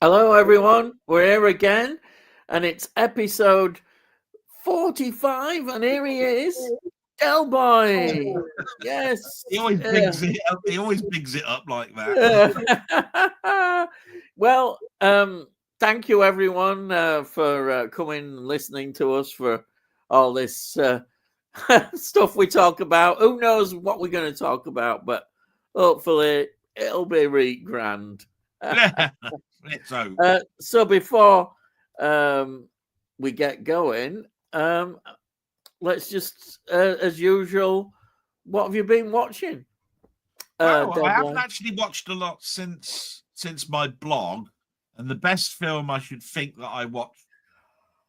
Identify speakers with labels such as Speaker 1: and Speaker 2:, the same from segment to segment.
Speaker 1: Hello, everyone. We're here again, and it's episode 45, and here he is, Delboy. Yes.
Speaker 2: He always
Speaker 1: Yeah.
Speaker 2: bigs it up. He always bigs it up like that.
Speaker 1: Well, thank you, everyone, for coming and listening to us for all this stuff we talk about. Who knows what we're going to talk about, but hopefully it'll be really grand.
Speaker 2: Yeah, so
Speaker 1: So before um, we get going, let's just, as usual, what have you been watching?
Speaker 2: I haven't
Speaker 1: Deadline.
Speaker 2: actually watched a lot since my blog, and the best film I should think that I watched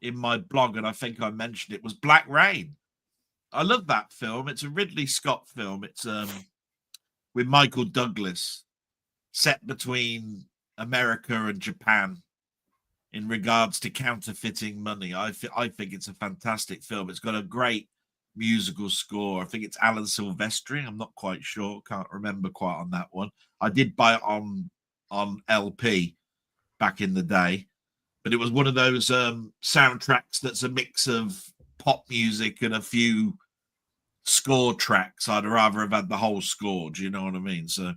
Speaker 2: in my blog, and I think I mentioned it, was Black Rain. I love that film. It's a Ridley Scott film. It's with Michael Douglas, set between America and Japan in regards to counterfeiting money. I think it's a fantastic film. It's got a great musical score. I think it's Alan Silvestri. I'm not quite sure. Can't remember quite on that one. I did buy it on LP back in the day, but it was one of those soundtracks that's a mix of pop music and a few score tracks. I'd rather have had the whole score. Do you know what I mean? So,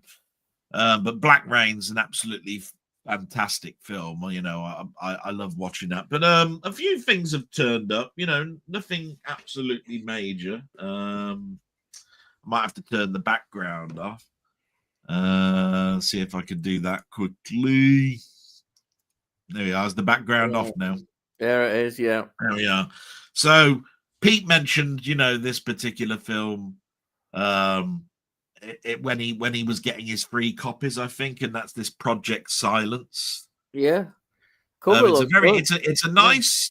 Speaker 2: but Black Rain's an absolutely fantastic film. You know, I love watching that. But a few things have turned up. You know, nothing absolutely major. I might have to turn the background off. See if I can do that quickly. There we are. Is the background off now?
Speaker 1: There it is. Yeah.
Speaker 2: There we are. So Pete mentioned, you know, this particular film. When he was getting his free copies, I think, and that's this Project Silence.
Speaker 1: Yeah. Cover
Speaker 2: It's a
Speaker 1: looks
Speaker 2: very
Speaker 1: good.
Speaker 2: it's a nice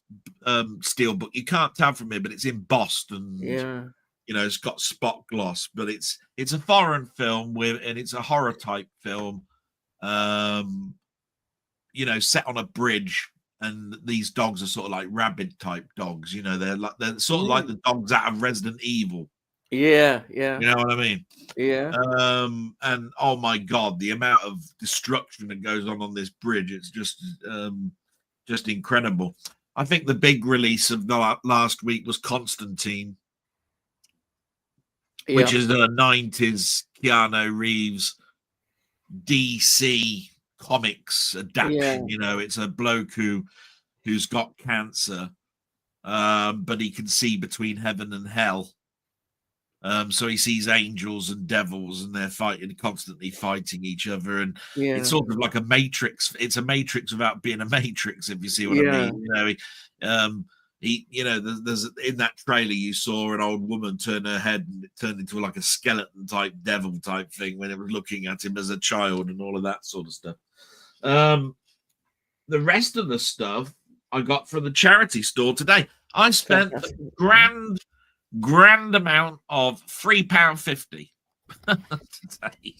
Speaker 2: steel book. You can't tell from here, but it's embossed and
Speaker 1: Yeah.
Speaker 2: you know it's got spot gloss. But it's a foreign film and it's a horror type film. Um, you know, set on a bridge, and these dogs are sort of like rabid type dogs. You know, they're sort of like the dogs out of Resident Evil.
Speaker 1: Yeah. Yeah.
Speaker 2: You know what I mean?
Speaker 1: Yeah.
Speaker 2: And oh my god, the amount of destruction that goes on this bridge, it's just incredible. I think the big release of the last week was Constantine, which is the 90s Keanu Reeves DC comics adaptation. You know, it's a bloke who's got cancer, but he can see between heaven and hell. So he sees angels and devils, and they're constantly fighting each other, and it's sort of like a Matrix. It's a Matrix without being a Matrix, if you see what I mean. You know, you know, there's in that trailer you saw an old woman turn her head, and it turned into like a skeleton type devil type thing when it was looking at him as a child, and all of that sort of stuff. The rest of the stuff I got from the charity store today. I spent a grand amount of £3.50 today.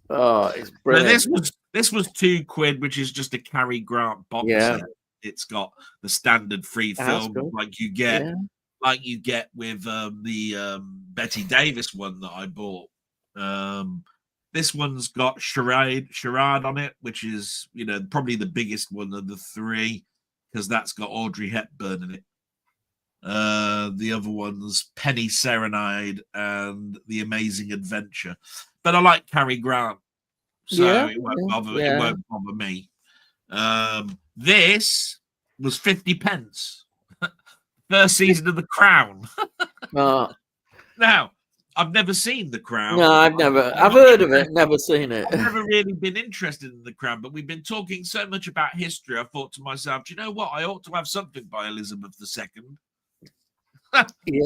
Speaker 1: Oh, it's brilliant.
Speaker 2: Now, this was £2, which is just a Cary Grant box set. It's got the standard free film like you get with the Betty Davis one that I bought. This one's got Charade on it, which is, you know, probably the biggest one of the three because that's got Audrey Hepburn in it. The other one's Penny Serenade and The Amazing Adventure. But I like Cary Grant, so it won't bother me. This was 50 pence. First season of The Crown. Now, I've never seen The Crown.
Speaker 1: No, I've heard of it, never seen it.
Speaker 2: I've never really been interested in The Crown, but we've been talking so much about history. I thought to myself, do you know what? I ought to have something by Elizabeth II. I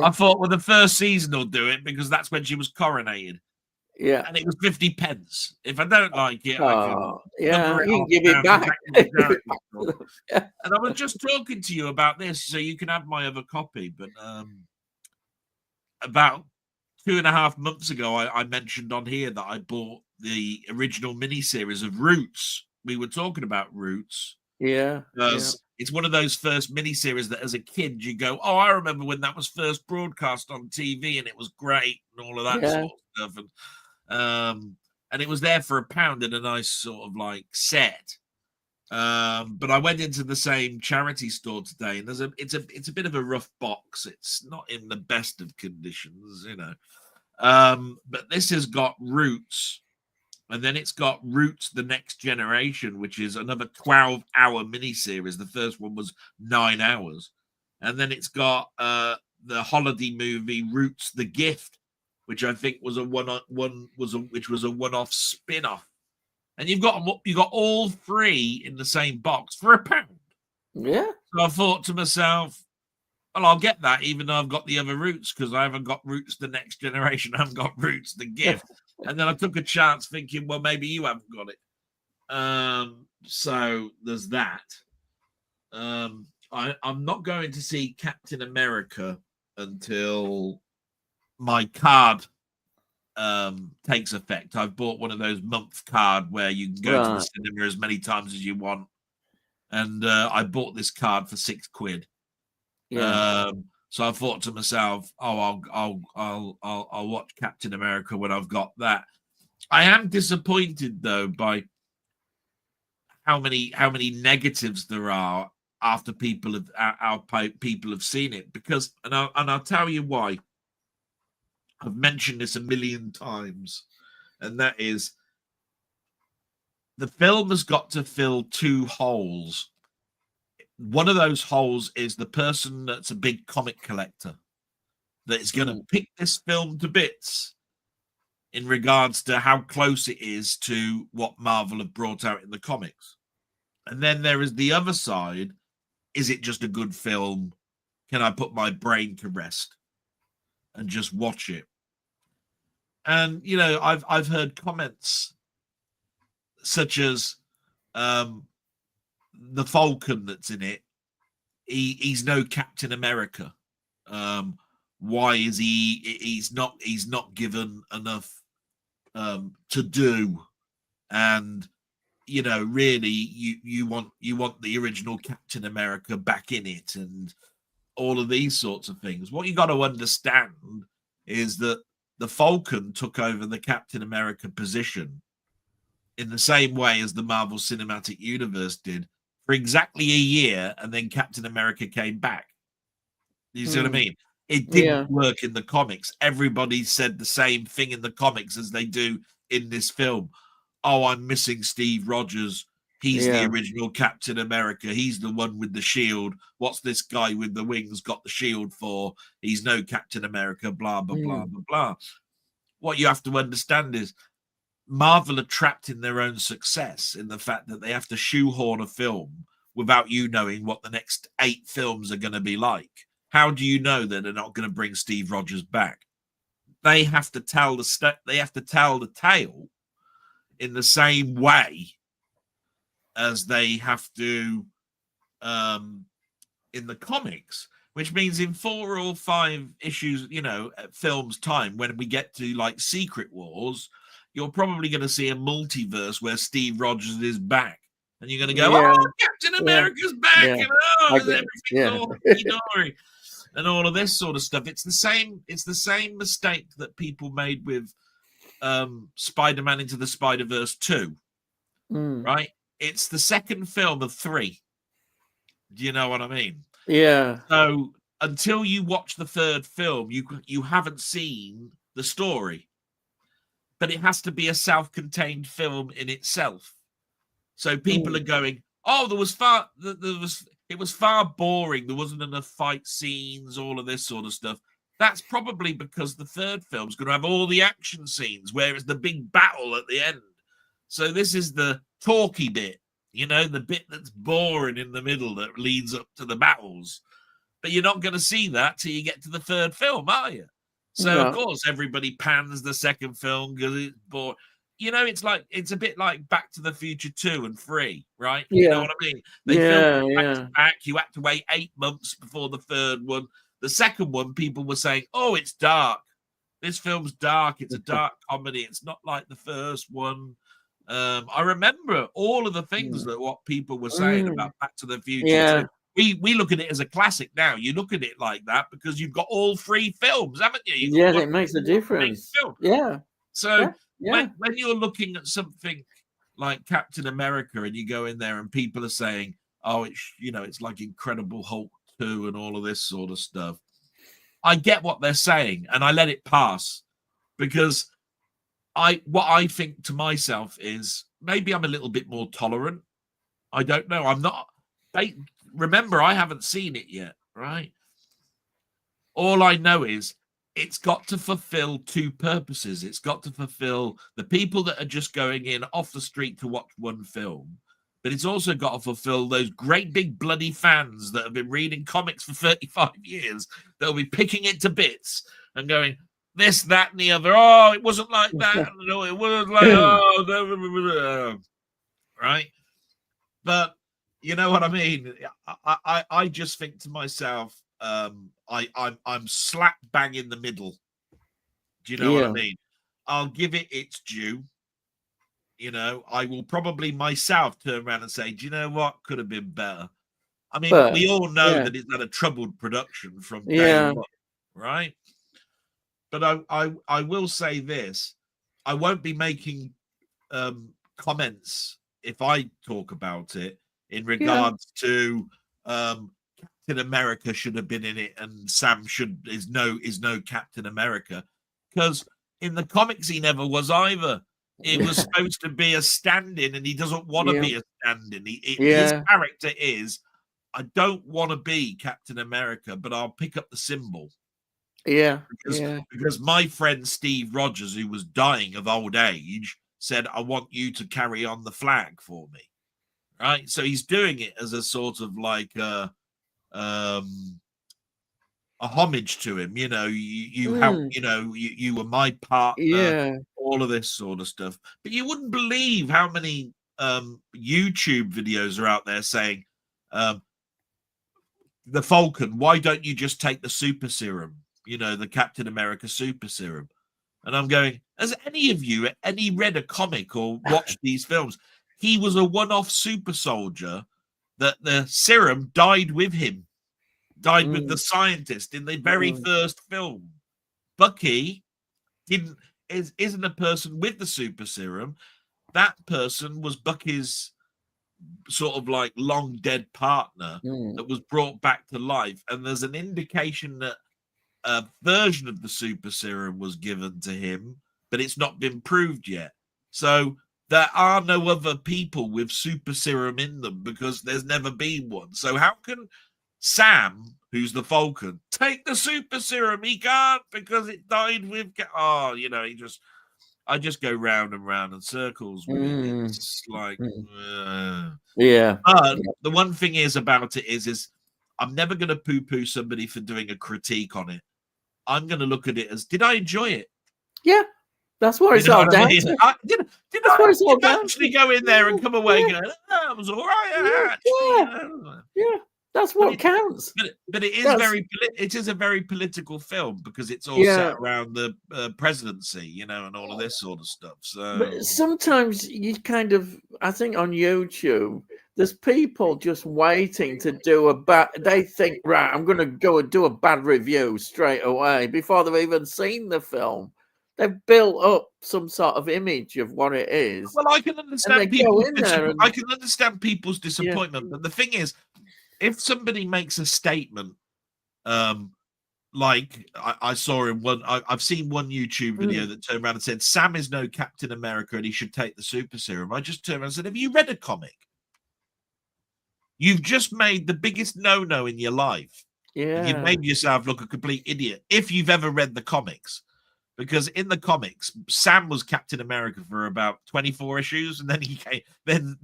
Speaker 2: thought, well, the first season will do it because that's when she was coronated.
Speaker 1: Yeah.
Speaker 2: And it was 50 pence. If I don't like it,
Speaker 1: you can give it back.
Speaker 2: And I was just talking to you about this, so you can have my other copy. But about 2.5 months ago, I mentioned on here that I bought the original miniseries of Roots. We were talking about Roots. Because it's one of those first miniseries that as a kid you go, oh, I remember when that was first broadcast on TV and it was great and all of that sort of stuff. And it was there for £1 in a nice sort of like set. But I went into the same charity store today, and it's a bit of a rough box. It's not in the best of conditions, you know. But this has got Roots, and then it's got Roots: The Next Generation, which is another 12-hour miniseries. The first one was 9 hours, and then it's got the holiday movie Roots: The Gift, which I think was a one-off spin-off. And you got all three in the same box for £1.
Speaker 1: Yeah.
Speaker 2: So I thought to myself, well, I'll get that, even though I've got the other Roots, because I haven't got Roots: The Next Generation. I haven't got Roots: The Gift. And then I took a chance thinking, well, maybe you haven't got it. So there's that. I'm not going to see Captain America until my card takes effect. I've bought one of those month card where you can go to the cinema as many times as you want, and I bought this card for £6.
Speaker 1: Yeah.
Speaker 2: So I thought to myself, oh, I'll watch Captain America when I've got that. I am disappointed though by how many negatives there are after people have seen it, because and I'll tell you why. I've mentioned this a million times, and that is the film has got to fill two holes. One of those holes is the person that's a big comic collector that is going to pick this film to bits in regards to how close it is to what Marvel have brought out in the comics. And then there is the other side. Is it just a good film? Can I put my brain to rest and just watch it? And you know, I've heard comments such as the Falcon that's in it. He's no Captain America. Why is he's not given enough to do? And you know, really, you want the original Captain America back in it, and all of these sorts of things. What you got to understand is that the Falcon took over the Captain America position in the same way as the Marvel Cinematic Universe did for exactly a year, and then Captain America came back. You see what I mean? It didn't work in the comics. Everybody said the same thing in the comics as they do in this film. Oh, I'm missing Steve Rogers. He's the original Captain America. He's the one with the shield. What's this guy with the wings got the shield for? He's no Captain America, blah, blah, blah, blah, blah. What you have to understand is Marvel are trapped in their own success, in the fact that they have to shoehorn a film without you knowing what the next 8 films are going to be like. How do you know that they're not going to bring Steve Rogers back? They have to tell the tale in the same way as they have to in the comics, which means in 4 or 5 issues, you know, at film's time, when we get to like Secret Wars, you're probably going to see a multiverse where Steve Rogers is back, and you're going to go, "Oh, Captain America's back!" and everything's all hunky-dory, and all of this sort of stuff. It's the same mistake that people made with Spider-Man Into the Spider-Verse 2, right? It's the second film of 3. Do you know what I mean?
Speaker 1: Yeah.
Speaker 2: So until you watch the third film, you haven't seen the story. But it has to be a self-contained film in itself. So people are going, "Oh, it was far boring. There wasn't enough fight scenes, all of this sort of stuff." That's probably because the third film's going to have all the action scenes where it's the big battle at the end. So this is the talky bit, you know, the bit that's boring in the middle that leads up to the battles. But you're not going to see that till you get to the third film, are you? So, of course, everybody pans the second film because it's boring. You know, it's a bit like Back to the Future 2 and 3, right? You know what I mean? They filmed it back to back. You had to wait 8 months before the third one. The second one, people were saying, "Oh, it's dark. This film's dark. It's a dark comedy. It's not like the first one." I remember all of the things that what people were saying about Back to the Future 2. We look at it as a classic now. You look at it like that because you've got all 3 films, haven't you?
Speaker 1: It makes a difference.
Speaker 2: So when you're looking at something like Captain America, and you go in there and people are saying, "Oh, it's like Incredible Hulk 2 and all of this sort of stuff." I get what they're saying, and I let it pass because what I think to myself is maybe I'm a little bit more tolerant. I don't know. I'm not. Remember, I haven't seen it yet, right? All I know is it's got to fulfill two purposes. It's got to fulfill the people that are just going in off the street to watch one film, but it's also got to fulfill those great big bloody fans that have been reading comics for 35 years. They'll be picking it to bits and going, this, that, and the other. Oh, it wasn't like that. No, it wasn't like, right? But you know what I mean? I just think to myself, I'm slap bang in the middle. Do you know what I mean? I'll give it its due. You know, I will probably myself turn around and say, do you know what could have been better? I mean, we all know that it's had a troubled production from day one, right? But I will say this: I won't be making comments if I talk about it in regards to Captain America should have been in it and Sam is no Captain America, because in the comics he never was either. It was supposed to be a stand-in, and he doesn't want to be a stand-in. His character is, I don't want to be Captain America, but I'll pick up the symbol. Because my friend Steve Rogers, who was dying of old age, said, I want you to carry on the flag for me. Right? So he's doing it as a sort of like a homage to him. You know, you help, you were my partner, all of this sort of stuff. But you wouldn't believe how many YouTube videos are out there saying, the Falcon, why don't you just take the super serum? You know, the Captain America super serum. And I'm going, has any of you read a comic or watched these films? He was a one-off super soldier that the serum died with him, with the scientist in the very first film. Bucky isn't a person with the super serum. That person was Bucky's sort of like long dead partner that was brought back to life. And there's an indication that a version of the super serum was given to him, but it's not been proved yet. So there are no other people with super serum in them because there's never been one. So how can Sam, who's the Falcon, take the super serum? He can't because it died with. I just go round and round in circles with it. It's like, But the one thing is about it is I'm never going to poo-poo somebody for doing a critique on it. I'm going to look at it as, did I enjoy it?
Speaker 1: Yeah, that's what it's all down to.
Speaker 2: Did I actually go in there and come away going, oh, it was all right?
Speaker 1: Yeah, that's what counts.
Speaker 2: But it is a very political film because it's all set around the presidency, and all of this sort of stuff. So,
Speaker 1: but sometimes you kind of, I think on YouTube, there's people just waiting to do they think, right, I'm going to go and do a bad review straight away before they've even seen the film. They've built up some sort of image of what it is.
Speaker 2: Well, I can understand I can understand people's disappointment, but the thing is, if somebody makes a statement, like I saw in one, I've seen one YouTube video that turned around and said, Sam is no Captain America and he should take the super serum. I just turned around and said, have you read a comic? You've just made the biggest no-no in your life.
Speaker 1: Yeah.
Speaker 2: You've made yourself look a complete idiot if you've ever read the comics. Because in the comics, Sam was Captain America for about 24 issues, and then he came. Then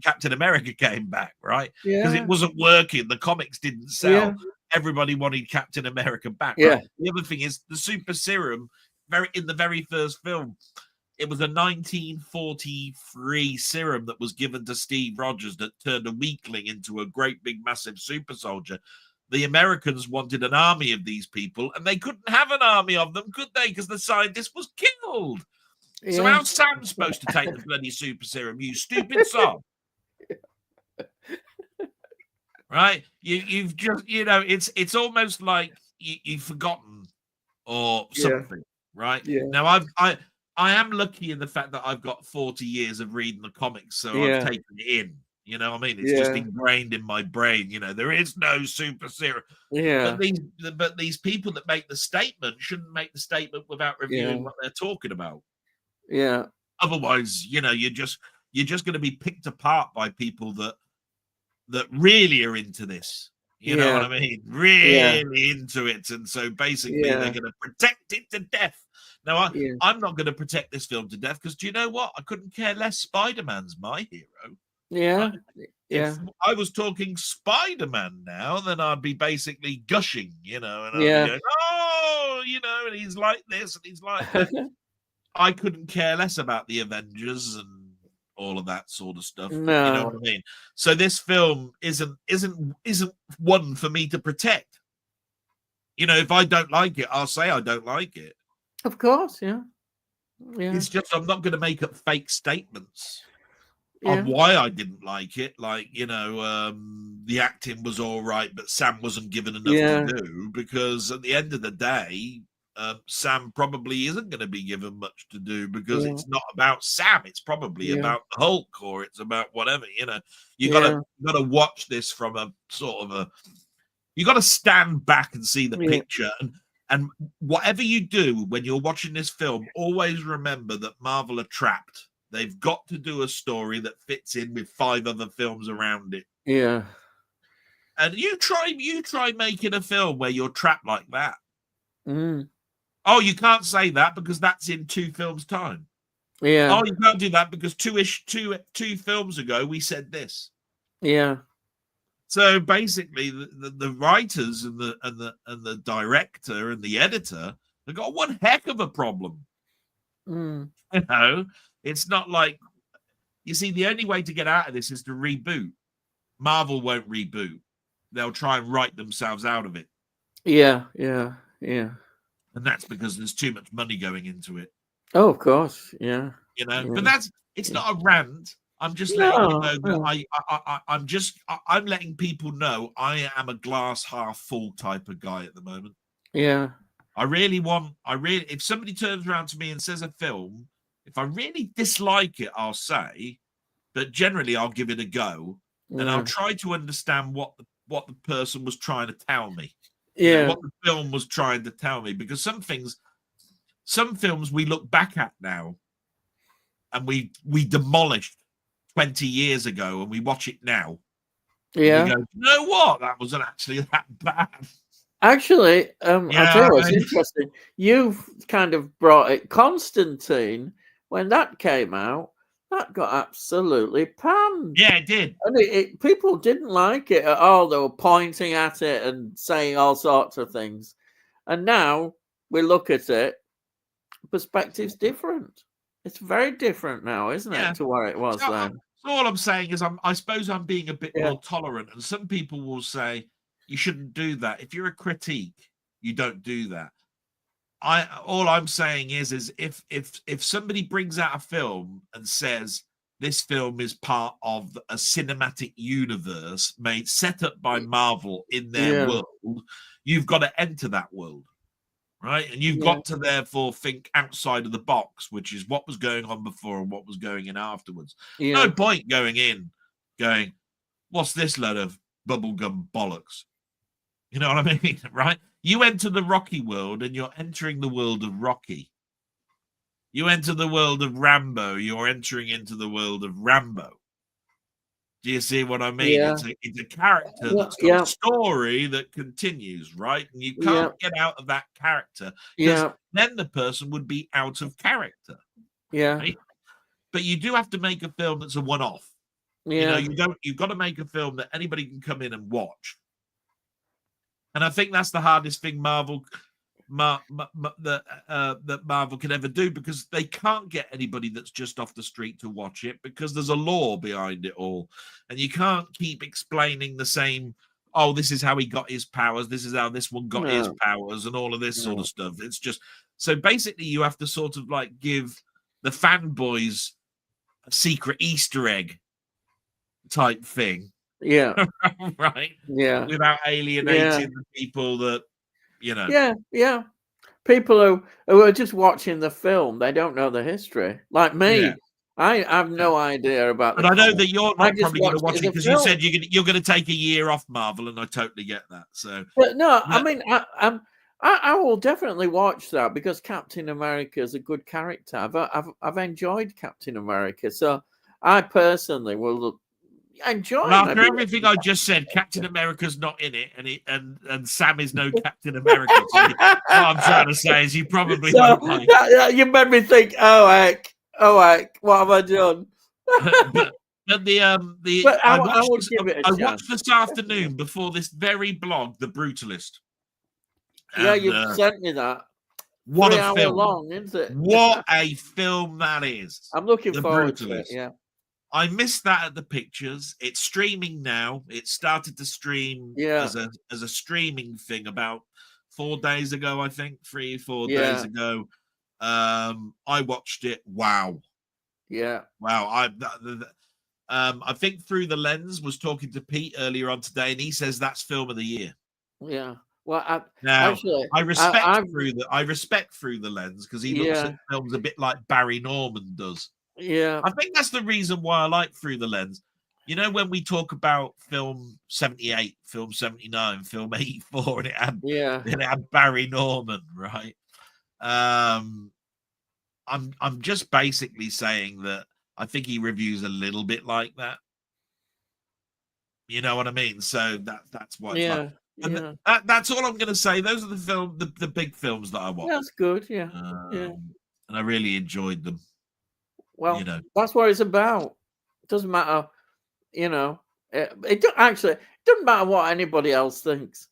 Speaker 2: Captain America came back, right? Because it wasn't working. The comics didn't sell.
Speaker 1: Yeah.
Speaker 2: Everybody wanted Captain America back.
Speaker 1: Yeah.
Speaker 2: Right? The other thing is the super serum. In the very first film, it was a 1943 serum that was given to Steve Rogers that turned a weakling into a great big massive super soldier. The Americans wanted an army of these people, and they couldn't have an army of them, could they? Because the scientist was killed. Yeah. So how's Sam supposed to take the bloody super serum, you stupid son? Right? You've just, it's almost like you've forgotten or something, right?
Speaker 1: Yeah.
Speaker 2: Now, I am lucky in the fact that I've got 40 years of reading the comics, so I've
Speaker 1: Yeah.
Speaker 2: taken it in. You know what I mean? It's just
Speaker 1: Yeah.
Speaker 2: ingrained in my brain. You know, there is no super serum.
Speaker 1: Yeah.
Speaker 2: But these people that make the statement shouldn't make the statement without reviewing
Speaker 1: Yeah.
Speaker 2: what they're talking about.
Speaker 1: Yeah.
Speaker 2: Otherwise, you know, you're just going to be picked apart by people that really are into this. You know what
Speaker 1: Yeah.
Speaker 2: I mean?
Speaker 1: Yeah.
Speaker 2: Really into it. And so basically they're
Speaker 1: Yeah.
Speaker 2: going to protect it to death. Now,
Speaker 1: Yeah.
Speaker 2: I'm not going to protect this film to death because do you know what? I couldn't care less. Spider-Man's my hero.
Speaker 1: Yeah.
Speaker 2: If
Speaker 1: Yeah.
Speaker 2: I was talking Spider-Man now, then I'd be basically gushing, you know, and I'd be
Speaker 1: Yeah.
Speaker 2: going, oh, you know, and he's like this and he's like that. I couldn't care less about the Avengers and all of that sort of stuff. You know what
Speaker 1: No.
Speaker 2: I mean? So this film isn't one for me to protect. You know, if I don't like it, I'll say I don't like it.
Speaker 1: Of course. Yeah. Yeah.
Speaker 2: It's just I'm not going to make up fake statements
Speaker 1: Yeah.
Speaker 2: on why I didn't like it. Like, you know, the acting was all right, but Sam wasn't given enough
Speaker 1: Yeah.
Speaker 2: to do because at the end of the day, Sam probably isn't going to be given much to do because
Speaker 1: Yeah.
Speaker 2: it's not about Sam. It's probably
Speaker 1: Yeah.
Speaker 2: about the Hulk or it's about whatever. You know, you
Speaker 1: Yeah.
Speaker 2: gotta watch this from a sort of a. You got to stand back and see the
Speaker 1: Yeah.
Speaker 2: picture and whatever you do when you're watching this film, always remember that Marvel are trapped. They've got to do a story that fits in with 5 other films around it.
Speaker 1: Yeah.
Speaker 2: And you try making a film where you're trapped like that.
Speaker 1: Mm.
Speaker 2: Oh, you can't say that because that's in 2 films' time.
Speaker 1: Yeah.
Speaker 2: Oh, you can't do that because two films ago we said this.
Speaker 1: Yeah.
Speaker 2: So basically, the writers and the director and the editor have got one heck of a problem.
Speaker 1: Mm.
Speaker 2: You know, it's not like you see the only way to get out of this is to reboot. Marvel won't reboot; they'll try and write themselves out of it.
Speaker 1: Yeah. Yeah. Yeah.
Speaker 2: And that's because there's too much money going into it.
Speaker 1: Oh, of course. Yeah.
Speaker 2: You know,
Speaker 1: Yeah.
Speaker 2: but it's
Speaker 1: Yeah.
Speaker 2: not a rant. I'm just letting you know that I'm letting people know I am a glass half full type of guy at the moment.
Speaker 1: Yeah.
Speaker 2: If somebody turns around to me and says a film, if I really dislike it, I'll say, but generally I'll give it a go and I'll try to understand what the person was trying to tell me.
Speaker 1: Yeah.
Speaker 2: You know, what the film was trying to tell me, because some films we look back at now and we demolished 20 years ago and we watch it now.
Speaker 1: Yeah.
Speaker 2: We go, you know what? That wasn't actually that bad.
Speaker 1: Actually, I'll tell you what's
Speaker 2: right.
Speaker 1: interesting. You've kind of brought it. Constantine, when that came out, that got absolutely panned.
Speaker 2: Yeah, it did.
Speaker 1: And people didn't like it at all. They were pointing at it and saying all sorts of things. And now we look at it, perspective's different. It's very different now, isn't it, to where it was then?
Speaker 2: So all I'm saying is I suppose I'm being a bit
Speaker 1: Yeah.
Speaker 2: more tolerant. And some people will say, you shouldn't do that. If you're a critique, you don't do that. All I'm saying is if somebody brings out a film and says this film is part of a cinematic universe set up by Marvel in their world, you've got to enter that world, right? And you've got to therefore think outside of the box, which is what was going on before and what was going in afterwards. No point going, what's this load of bubblegum bollocks? You know what I mean, right? You enter the Rocky world and you're entering the world of Rocky. You enter the world of Rambo, you're entering into the world of Rambo. Do you see what I mean?
Speaker 1: Yeah.
Speaker 2: It's a character that's got a story that continues, right? And you can't get out of that character because then the person would be out of character.
Speaker 1: Yeah.
Speaker 2: Right? But you do have to make a film that's a one-off.
Speaker 1: Yeah.
Speaker 2: You know, you've got to make a film that anybody can come in and watch. And I think that's the hardest thing that Marvel can ever do, because they can't get anybody that's just off the street to watch it because there's a law behind it all. And you can't keep explaining the same, oh, this is how he got his powers, this is how this one got his powers, and all of this sort of stuff. It's just, so basically you have to sort of like give the fanboys a secret Easter egg type thing.
Speaker 1: Yeah.
Speaker 2: Right.
Speaker 1: Yeah.
Speaker 2: Without alienating the people that, you know.
Speaker 1: Yeah. Yeah. people who are just watching the film, they don't know the history. Like
Speaker 2: Yeah,
Speaker 1: me, I have
Speaker 2: yeah.
Speaker 1: no idea about
Speaker 2: But
Speaker 1: the
Speaker 2: I know
Speaker 1: comic.
Speaker 2: that you're
Speaker 1: I
Speaker 2: not
Speaker 1: just
Speaker 2: probably going to
Speaker 1: watched it
Speaker 2: watch
Speaker 1: as
Speaker 2: it
Speaker 1: a
Speaker 2: because you
Speaker 1: film.
Speaker 2: said you're going to take a year off Marvel, and I totally get that. So,
Speaker 1: But no, I
Speaker 2: but
Speaker 1: mean, I will definitely watch that because Captain America is a good character. I've enjoyed Captain America, so I personally will enjoy
Speaker 2: well, after
Speaker 1: maybe
Speaker 2: everything
Speaker 1: watching
Speaker 2: I just
Speaker 1: Captain
Speaker 2: said, Captain
Speaker 1: America.
Speaker 2: America's not in it, and Sam is no Captain America. So what I'm trying to say is you probably
Speaker 1: So
Speaker 2: won't like.
Speaker 1: you made me think. Oh heck, what have I done?
Speaker 2: but but the
Speaker 1: But I would give it a
Speaker 2: I
Speaker 1: chance.
Speaker 2: watched this afternoon before this very blog, The Brutalist,
Speaker 1: Yeah,
Speaker 2: and
Speaker 1: you've sent me that.
Speaker 2: what a
Speaker 1: 3 hour
Speaker 2: film!
Speaker 1: long, isn't it?
Speaker 2: What a film that is,
Speaker 1: I'm looking
Speaker 2: The
Speaker 1: forward to it.
Speaker 2: Brutalist.
Speaker 1: Yeah,
Speaker 2: I missed that at the pictures. It's streaming now. It started to stream
Speaker 1: yeah,
Speaker 2: as a streaming thing about 4 days ago, I think, 3 4 days
Speaker 1: yeah,
Speaker 2: ago. I watched it. Wow,
Speaker 1: yeah,
Speaker 2: wow. I think Through the Lens was talking to Pete earlier on today, and he says that's film of the year.
Speaker 1: yeah. Well,
Speaker 2: Now,
Speaker 1: actually,
Speaker 2: I respect
Speaker 1: I've
Speaker 2: I respect Through the Lens because he looks at
Speaker 1: yeah,
Speaker 2: films a bit like Barry Norman does.
Speaker 1: yeah,
Speaker 2: I think that's the reason why I like Through the Lens. You know, when we talk about film 78, film 79, film 84,
Speaker 1: yeah,
Speaker 2: and it had Barry Norman, right? Um, I'm just basically saying that I think he reviews a little bit like that. You know what I mean? So that's what it's like.
Speaker 1: yeah,
Speaker 2: And
Speaker 1: yeah.
Speaker 2: that's all I'm gonna say. Those are the big films that I watched.
Speaker 1: That's good. Yeah, yeah.
Speaker 2: And I really enjoyed them, you
Speaker 1: Well,
Speaker 2: know.
Speaker 1: that's what it's about. It doesn't matter, you know. Actually, it doesn't matter what anybody else thinks.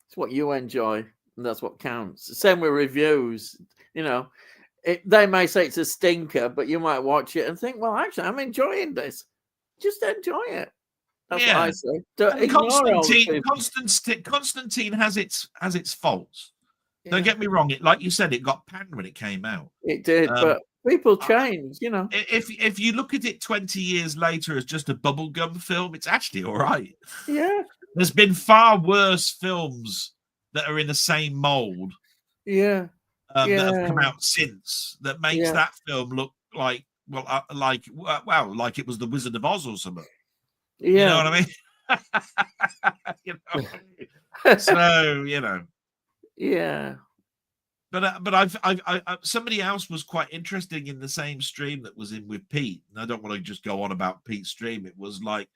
Speaker 1: It's what you enjoy, and that's what counts. Same with reviews. You know, they may say it's a stinker, but you might watch it and think, "Well, actually, I'm enjoying this. Just enjoy it." That's what I
Speaker 2: Yeah.
Speaker 1: say. Don't
Speaker 2: And
Speaker 1: ignore all the people.
Speaker 2: Constantine has its faults. Don't
Speaker 1: Yeah,
Speaker 2: get me wrong. It, like you said, it got panned when it came out.
Speaker 1: it did,
Speaker 2: Um,
Speaker 1: but people
Speaker 2: I-
Speaker 1: change. You know.
Speaker 2: if you look at it 20 years later as just a bubblegum film, it's actually all right.
Speaker 1: Yeah,
Speaker 2: There's been far worse films that are in the same mold
Speaker 1: yeah,
Speaker 2: that have come
Speaker 1: yeah,
Speaker 2: out since that makes
Speaker 1: yeah,
Speaker 2: that film look like like it was the Wizard of Oz or something. You know
Speaker 1: yeah.
Speaker 2: what I mean? you know what I mean? So you know.
Speaker 1: Yeah.
Speaker 2: But I somebody else was quite interesting in the same stream that was in with Pete, and I don't want to just go on about Pete's stream. It was like,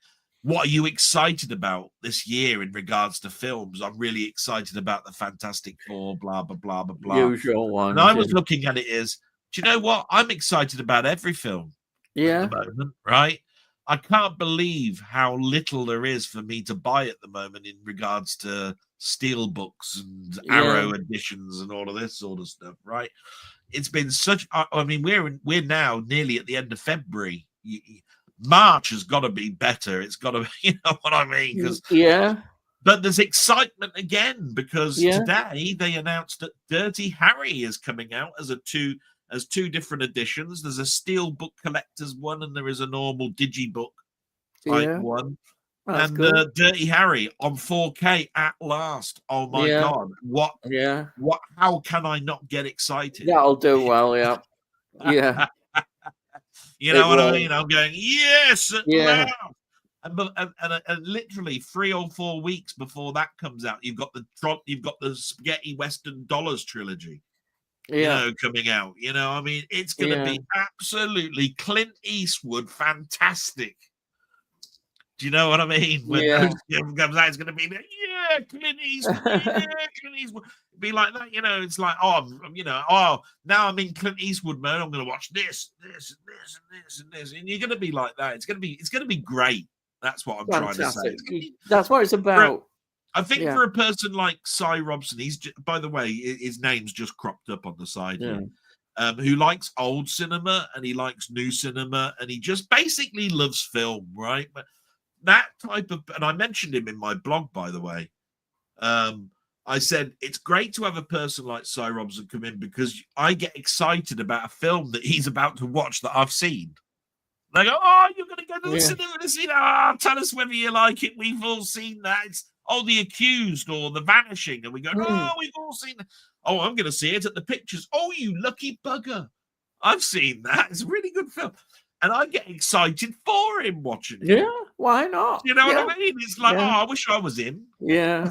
Speaker 2: what are you excited about this year in regards to films? I'm really excited about the Fantastic Four, blah blah blah blah blah.
Speaker 1: Usual
Speaker 2: And I
Speaker 1: ones.
Speaker 2: was looking at it as, do you know what? I'm excited about every film at the
Speaker 1: Yeah.
Speaker 2: moment, right? I can't believe how little there is for me to buy at the moment in regards to steel books and
Speaker 1: Yeah.
Speaker 2: Arrow editions and all of this sort of stuff, right? It's been such. I mean, we're now nearly at the end of February. March has got to be better. It's got to, you know what I mean? Because
Speaker 1: Yeah.
Speaker 2: but there's excitement again because
Speaker 1: Yeah.
Speaker 2: today they announced that Dirty Harry is coming out as two different editions. There's a steel book collector's one, and there is a normal digibook type
Speaker 1: Yeah.
Speaker 2: one.
Speaker 1: That's
Speaker 2: And
Speaker 1: good.
Speaker 2: Dirty Harry on 4K at last. Oh my
Speaker 1: Yeah.
Speaker 2: god! What?
Speaker 1: Yeah.
Speaker 2: How can I not get excited?
Speaker 1: That'll do well. Yeah. Yeah.
Speaker 2: You
Speaker 1: It
Speaker 2: know what I
Speaker 1: will.
Speaker 2: mean? I'm going yes at
Speaker 1: Yeah.
Speaker 2: last. And literally 3 or 4 weeks before that comes out, you've got the Spaghetti Western Dollars trilogy,
Speaker 1: Yeah.
Speaker 2: coming out. I mean, it's going to
Speaker 1: Yeah.
Speaker 2: be absolutely Clint Eastwood fantastic. Do you know what I mean? When
Speaker 1: Yeah.
Speaker 2: those comes out, it's going to be yeah, Clint Eastwood, yeah, Clint Eastwood. Be like that, It's like, now I'm in Clint Eastwood mode. I'm going to watch this, and this, and this, and you're going to be like that. It's going to be great. That's what I'm trying to say.
Speaker 1: Fantastic. That's what it's about.
Speaker 2: I think
Speaker 1: Yeah.
Speaker 2: for a person like Cy Robson, by the way, his name's just cropped up on the side
Speaker 1: Yeah.
Speaker 2: here, who likes old cinema and he likes new cinema and he just basically loves film, right? But that type of, and I mentioned him in my blog, by the way. I said it's great to have a person like Cy Robson come in because I get excited about a film that he's about to watch that I've seen. They go, oh, you're going to go to the cinema to see that. Tell us whether you like it. We've all seen that. It's The Accused or The Vanishing. And we go, no, we've all seen that. Oh, I'm going to see it at the pictures. Oh, you lucky bugger. I've seen that. It's a really good film. And I get excited for him watching it.
Speaker 1: Yeah, why not?
Speaker 2: You know
Speaker 1: Yeah,
Speaker 2: what I mean? It's like,
Speaker 1: yeah,
Speaker 2: oh, I wish I was him.
Speaker 1: yeah.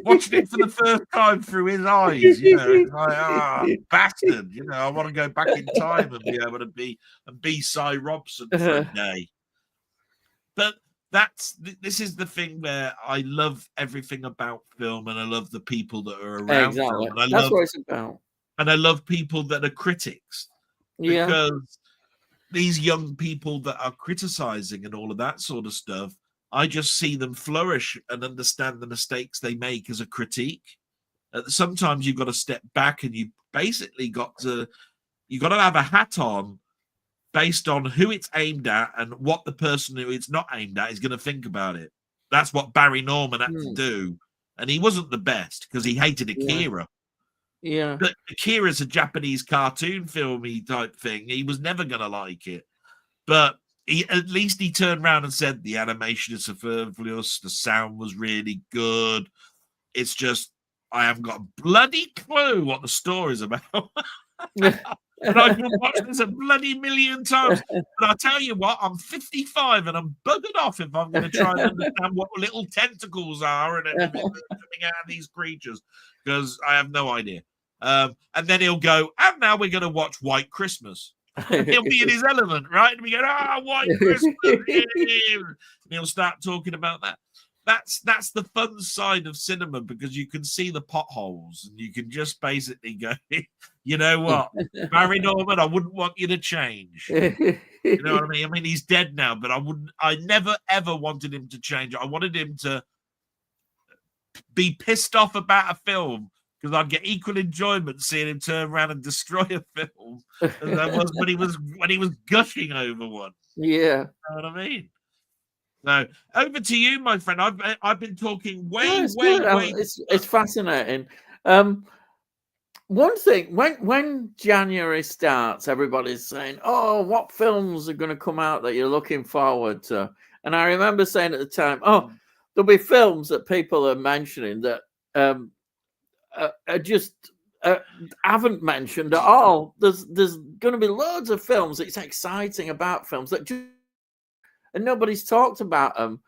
Speaker 2: Watching it for the first time through his eyes, you know, it's like, bastard, you know, I want to go back in time and be able to be Cy Robson for a day. But this is the thing where I love everything about film, and I love the people that are around
Speaker 1: Exactly.
Speaker 2: film, and
Speaker 1: That's what it's about.
Speaker 2: and I love people that are critics,
Speaker 1: Yeah,
Speaker 2: because these young people that are criticizing and all of that sort of stuff, I just see them flourish and understand the mistakes they make as a critique. Sometimes you've got to step back, and you basically got to have a hat on based on who it's aimed at and what the person who it's not aimed at is going to think about it. That's what Barry Norman had to do. And he wasn't the best because he hated Akira.
Speaker 1: Yeah.
Speaker 2: But Akira's a Japanese cartoon filmy type thing. He was never going to like it. But at least he turned around and said the animation is superfluous. The sound was really good. It's just, I haven't got a bloody clue what the story's about. And I can watch this a bloody million times. But I tell you what, I'm 55 and I'm buggered off if I'm going to try and understand what little tentacles are and everything that's coming out of these creatures, because I have no idea. And then he'll go, and now we're going to watch White Christmas. And he'll be in his element, right? And we go, White Christmas. And he'll start talking about that. That's the fun side of cinema, because you can see the potholes and you can just basically go, you know what, Barry Norman, I wouldn't want you to change. You know what I mean? I mean, he's dead now, but I never ever wanted him to change. I wanted him to be pissed off about a film, because I'd get equal enjoyment seeing him turn around and destroy a film as I was when he was gushing over one.
Speaker 1: Yeah.
Speaker 2: You know what I mean? No, over to you, my friend. I've been talking way.
Speaker 1: It's fascinating. One thing, when January starts, everybody's saying, "Oh, what films are going to come out that you're looking forward to?" And I remember saying at the time, "Oh, there'll be films that people are mentioning that are just haven't mentioned at all. There's going to be loads of films. It's exciting about films that just." And nobody's talked about them.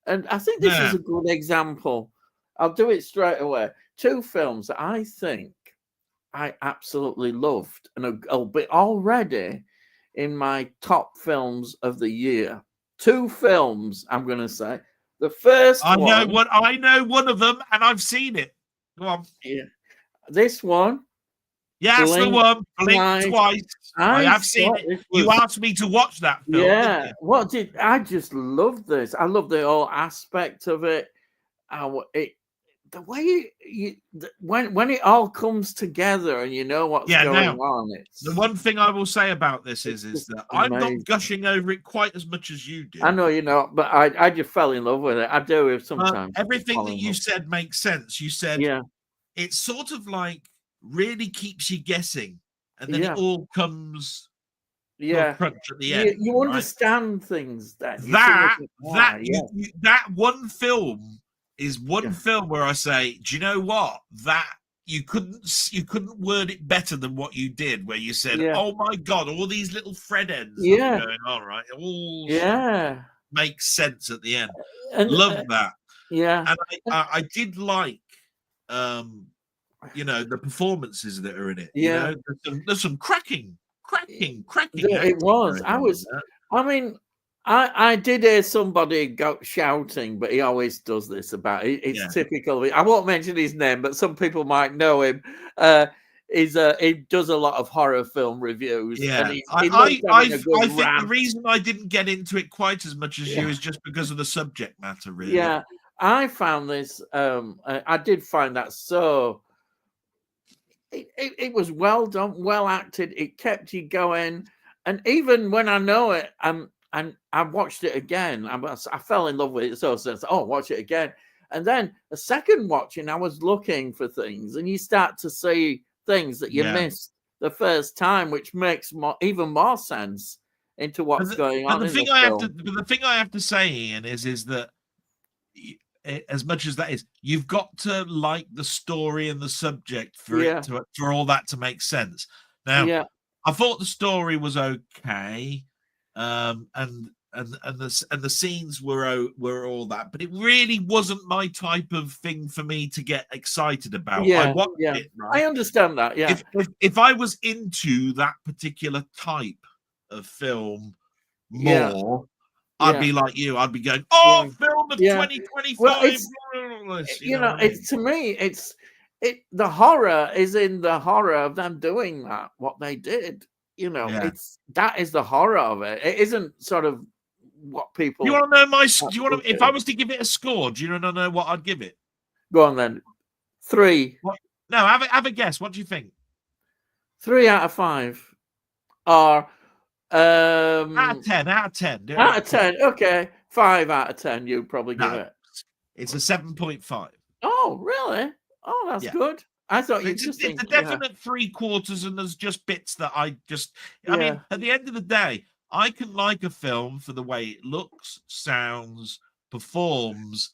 Speaker 1: And I think this is a good example. I'll do it straight away. Two films that I think I absolutely loved and will be already in my top films of the year. Two films, I'm going to say. The first
Speaker 2: I know one of them, and I've seen it. Go on.
Speaker 1: Yeah. This one.
Speaker 2: Yeah, that's the one. Blink Twice. I have seen it. You asked me to watch that film.
Speaker 1: Yeah. I just loved this. I love the whole aspect of it. The way when it all comes together and you know what's going on. It's
Speaker 2: the one thing I will say about this is that I'm not gushing over it quite as much as you do.
Speaker 1: I know you're not, but I just fell in love with it. I do sometimes.
Speaker 2: Everything that you said makes sense. You said it's sort of like really keeps you guessing, and then it all comes crunch at the end.
Speaker 1: You understand things that
Speaker 2: one film is one film where I say, do you know what, that you couldn't word it better than what you did, where you said, oh my god, all these little thread ends going on, right? It all makes sense at the end. Love that. And I did like the performances that are in it.
Speaker 1: Yeah.
Speaker 2: You know, there's some cracking.
Speaker 1: It was. I did hear somebody go shouting, but he always does this about it. It's typical. I won't mention his name, but some people might know him. He does a lot of horror film reviews.
Speaker 2: Yeah, and I think the reason I didn't get into it quite as much as you is just because of the subject matter, really.
Speaker 1: Yeah, I found this. I did find that so. It was well done, well acted. It kept you going, and even when I know it, and I watched it again. I fell in love with it, so I said, "Oh, watch it again." And then a second watching, I was looking for things, and you start to see things that you missed the first time, which makes even more sense into what's going on.
Speaker 2: The thing I have to say, Ian, is that as much as that is, you've got to like the story and the subject for
Speaker 1: Yeah.
Speaker 2: it to for all that to make sense. Now,
Speaker 1: Yeah.
Speaker 2: I thought the story was okay, and the scenes were all that, but it really wasn't my type of thing for me to get excited about. I
Speaker 1: Yeah.
Speaker 2: watched
Speaker 1: Yeah.
Speaker 2: it,
Speaker 1: I
Speaker 2: right?
Speaker 1: understand that. Yeah.
Speaker 2: If I was into that particular type of film
Speaker 1: Yeah.
Speaker 2: more, I'd
Speaker 1: Yeah.
Speaker 2: be like you. I'd be going, "Oh,
Speaker 1: Yeah.
Speaker 2: film of
Speaker 1: Yeah. Well,
Speaker 2: 2025." You
Speaker 1: you
Speaker 2: know
Speaker 1: know,
Speaker 2: what I mean?
Speaker 1: it's to me, the horror is in the horror of them doing that, what they did. You know,
Speaker 2: Yeah.
Speaker 1: that is the horror of it. It isn't sort of what
Speaker 2: Do you
Speaker 1: people
Speaker 2: want to know my? Do you want to?
Speaker 1: actually
Speaker 2: If I
Speaker 1: do.
Speaker 2: was to give it a score, do you want to know what I'd give it?
Speaker 1: Go on then. 3.
Speaker 2: What? No, have a guess. What do you think?
Speaker 1: 3 out of 5. Or
Speaker 2: Out of 10. Out of 10. Do it
Speaker 1: out
Speaker 2: out
Speaker 1: of
Speaker 2: of 10.
Speaker 1: 10. Okay. 5 out of 10 you'd probably give
Speaker 2: No,
Speaker 1: it.
Speaker 2: it's a 7.5.
Speaker 1: Oh, really? Oh, that's
Speaker 2: Yeah.
Speaker 1: good. I thought you'd
Speaker 2: It's
Speaker 1: just
Speaker 2: a
Speaker 1: think,
Speaker 2: definite 3/4, and there's just bits that I
Speaker 1: yeah.
Speaker 2: mean, at the end of the day, I can like a film for the way it looks, sounds, performs,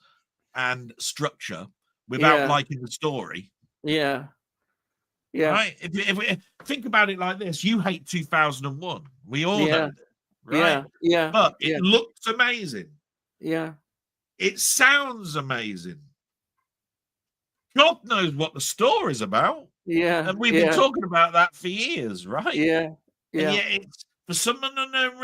Speaker 2: and structure without
Speaker 1: Yeah.
Speaker 2: liking the story.
Speaker 1: Yeah. Yeah.
Speaker 2: Right? If we think about it like this, you hate 2001. We all
Speaker 1: Yeah.
Speaker 2: know that, right?
Speaker 1: Yeah. Yeah.
Speaker 2: But
Speaker 1: Yeah.
Speaker 2: it looks amazing.
Speaker 1: Yeah.
Speaker 2: It sounds amazing. God knows what the story's about.
Speaker 1: Yeah.
Speaker 2: And we've been talking about that for years, right?
Speaker 1: Yeah.
Speaker 2: And
Speaker 1: Yeah.
Speaker 2: yet it's for some unknown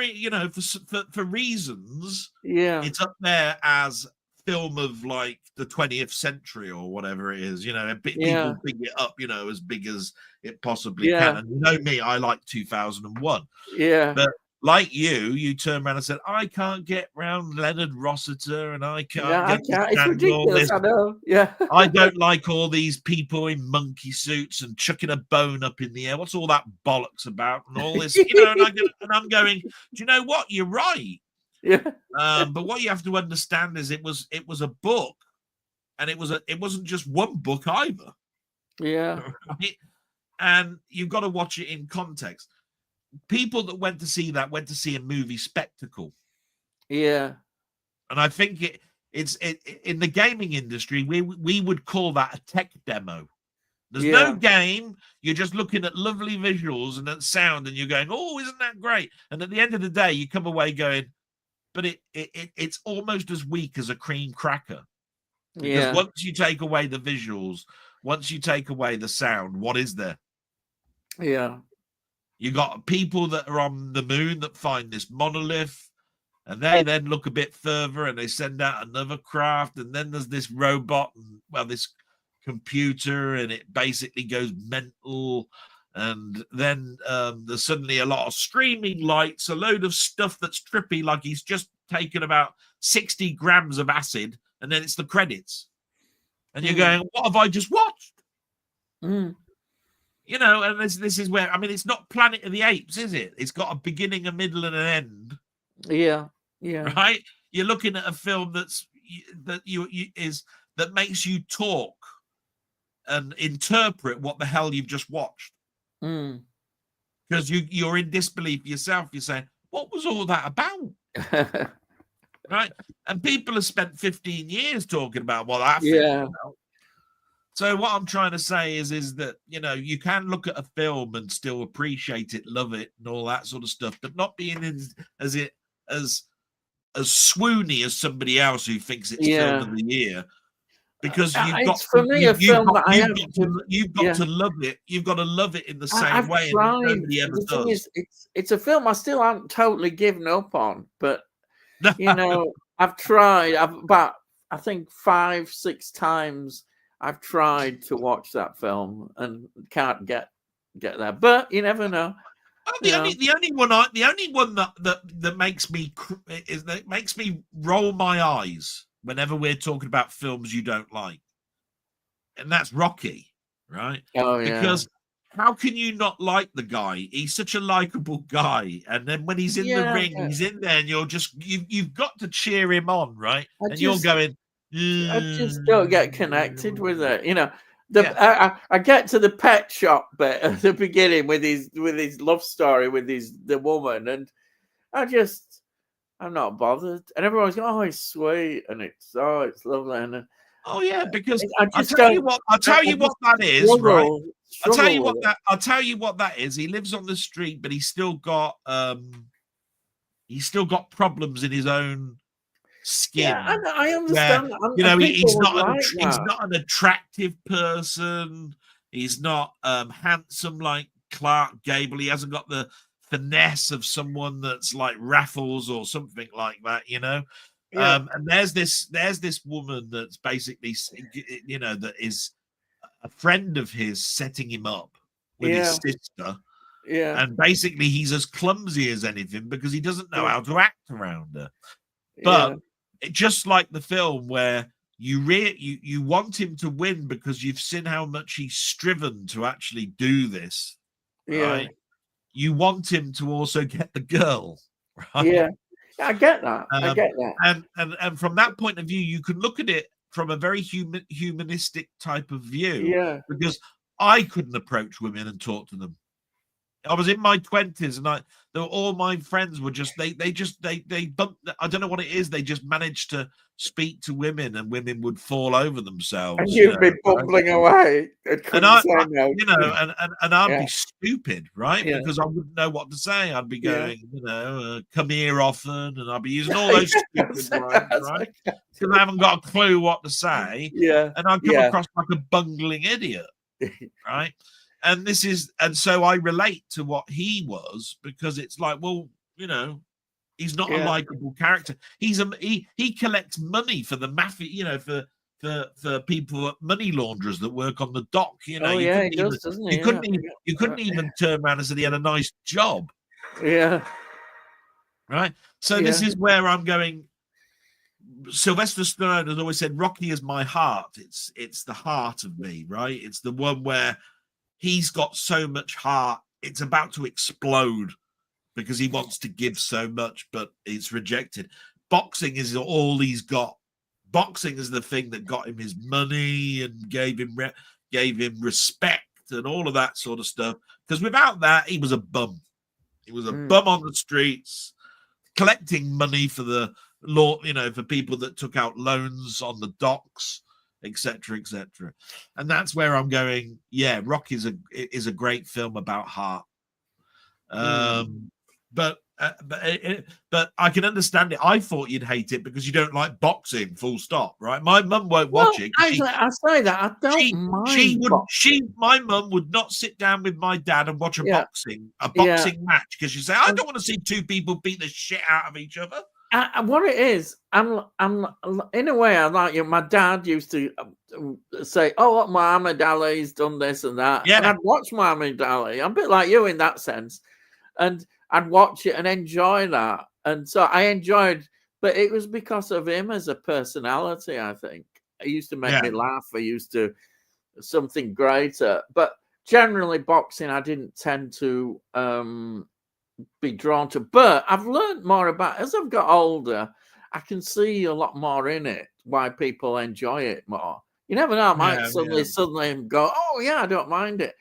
Speaker 2: for reasons,
Speaker 1: Yeah.
Speaker 2: it's up there as film of like the 20th century or whatever it is. People big it up, as big as it possibly can. And you know me, I like 2001.
Speaker 1: Yeah.
Speaker 2: But like you turn around and said, I can't get round Leonard Rossiter, and I can't
Speaker 1: I
Speaker 2: get
Speaker 1: can't. It's
Speaker 2: stand all
Speaker 1: ridiculous.
Speaker 2: this.
Speaker 1: I know. Yeah.
Speaker 2: I don't like all these people in monkey suits and chucking a bone up in the air. What's all that bollocks about? And all this, and I'm going, do you know what? You're right.
Speaker 1: Yeah.
Speaker 2: But what you have to understand is it was a book, and it wasn't just one book either.
Speaker 1: Yeah.
Speaker 2: Right? And you've got to watch it in context. People that went to see a movie spectacle.
Speaker 1: Yeah.
Speaker 2: And I think it's in the gaming industry, we would call that a tech demo. There's no game. You're just looking at lovely visuals and at sound, and you're going, "Oh, isn't that great?" And at the end of the day, you come away going, "But it's almost as weak as a cream cracker." Because once you take away the visuals, once you take away the sound, what is there?
Speaker 1: Yeah.
Speaker 2: You got people that are on the moon that find this monolith, and they then look a bit further and they send out another craft, and then there's this robot, this computer, and it basically goes mental. And then there's suddenly a lot of streaming lights, a load of stuff that's trippy, like he's just taken about 60 grams of acid, and then it's the credits. And you're going, what have I just watched?
Speaker 1: Mm.
Speaker 2: And this is where, it's not Planet of the Apes, is it? It's got a beginning, a middle, and an end.
Speaker 1: Yeah. Yeah.
Speaker 2: Right? You're looking at a film that makes you talk and interpret what the hell you've just watched. Because you're in disbelief yourself. You're saying, what was all that about? Right? And people have spent 15 years talking about what that film was about. So what I'm trying to say is that, you can look at a film and still appreciate it, love it, and all that sort of stuff, but not being as swoony as somebody else who thinks it's film of the year. Because you've got to love it. You've got to love it in the same way. And nobody ever does.
Speaker 1: It's a film I still haven't totally given up on, but I've tried. About I think 5-6 times I've tried to watch that film and can't get there. But you never know.
Speaker 2: The only one that makes me roll my eyes whenever we're talking about films you don't like, and that's Rocky, right?
Speaker 1: Oh yeah.
Speaker 2: Because how can you not like the guy? He's such a likable guy, and then when he's in the ring, he's in there, and you've got to cheer him on, right? You're going,
Speaker 1: I just don't get connected with it. I get to the pet shop bit at the beginning with his love story with the woman, and I'm not bothered. And everyone's going, oh, it's sweet and it's lovely. And
Speaker 2: Oh yeah, because
Speaker 1: I
Speaker 2: I'll
Speaker 1: just
Speaker 2: tell you
Speaker 1: don't.
Speaker 2: what. I'll
Speaker 1: I
Speaker 2: tell you what
Speaker 1: just
Speaker 2: that is, right?
Speaker 1: struggle with it.
Speaker 2: I'll tell you what that is. He lives on the street, but he's still got problems in his own
Speaker 1: Yeah,
Speaker 2: skin.
Speaker 1: I
Speaker 2: Where
Speaker 1: understand that. And people would like
Speaker 2: he's
Speaker 1: that.
Speaker 2: not an attractive person. He's not handsome like Clark Gable. He hasn't got the finesse of someone that's like Raffles or something like that, you know.
Speaker 1: Yeah,
Speaker 2: And there's this woman that's basically, you know, that is a friend of his setting him up with his
Speaker 1: yeah,
Speaker 2: sister,
Speaker 1: yeah,
Speaker 2: and basically he's as clumsy as anything because he doesn't know
Speaker 1: yeah,
Speaker 2: how to act around her.
Speaker 1: yeah,
Speaker 2: But just like the film where you want him to win because you've seen how much he's striven to actually do this,
Speaker 1: yeah,
Speaker 2: right? You want him to also get the girl, right?
Speaker 1: yeah. I get that. I
Speaker 2: Um,
Speaker 1: get that.
Speaker 2: and from that point of view, you can look at it from a very humanistic type of view,
Speaker 1: Yeah,
Speaker 2: because I couldn't approach women and talk to them. I was in my 20s, and all my friends were just they bumped. I don't know what it is. They just managed to speak to women, and women would fall over
Speaker 1: and
Speaker 2: themselves, you
Speaker 1: you'd
Speaker 2: know.
Speaker 1: be
Speaker 2: Right?
Speaker 1: bumbling away and
Speaker 2: And
Speaker 1: couldn't say no.
Speaker 2: you know, and I'd
Speaker 1: Yeah,
Speaker 2: be stupid, right?
Speaker 1: yeah,
Speaker 2: Because I wouldn't know what to say. I'd be
Speaker 1: yeah.
Speaker 2: going, you know, come here often, and I'd be using all those stupid lines, right? Because I haven't got a clue what to say,
Speaker 1: Yeah,
Speaker 2: and I'd come
Speaker 1: yeah,
Speaker 2: across like a bungling idiot, right? And so I relate to what he was, because it's like, well, you know, he's not a
Speaker 1: yeah.
Speaker 2: likable character. He collects money for the mafia, you know, for people, money launderers that work on the dock. You know,
Speaker 1: Oh, yeah, he does, doesn't he? Yeah,
Speaker 2: you couldn't even turn around and say he had a nice job,
Speaker 1: yeah,
Speaker 2: right? So this
Speaker 1: yeah,
Speaker 2: is where I'm going. Sylvester Stallone has always said, Rocky is my heart. It's the heart of me, right? It's the one where he's got so much heart, it's about to explode because he wants to give so much, but it's rejected. Boxing is all he's got. Boxing is the thing that got him his money and gave him respect and all of that sort of stuff. Because without that, he was a bum. He was a bum on the streets, collecting money for the law, you know, for people that took out loans on the docks, etc., etc. And that's where I'm going. Yeah, Rock is a great film about heart. But I can understand it. I thought you'd hate it because you don't like boxing. Full stop. Right? My mum won't
Speaker 1: Well,
Speaker 2: watch it.
Speaker 1: actually, I say that I don't mind boxing.
Speaker 2: My mum would not sit down with my dad and watch a
Speaker 1: Yeah,
Speaker 2: boxing match, because she'd say, I
Speaker 1: and
Speaker 2: don't want to see two people beat the shit out of each other.
Speaker 1: what it is, I'm in a way, I like you. My dad used to say, "Oh, look, Muhammad Ali's done this and that," and
Speaker 2: Yeah,
Speaker 1: I'd watch Muhammad Ali. I'm a bit like you in that sense, and I'd watch it and enjoy that. And so I enjoyed, but it was because of him as a personality. I think he used to make me
Speaker 2: yeah,
Speaker 1: laugh. He used to something greater, but generally boxing, I didn't tend to be drawn to. But I've learned more about, as I've got older, I can see a lot more in it why people enjoy it more. You never know, I might
Speaker 2: yeah.
Speaker 1: suddenly go, oh yeah, I don't mind it.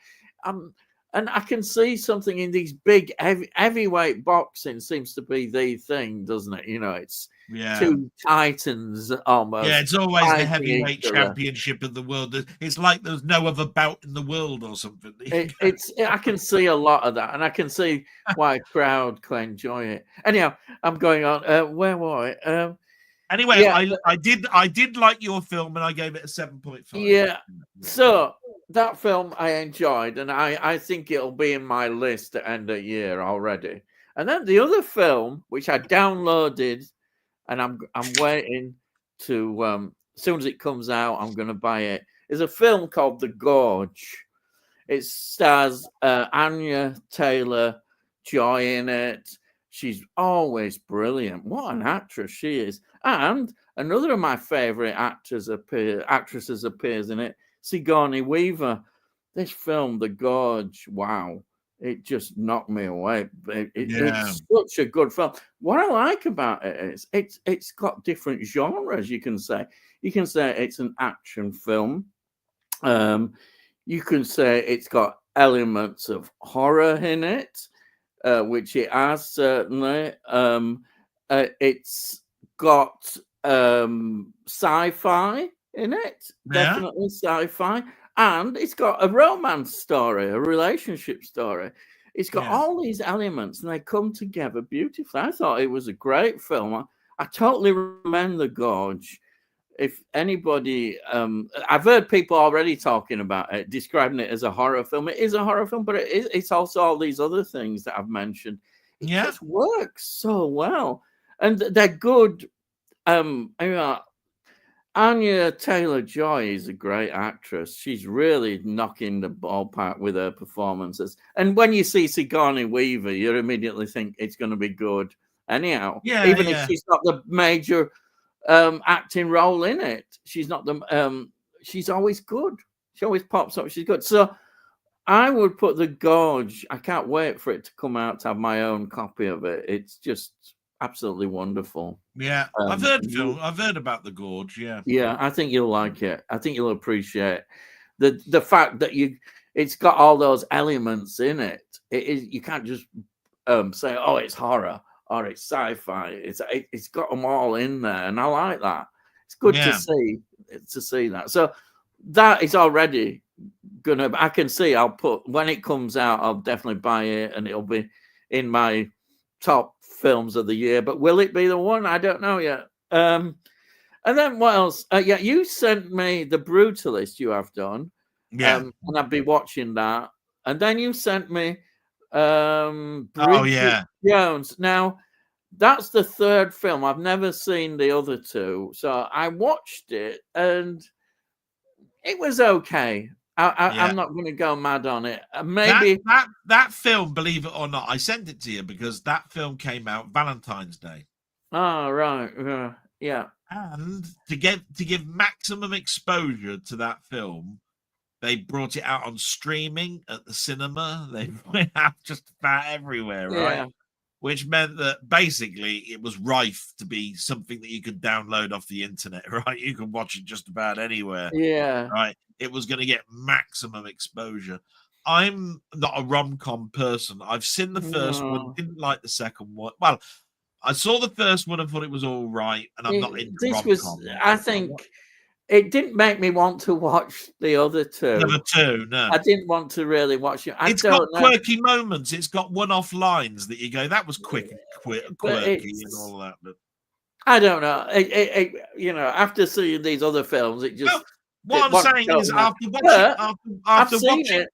Speaker 1: And I can see something in these big heavyweight boxing seems to be the thing, doesn't it? You know, it's
Speaker 2: Yeah.
Speaker 1: two titans
Speaker 2: Yeah,
Speaker 1: almost
Speaker 2: it's always the
Speaker 1: fighting each
Speaker 2: heavyweight
Speaker 1: other.
Speaker 2: championship of the world. It's like there's no other bout in the world or something.
Speaker 1: I can see a lot of that, and I can see why a crowd can enjoy it. Anyhow, I'm going on. Where were I?
Speaker 2: Anyway,
Speaker 1: Yeah,
Speaker 2: I did like your film, and I gave it a 7.5.
Speaker 1: yeah. So that film I enjoyed, and I think it'll be in my list at end of year already. And then the other film, which I downloaded, and I'm waiting to as soon as it comes out, I'm going to buy it. Is a film called The Gorge. It stars Anya Taylor-Joy in it. She's always brilliant. What an actress she is! And another of my favourite actresses appears in it, Sigourney Weaver. This film, The Gorge, wow, it just knocked me away.
Speaker 2: Yeah,
Speaker 1: It's such a good film. What I like about it is it's got different genres. You can say it's an action film. You can say it's got elements of horror in it, which it has certainly. It's got sci-fi in it,
Speaker 2: Yeah.
Speaker 1: definitely sci-fi, and it's got a romance story, a relationship story. It's got
Speaker 2: Yeah.
Speaker 1: all these elements, and they come together beautifully. I thought it was a great film. I totally recommend The Gorge. If anybody, I've heard people already talking about it, describing it as a horror film. It is a horror film, but it's also all these other things that I've mentioned. It
Speaker 2: Yeah.
Speaker 1: just works so well, and they're good. You know, Anya Taylor-Joy is a great actress. She's really knocking the ballpark with her performances. And when you see Sigourney Weaver, you immediately think it's going to be good. Anyhow,
Speaker 2: Yeah.
Speaker 1: even if
Speaker 2: Yeah.
Speaker 1: she's not the major acting role in it, she's not the. She's always good. She always pops up. She's good. So I would put The Gorge. I can't wait for it to come out to have my own copy of it. It's just absolutely wonderful.
Speaker 2: Yeah. I've heard about The Gorge. Yeah.
Speaker 1: Yeah, I think you'll like it. I think you'll appreciate the fact that it's got all those elements in it. It is, you can't just say, oh, it's horror or it's sci-fi. It's got them all in there, and I like that. It's good
Speaker 2: Yeah.
Speaker 1: to see that. So that is already gonna. I can see. I'll put when it comes out. I'll definitely buy it, and it'll be in my top films of the year. But will it be the one? I don't know yet. And then what else? Yeah, you sent me The Brutalist. You have done.
Speaker 2: Yeah.
Speaker 1: And I've been watching that. And then you sent me
Speaker 2: Oh
Speaker 1: Bridget
Speaker 2: yeah.
Speaker 1: Jones. Now, that's the third film. I've never seen the other two. So I watched it and it was okay.
Speaker 2: Yeah.
Speaker 1: I'm not going to go mad on it.
Speaker 2: That
Speaker 1: Maybe.
Speaker 2: that film, believe it or not, I sent it to you because that film came out Valentine's Day.
Speaker 1: Oh, right. Yeah.
Speaker 2: And to give maximum exposure to that film, they brought it out on streaming at the cinema. They brought it out just about everywhere, right?
Speaker 1: Yeah.
Speaker 2: Which meant that basically it was rife to be something that you could download off the internet, right? You could watch it just about anywhere,
Speaker 1: Yeah.
Speaker 2: right? It was going to get maximum exposure. I'm not a rom-com person. I've seen the first one, didn't like the second one. Well, I saw the first one and thought it was all right, and I'm not into
Speaker 1: This was,
Speaker 2: rom-com.
Speaker 1: I think, it didn't make me want to watch the other two.
Speaker 2: Number two, no.
Speaker 1: I didn't want to really watch it.
Speaker 2: It's got quirky moments. It's got one-off lines that you go, that was quick and quirky and all that. But
Speaker 1: I don't know. You know, after seeing these other films, it just.
Speaker 2: Well, what I'm saying is, after watching,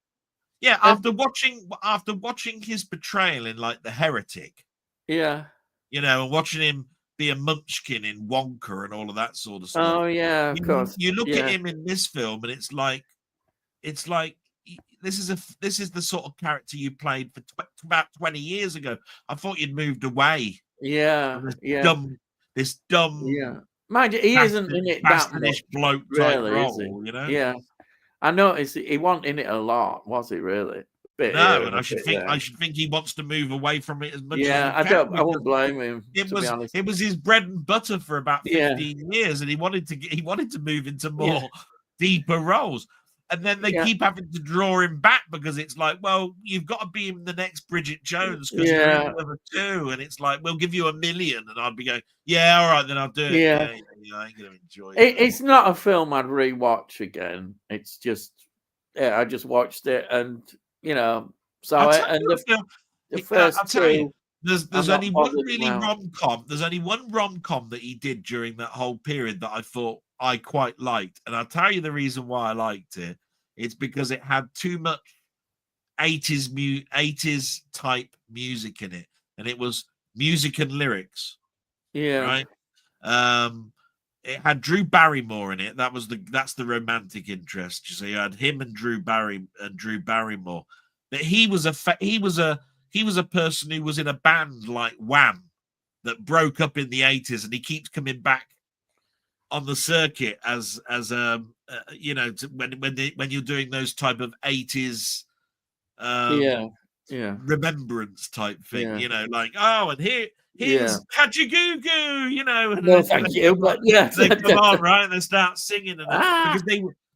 Speaker 2: yeah, after watching his portrayal in like The Heretic,
Speaker 1: yeah,
Speaker 2: you know, and watching him be a munchkin in Wonka and all of that sort of stuff.
Speaker 1: Oh yeah, of course.
Speaker 2: You look at him in this film, and it's like this is the sort of character you played for about 20 years ago. I thought you'd moved away.
Speaker 1: Yeah,
Speaker 2: This dumb.
Speaker 1: Yeah, mind you, he isn't in it that much.
Speaker 2: Bloke
Speaker 1: Really,
Speaker 2: type
Speaker 1: is he?
Speaker 2: role, you know?
Speaker 1: Yeah, I noticed he wasn't in it a lot, was he? Really?
Speaker 2: No, and I should think he wants to move away from it as much.
Speaker 1: Yeah,
Speaker 2: as I
Speaker 1: wouldn't blame him.
Speaker 2: It was his bread and butter for about 15 years, and he wanted to move into more deeper roles. And then they keep having to draw him back because it's like, well, you've got to be in the next Bridget Jones because you're in number two, and it's like, we'll give you $1 million, and I'd be going, yeah, all right, then I'll do it. Yeah, I ain't gonna enjoy it.
Speaker 1: It's not a film I'd rewatch again. It's just, I just watched it, and you know, so the first two.
Speaker 2: There's only one really rom-com. There's only one rom-com that he did during that whole period that I thought I quite liked, and I'll tell you the reason why I liked it. It's because it had too much 80s type music in it, and it was music and lyrics.
Speaker 1: Yeah.
Speaker 2: Right. It had Drew Barrymore in it. That's the romantic interest. So you had him and Drew Barrymore. But he was a person who was in a band like Wham that broke up in the 80s, and he keeps coming back on the circuit as you know, when you're doing those type of 80s remembrance type thing, you know, like, oh, and here's Haji Goo Goo, you know, and
Speaker 1: no, thank you, but
Speaker 2: they come on, right, and they start singing, and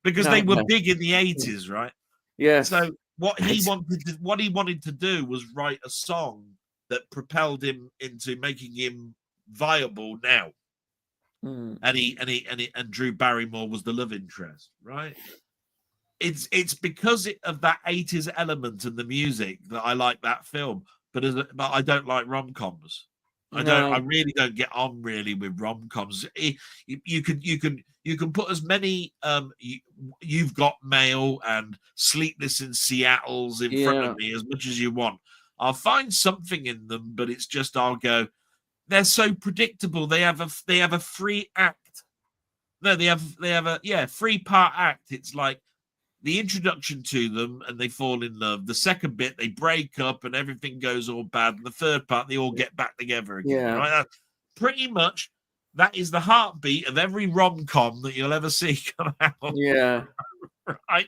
Speaker 2: because they were big in the 80s, right?
Speaker 1: Yeah.
Speaker 2: So what he wanted to do was write a song that propelled him into making him viable now.
Speaker 1: Mm.
Speaker 2: And Drew Barrymore was the love interest, right? It's because of that 80s element and the music that I like that film, but I don't like rom-coms. I really don't get on really with rom-coms. You can put as many You've Got Mail and Sleepless in Seattle's in front of me as much as you want. I'll find something in them, but it's just I'll go, they're so predictable. They have a free act. No, they have a 3-part act. It's like the introduction to them and they fall in love. The second bit, they break up and everything goes all bad. And the third part, they all get back together again.
Speaker 1: Yeah.
Speaker 2: Right? Pretty much, that is the heartbeat of every rom-com that you'll ever see come out.
Speaker 1: Yeah.
Speaker 2: Right?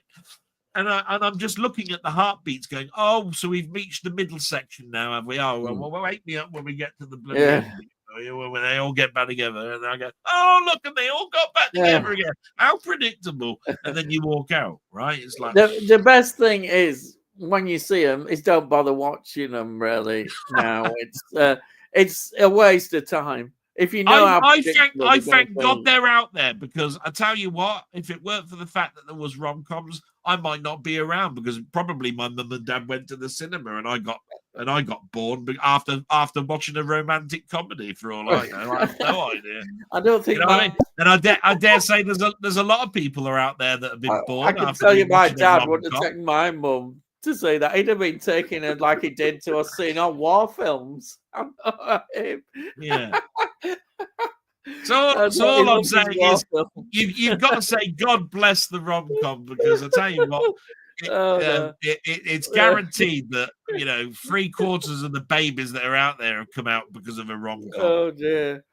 Speaker 2: And I'm just looking at the heartbeats going, oh, so we've reached the middle section now, have we? Oh, well, wake me up when we get to the bloody ending. When they all get back together, and I go, oh, look, and they all got back together again. How predictable. And then you walk out, right? It's like
Speaker 1: the best thing is when you see them is don't bother watching them really now. It's a waste of time. If you know
Speaker 2: I thank God they're out there, because I tell you what, if it weren't for the fact that there was rom-coms, I might not be around, because probably my mum and dad went to the cinema and I got bored after watching a romantic comedy, for all I know. I have no idea.
Speaker 1: I don't think.
Speaker 2: You know what I mean? And I dare say there's a lot of people are out there that have been bored.
Speaker 1: I can tell you, my dad wouldn't have taken my mum to say that. He'd have been taking it like he did to us seeing on war films.
Speaker 2: Yeah. So all I'm saying is you've got to say God bless the rom-com, because I tell you what, it's guaranteed that 3/4 of the babies that are out there have come out because of a rom-com.
Speaker 1: Oh dear.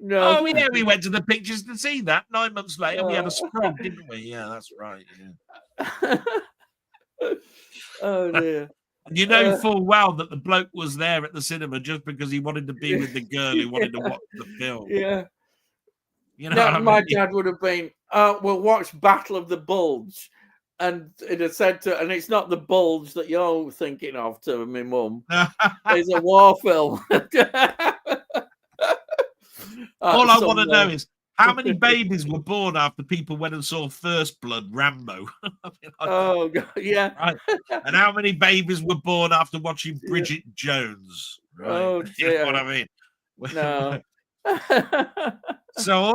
Speaker 1: No.
Speaker 2: Oh, we went to the pictures to see that. 9 months later, we had a scrub, didn't we? Yeah, that's right. Yeah.
Speaker 1: Oh dear.
Speaker 2: And you know full well that the bloke was there at the cinema just because he wanted to be with the girl who wanted to watch the film.
Speaker 1: Yeah.
Speaker 2: You know,
Speaker 1: my dad would have been, we'll watch Battle of the Bulge. And it had said to, and it's not the bulge that you're thinking of, to my mum. It's a war film.
Speaker 2: All I want to know is how many babies were born after people went and saw First Blood, Rambo?
Speaker 1: Oh, God, yeah.
Speaker 2: Right. And how many babies were born after watching Bridget Jones? Right?
Speaker 1: Oh, dear.
Speaker 2: You know what I mean?
Speaker 1: No.
Speaker 2: So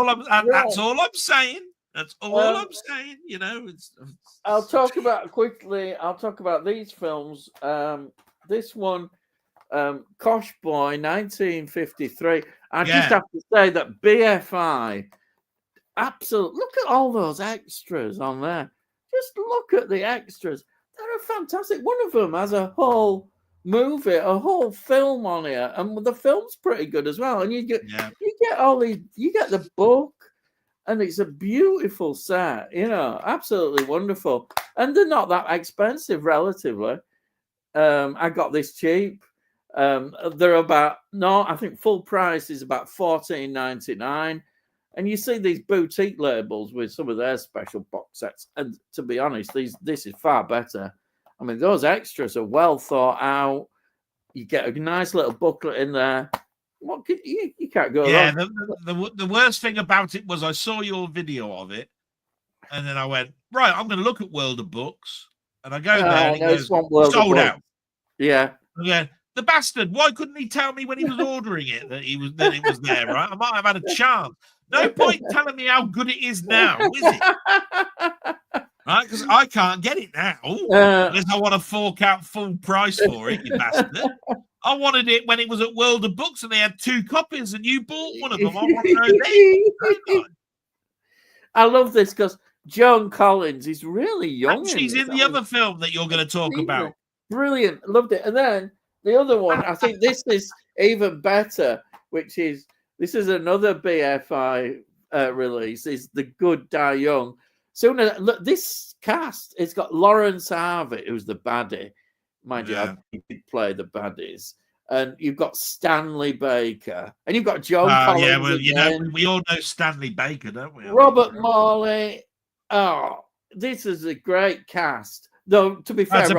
Speaker 2: that's all I'm saying. That's all I'm saying.
Speaker 1: I'll talk about these films. This one, Kosh Boy, 1953. I just have to say that BFI, absolutely. Look at all those extras on there. Just look at the extras. They're fantastic. One of them has a whole movie, a whole film on here, and the film's pretty good as well. And you get all these. You get the book. And it's a beautiful set, absolutely wonderful. And they're not that expensive, relatively. I got this cheap. They're I think full price is about $14.99. And you see these boutique labels with some of their special box sets. And to be honest, this is far better. I mean, those extras are well thought out. You get a nice little booklet in there. What you can't go wrong.
Speaker 2: The worst thing about it was I saw your video of it, and then I went, right, I'm going to look at World of Books, and I go there, and it goes, sold out.
Speaker 1: Yeah.
Speaker 2: Okay. The bastard! Why couldn't he tell me when he was ordering it that it was there? Right? I might have had a chance. No point telling me how good it is now, is it? Right? Because I can't get it now unless I want to fork out full price for it, you bastard. I wanted it when it was at World of Books and they had 2 copies and you bought one of them. I want to know.
Speaker 1: I love this because Joan Collins is really young.
Speaker 2: And she's in the other film that you're going to talk about.
Speaker 1: Brilliant. Loved it. And then the other one, I think this is even better, this is another BFI release, is The Good Die Young. So look, this cast, it's got Lawrence Harvey, who's the baddie. Mind you, he did play the baddies. And you've got Stanley Baker. And you've got Joan Collins.
Speaker 2: Yeah, well, we all know Stanley Baker, don't we?
Speaker 1: Robert Morley. Oh, this is a great cast. Though, to be fair,
Speaker 2: it's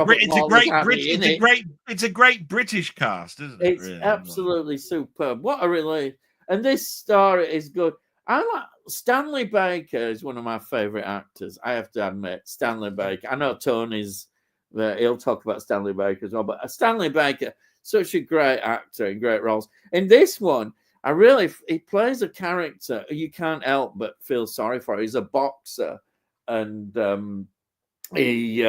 Speaker 2: a great British cast, isn't it?
Speaker 1: It's absolutely superb. What a relief. And this story is good. I like Stanley Baker is one of my favorite actors. I have to admit, Stanley Baker. I know Tony's. He'll talk about Stanley Baker as well, but Stanley Baker, such a great actor in great roles. In this one, he plays a character you can't help but feel sorry for. He's a boxer, and he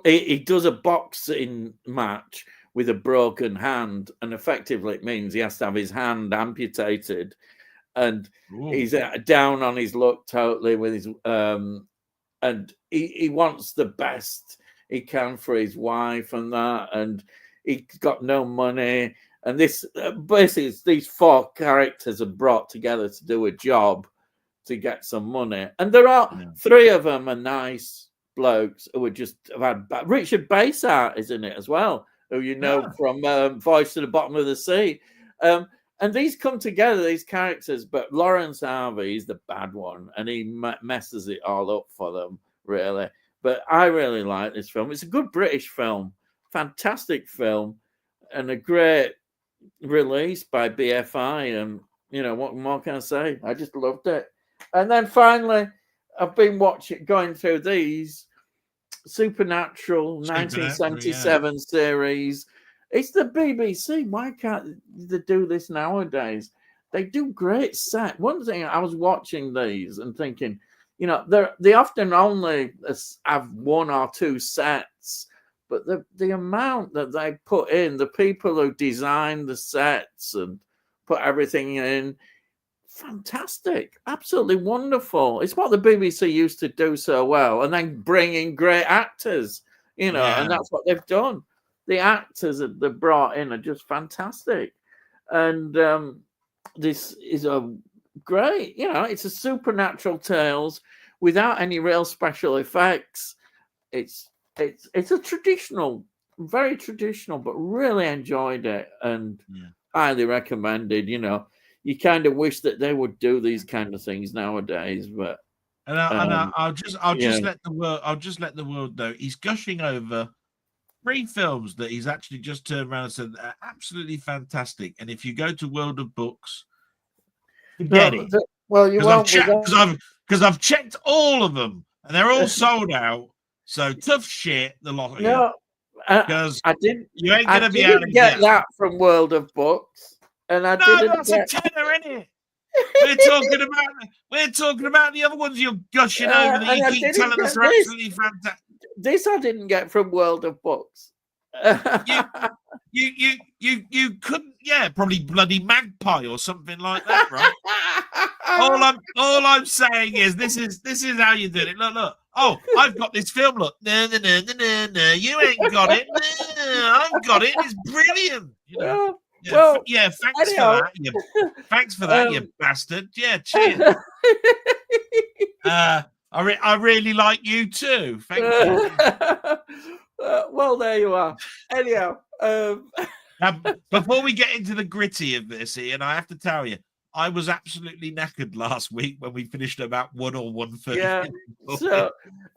Speaker 1: he does a boxing match with a broken hand, and effectively it means he has to have his hand amputated, and he's down on his luck totally with his and he wants the best he can for his wife and that, and he's got no money, and this basically these four characters are brought together to do a job to get some money, and there are three of them are nice blokes who have had Richard Basehart is in it as well, who you know from Voice to the Bottom of the Sea. And these come together, these characters, but Lawrence Harvey is the bad one, and he messes it all up for them, really. But I really like this film. It's a good British film, fantastic film, and a great release by BFI. And, what more can I say? I just loved it. And then finally, I've been going through these Supernatural 1977 series. It's the BBC. Why can't they do this nowadays? They do great set. One thing, I was watching these and thinking, they often only have one or two sets, but the amount that they put in, the people who design the sets and put everything in, fantastic, absolutely wonderful. It's what the BBC used to do so well, and then bring in great actors, and that's what they've done. The actors that they brought in are just fantastic, and this is a great, it's a supernatural tales without any real special effects. It's a traditional, very traditional, but really enjoyed it and highly recommended. You kind of wish that they would do these kind of things nowadays, but
Speaker 2: I'll just let the world know he's gushing over 3 films that he's actually just turned around and said are absolutely fantastic. And if you go to World of Books, forget it.
Speaker 1: Well, you won't
Speaker 2: because I've checked all of them and they're all sold out. So tough shit, the lot of you. Because you ain't gonna be able to get
Speaker 1: that from World of Books. And
Speaker 2: that's a tenner, isn't it? We're talking about the other ones you're gushing over that you keep telling us are absolutely fantastic.
Speaker 1: This I didn't get from World of Books.
Speaker 2: You couldn't, probably bloody Magpie or something like that, right? all I'm saying is this is how you do it. Look. Oh, I've got this film. Look, no, you ain't got it. No, I've got it. It's brilliant. Thanks for that, you bastard. Yeah, cheers. I really like you too. Thank you.
Speaker 1: Well, there you are. Anyhow,
Speaker 2: before we get into the gritty of this, Ian, I have to tell you, I was absolutely knackered last week when we finished about 1 or 1:30.
Speaker 1: Yeah, so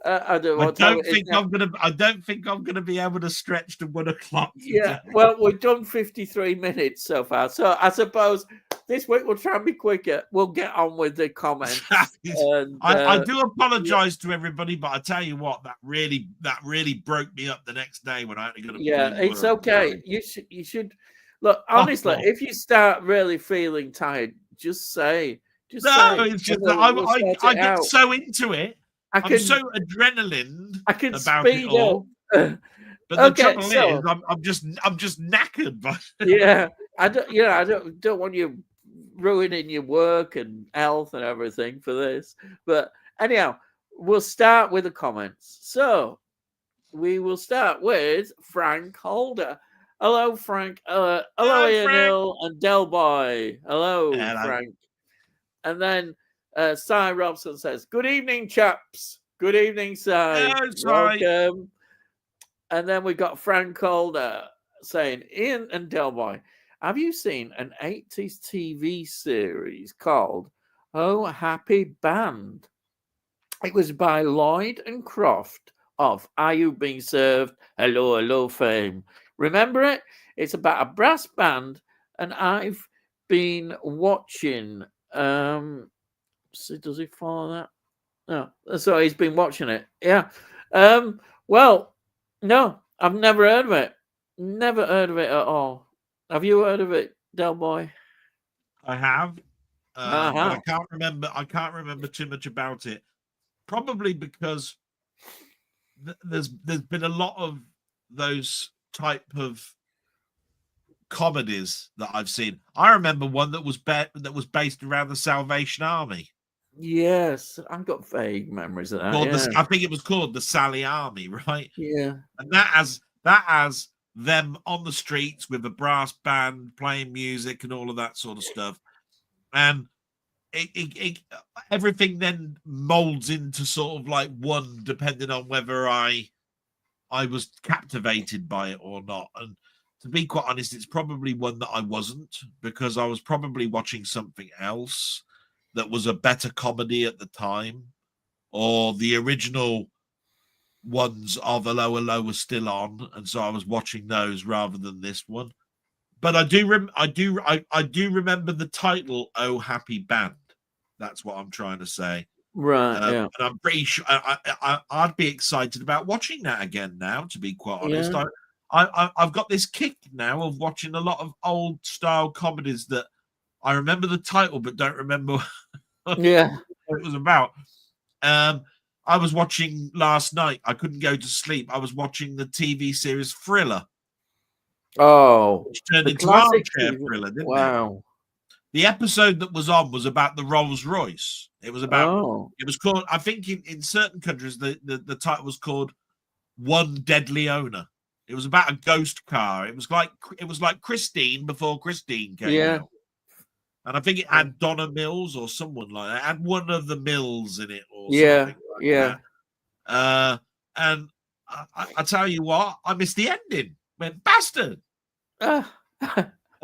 Speaker 1: I don't
Speaker 2: think I'm gonna be able to stretch to 1 o'clock.
Speaker 1: Yeah, well, we've done 53 minutes so far, so I suppose this week we'll try and be quicker. We'll get on with the comments. And,
Speaker 2: I do apologize to everybody, but I tell you what, that really broke me up the next day when I had to go to.
Speaker 1: Yeah, it's okay. You should look honestly. If you start really feeling tired, just say. It's
Speaker 2: just that I get so into it. I'm so adrenaline.
Speaker 1: I can
Speaker 2: about
Speaker 1: speed
Speaker 2: it all.
Speaker 1: up.
Speaker 2: But the trouble is, I'm just knackered.
Speaker 1: Yeah, I don't want you ruining your work and health and everything for this. But anyhow, we'll start with the comments. So we will start with Frank Holder. Hello, Frank. Hello, Ian Hill and Delboy. Hello, Frank. And then Cy Robson says, "Good evening, chaps. Good evening, Cy. Welcome." And then we got Frank Holder saying, "Ian and Delboy, have you seen an 80s TV series called Oh Happy Band? It was by Lloyd and Croft of Are You Being Served? Hello, Hello fame. Remember it? It's about a brass band and I've been watching. So does he follow that? No, so he's been watching it. Yeah. Well, no, I've never heard of it. Never heard of it at all. Have you heard of it, Delboy?
Speaker 2: I have, but
Speaker 1: Uh-huh.
Speaker 2: I can't remember too much about it. Probably because there's been a lot of those type of comedies that I've seen. I remember one that was based around the Salvation Army.
Speaker 1: Yes, I've got vague memories of that.
Speaker 2: Called
Speaker 1: Yeah.
Speaker 2: I think it was called the Sally Army, right?
Speaker 1: Yeah.
Speaker 2: And that has them on the streets with a brass band playing music and all of that sort of stuff. And everything then molds into sort of like one, depending on whether I was captivated by it or not. And to be quite honest, it's probably one that I wasn't, because I was probably watching something else that was a better comedy at the time, or the original ones of a Lower were still on, and so I was watching those rather than this one. But I do remember the title "Oh Happy Band." That's what I'm trying to say.
Speaker 1: Right. Yeah.
Speaker 2: And I'm pretty sure I'd be excited about watching that again now, to be quite honest.
Speaker 1: Yeah.
Speaker 2: I've got this kick now of watching a lot of old style comedies that I remember the title but don't remember
Speaker 1: Yeah.
Speaker 2: what it was about. I was watching last night. I couldn't go to sleep. I was watching the TV series Thriller.
Speaker 1: Oh,
Speaker 2: Which turned
Speaker 1: the
Speaker 2: into
Speaker 1: classic
Speaker 2: Armchair
Speaker 1: TV.
Speaker 2: Thriller, didn't it?
Speaker 1: Wow.
Speaker 2: The episode that was on was about the Rolls Royce. It was about.
Speaker 1: Oh.
Speaker 2: It was called. I think in certain countries the title was called One Deadly Owner. It was about a ghost car. It was like Christine before Christine came out. And I think it had Donna Mills or someone like that. It had one of the Mills in it or something like that. And I tell you what, I missed the ending. Went bastard. And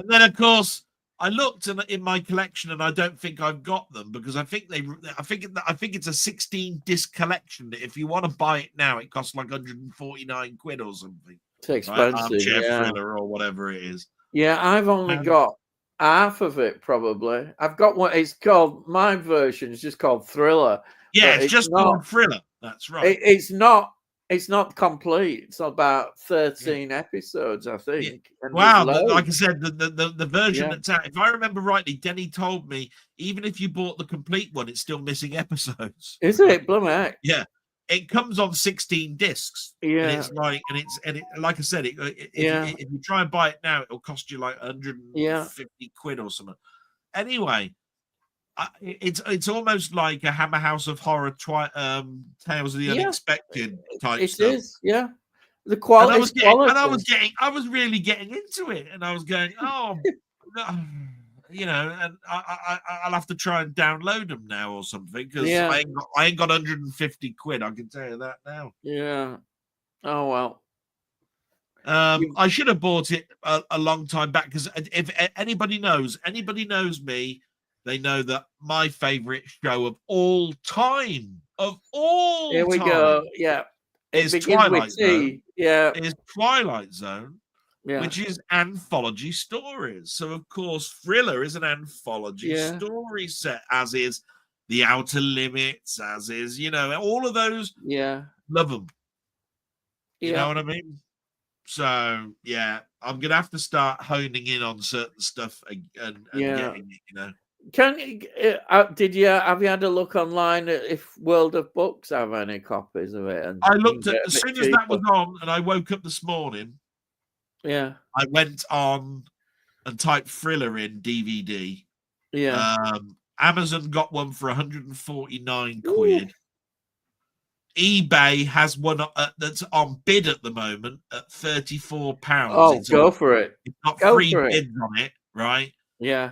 Speaker 2: then of course I looked in my collection and I don't think I've got them, because I think it's a 16 disc collection. If you want to buy it now, it costs like 149 quid or something.
Speaker 1: It's expensive.
Speaker 2: Armchair Thriller or whatever it is.
Speaker 1: Yeah, I've only got half of it probably. I've got one. It's called, my version is just called Thriller.
Speaker 2: Yeah, it's just called Thriller. That's right.
Speaker 1: It's not complete. It's about 13 episodes, I think.
Speaker 2: Yeah. Wow, like I said, the version that's out, if I remember rightly, Denny told me even if you bought the complete one, it's still missing episodes.
Speaker 1: Is it? Blooming heck.
Speaker 2: Yeah. It comes on 16 discs.
Speaker 1: Yeah.
Speaker 2: And it's like, like I said, if you try and buy it now, it'll cost you like 150 quid or something. Anyway, it's almost like a Hammer House of Horror, Tales of the Unexpected type stuff. It is,
Speaker 1: yeah. The quality.
Speaker 2: I was really getting into it, and I was going, oh, and I'll have to try and download them now or something, because I ain't got 150 quid. I can tell you that now.
Speaker 1: Yeah. Oh well.
Speaker 2: I should have bought it a long time back, because if anybody knows me, they know that my favorite show of all time,
Speaker 1: here we go. Yeah.
Speaker 2: Is Twilight Zone.
Speaker 1: Yeah.
Speaker 2: Is Twilight Zone.
Speaker 1: Yeah.
Speaker 2: Which is anthology stories. So, of course, Thriller is an anthology story set, as is The Outer Limits, as is, all of those.
Speaker 1: Yeah.
Speaker 2: Love them. You know what I mean? So, yeah, I'm going to have to start honing in on certain stuff and getting it,
Speaker 1: Have you had a look online if World of Books have any copies of it? And
Speaker 2: I looked at, as soon as that was on, and I woke up this morning.
Speaker 1: Yeah.
Speaker 2: I went on and typed Thriller in DVD.
Speaker 1: Yeah.
Speaker 2: Amazon got one for 149 quid. eBay has one that's on bid at the moment at £34.
Speaker 1: Oh, go for it.
Speaker 2: It's got 3 bids on it, right?
Speaker 1: Yeah.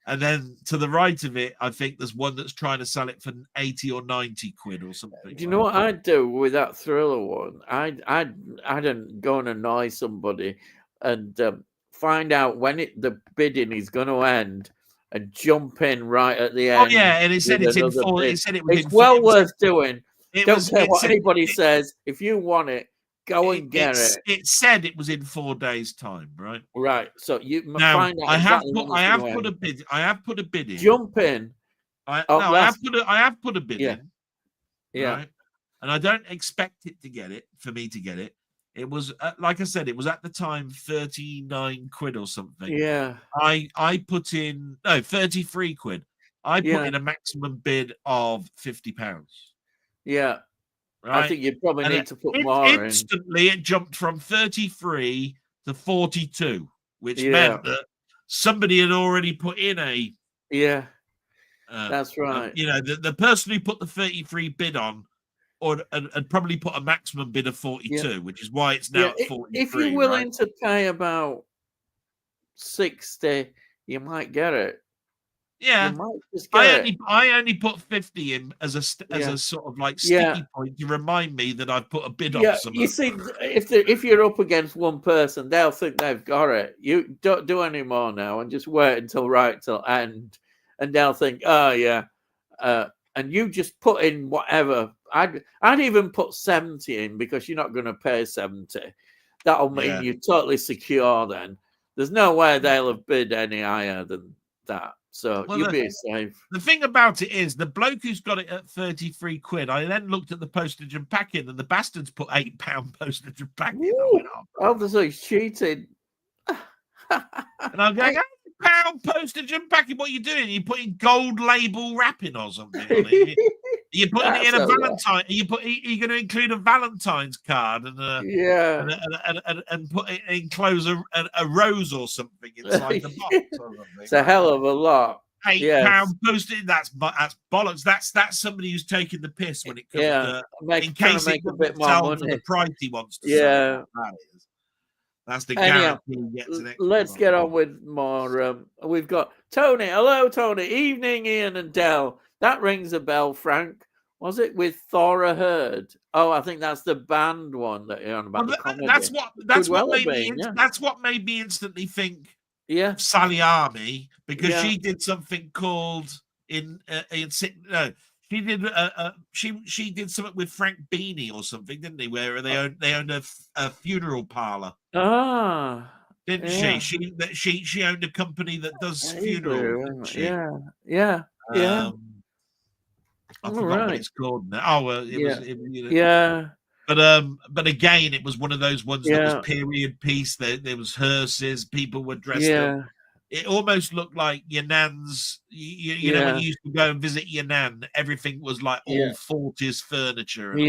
Speaker 2: And then to the right of it, I think there's one that's trying to sell it for 80 or 90 quid or something.
Speaker 1: Do you know what I'd do with that Thriller one? I'd go and annoy somebody and find out when the bidding is going to end and jump in right at the end.
Speaker 2: Oh yeah, and it said it's in full. It said it was.
Speaker 1: It's well worth doing. Don't care what anybody says. If you want it, Go and get it.
Speaker 2: It said it was in 4 days' time, right?
Speaker 1: Right. So you
Speaker 2: Now
Speaker 1: find out exactly when it's
Speaker 2: I
Speaker 1: going
Speaker 2: have
Speaker 1: to
Speaker 2: put a
Speaker 1: end.
Speaker 2: bid. I have put a bid in.
Speaker 1: Jump in.
Speaker 2: I
Speaker 1: That's
Speaker 2: have put a bid
Speaker 1: yeah,
Speaker 2: in,
Speaker 1: yeah,
Speaker 2: right? And I don't expect it to get it for me to get it. It was like I said, it was at the time 39 quid or something.
Speaker 1: yeah,
Speaker 2: I put in 33 quid. I put
Speaker 1: yeah,
Speaker 2: in a maximum bid of £50,
Speaker 1: yeah. I
Speaker 2: right?
Speaker 1: think you probably
Speaker 2: And
Speaker 1: need to put more in.
Speaker 2: instantly it jumped from 33 to 42, which
Speaker 1: Yeah,
Speaker 2: meant that somebody had already put in
Speaker 1: yeah. That's right.
Speaker 2: the person who put the 33 bid on or had probably put a maximum bid of
Speaker 1: Yeah,
Speaker 2: 42, which is why it's
Speaker 1: yeah.
Speaker 2: now at
Speaker 1: If you're
Speaker 2: 43, right?
Speaker 1: willing to pay about 60, you might get it. You
Speaker 2: Yeah.
Speaker 1: might just get it.
Speaker 2: I only put 50 in as
Speaker 1: Yeah,
Speaker 2: a sort of like
Speaker 1: yeah,
Speaker 2: sticky point to remind me that I've put a bid on
Speaker 1: yeah.
Speaker 2: some.
Speaker 1: You see, if you're up against one person, they'll think they've got it. You don't do any more now, and just wait until right till end, and they'll think, oh yeah, and you just put in whatever. I'd even put 70 in because you're not going to pay 70. That'll mean
Speaker 2: Yeah.
Speaker 1: you're totally secure. Then there's no way they'll have bid any higher than that. So
Speaker 2: Well,
Speaker 1: you'll be safe.
Speaker 2: the thing about it is the bloke who's got it at 33 quid. I then looked at the postage and packing, and the bastards put £8 postage and packing. I went,
Speaker 1: Obviously, he's cheated.
Speaker 2: and I'm going, £8 postage and packing. What are you doing? You're putting gold label wrapping or something on it. You're putting it in a Valentine. Are you going to include a Valentine's card and
Speaker 1: yeah,
Speaker 2: and put it enclose a rose or something inside the box? Or something.
Speaker 1: It's a hell of a lot.
Speaker 2: £8 postage. That's bollocks. That's somebody who's taking the piss when it comes to in case it
Speaker 1: a bit more
Speaker 2: sell
Speaker 1: money.
Speaker 2: for the price he wants to sell. That's the guarantee he gets an extra.
Speaker 1: Let's get on with more. We've got Tony. Hello, Tony. Evening, Ian and Del. That rings a bell, Frank. Was it with Thora Heard? Oh, I think that's the band one that you're on about.
Speaker 2: That's what made me instantly think.
Speaker 1: Yeah,
Speaker 2: Sally Army, because she did something called she did something with Frank Beanie or something, didn't they? Where they owned a funeral parlor. Didn't she? She owned a company that does funerals.
Speaker 1: Yeah.
Speaker 2: I forgot what it's called now. But again, it was one of those ones that was period piece. There was hearses, people were dressed up. It almost looked like your nan's. You know when you used to go and visit your nan, everything was like all 40s furniture. And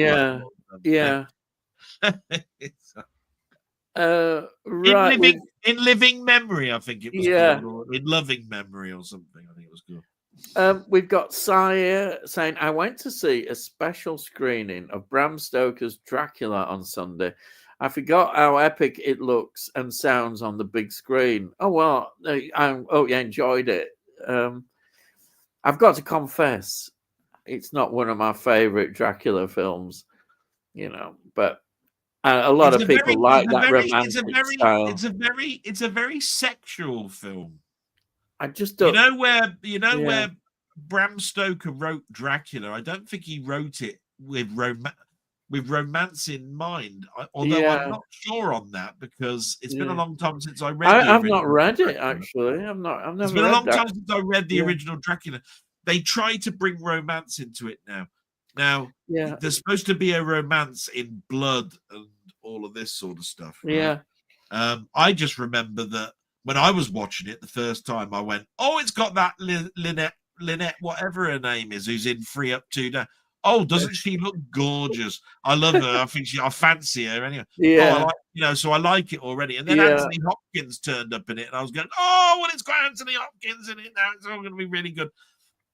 Speaker 1: right.
Speaker 2: In living memory, I think it was called, or in loving memory or something. I think it was called.
Speaker 1: We've got Sire saying, I went to see a special screening of Bram Stoker's Dracula on Sunday. I forgot how epic it looks and sounds on the big screen. Oh, well, you enjoyed it. I've got to confess, it's not one of my favorite Dracula films, but a lot of people like that romantic style.
Speaker 2: It's a very sexual film.
Speaker 1: I just don't.
Speaker 2: Where Bram Stoker wrote Dracula. I don't think he wrote it with romance in mind. Although I'm not sure on that because it's been a long time since I read.
Speaker 1: I've not read it actually. I've never.
Speaker 2: It's been a long time since I read the original Dracula. They try to bring romance into it now. Now, there's supposed to be a romance in blood and all of this sort of stuff. Right? I just remember that when I was watching it the first time, I went, "Oh, it's got that Lynette, whatever her name is, who's in 3 Up 2 Down. Oh, doesn't she look gorgeous? I love her. I fancy her anyway. So I like it already. And then Anthony Hopkins turned up in it, and I was going, "Oh, well, it's got Anthony Hopkins in it now. It's all going to be really good."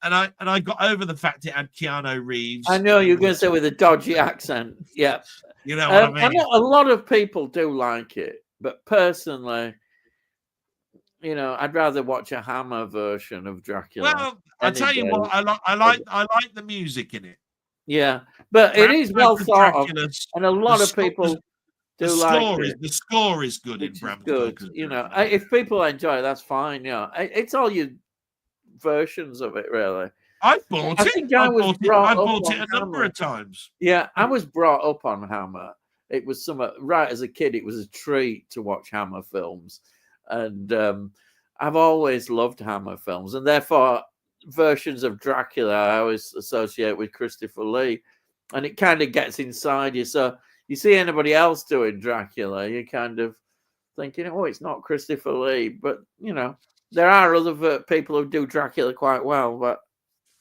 Speaker 2: And I got over the fact it had Keanu Reeves.
Speaker 1: I know you're going to say with a dodgy accent. Yeah,
Speaker 2: you know what I mean.
Speaker 1: I know a lot of people do like it, but personally, I'd rather watch a Hammer version of Dracula.
Speaker 2: Well, I tell you what, I like the music in it.
Speaker 1: Yeah, but it is well thought of, and a lot of people do like it.
Speaker 2: The score is good in Bram Stoker's.
Speaker 1: If people enjoy it, that's fine. It's all your versions of it, really.
Speaker 2: I bought it.
Speaker 1: I think I bought it
Speaker 2: a number of times.
Speaker 1: Yeah, I was brought up on Hammer, it was right as a kid. It was a treat to watch Hammer films, and I've always loved Hammer films, and therefore versions of Dracula I always associate with Christopher Lee, and it kind of gets inside you. So you see anybody else doing Dracula, you kind of thinking, oh, it's not Christopher Lee, but there are other people who do Dracula quite well, but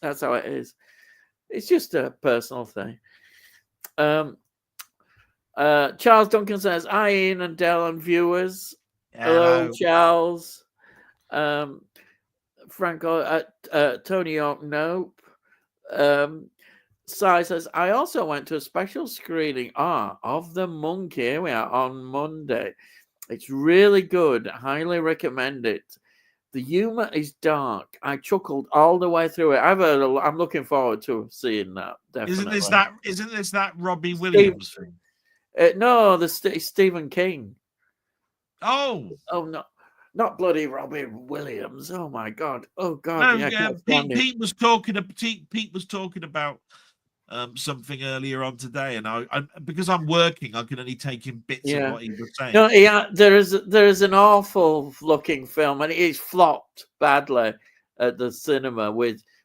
Speaker 1: that's how it is. It's just a personal thing. Charles Duncan says, hi, Ian and Del and viewers. Hello, Charles. Franco, Tony York, nope. Sai says, I also went to a special screening of The Monkey. Here we are on Monday. It's really good. Highly recommend it. The humor is dark. I chuckled all the way through it. I'm looking forward to seeing that. Definitely.
Speaker 2: Isn't this that Robbie Williams thing?
Speaker 1: No, it's Stephen King.
Speaker 2: Oh
Speaker 1: no, not bloody Robbie Williams. Oh my God. Oh God.
Speaker 2: No, Pete was talking about something earlier on today, and I because I'm working, I can only take in bits of what he was saying.
Speaker 1: No, there is an awful looking film, and it's flopped badly at the cinema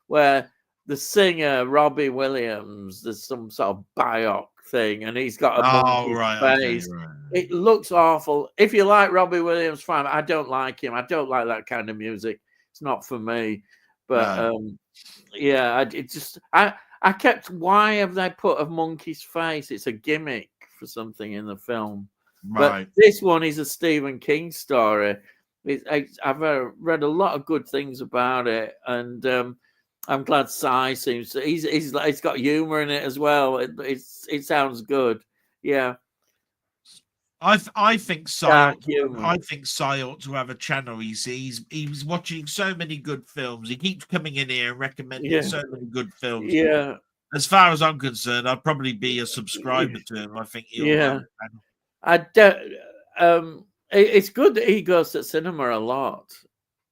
Speaker 1: where the singer Robbie Williams, there's some sort of biopic thing, and he's got a monkey face.
Speaker 2: Okay, right.
Speaker 1: It looks awful. If you like Robbie Williams, fine. I don't like him. I don't like that kind of music. It's not for me. But I kept, why have they put a monkey's face? It's a gimmick for something in the film.
Speaker 2: Right.
Speaker 1: But this one is a Stephen King story. I've read a lot of good things about it, and I'm glad Sai seems to. He's got humor in it as well. It sounds good. Yeah.
Speaker 2: I think Sai ought to have a channel. He's watching so many good films. He keeps coming in here and recommending so many good films.
Speaker 1: Yeah.
Speaker 2: As far as I'm concerned, I'd probably be a subscriber to him. I think he'll have a channel.
Speaker 1: It's good that he goes to cinema a lot,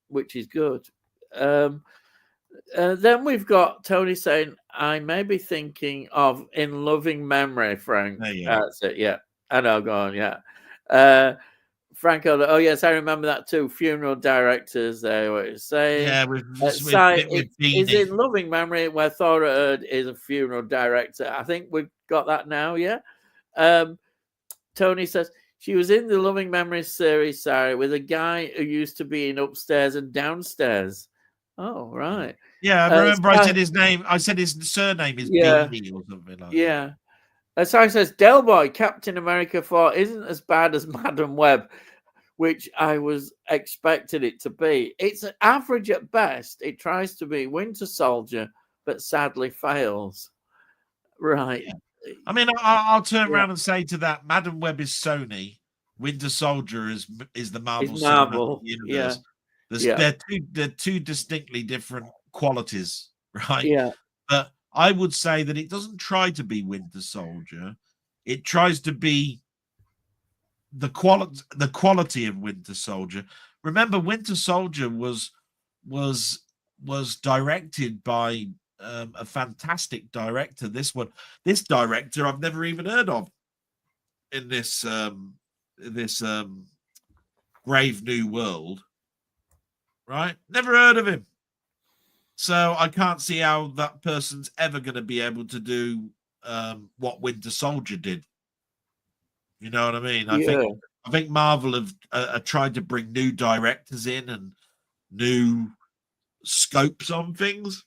Speaker 1: which is good. Then we've got Tony saying, I may be thinking of In Loving Memory, Frank. That's it, yeah. I know, go on, yeah. Franco, oh yes, I remember that too. Funeral directors, they were saying.
Speaker 2: Yeah,
Speaker 1: is In Loving Memory where Thora Erd is a funeral director. I think we've got that now, yeah. Tony says, she was in the Loving Memories series, sorry, with a guy who used to be in Upstairs and Downstairs. Oh, right.
Speaker 2: Yeah, I remember I said his name. I said his surname is Beanie or something like that.
Speaker 1: Yeah. So says, Delboy, Captain America 4 isn't as bad as Madam Web, which I was expecting it to be. It's average at best. It tries to be Winter Soldier, but sadly fails. Right.
Speaker 2: Yeah. I mean, I'll turn around and say to that, Madam Web is Sony, Winter Soldier is the Marvel Cinematic Universe.
Speaker 1: Yeah.
Speaker 2: They're two distinctly different qualities, right?
Speaker 1: Yeah.
Speaker 2: But I would say that it doesn't try to be Winter Soldier. It tries to be the quality of Winter Soldier. Remember, Winter Soldier was directed by a fantastic director. This director I've never even heard of in this Brave New World, right? Never heard of him. So I can't see how that person's ever going to be able to do what Winter Soldier did. You know what I mean? I think Marvel have tried to bring new directors in and new scopes on things.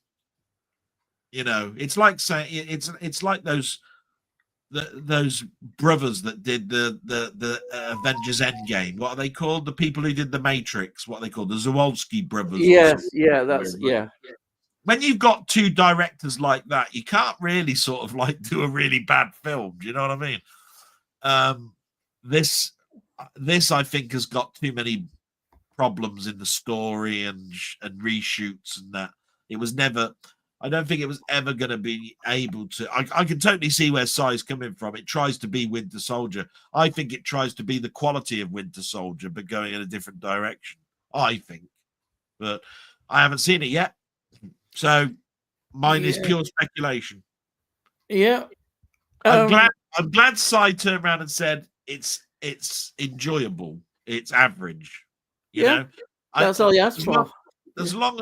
Speaker 2: You know, it's like saying it's like those brothers that did the Avengers Endgame. What are they called? The people who did the Matrix. What are they called? The Zawolski brothers.
Speaker 1: Yes, yeah.
Speaker 2: When you've got two directors like that, you can't really sort of like do a really bad film. Do you know what I mean? This I think has got too many problems in the story and reshoots and that. It was never. I don't think it was ever going to be able to. I can totally see where Sai's coming from. It tries to be Winter Soldier. I think it tries to be the quality of Winter Soldier, but going in a different direction. I think, but I haven't seen it yet, so mine is pure speculation.
Speaker 1: Yeah.
Speaker 2: I'm glad Cy turned around and said it's enjoyable. It's average. You know,
Speaker 1: that's all you asked for.
Speaker 2: As long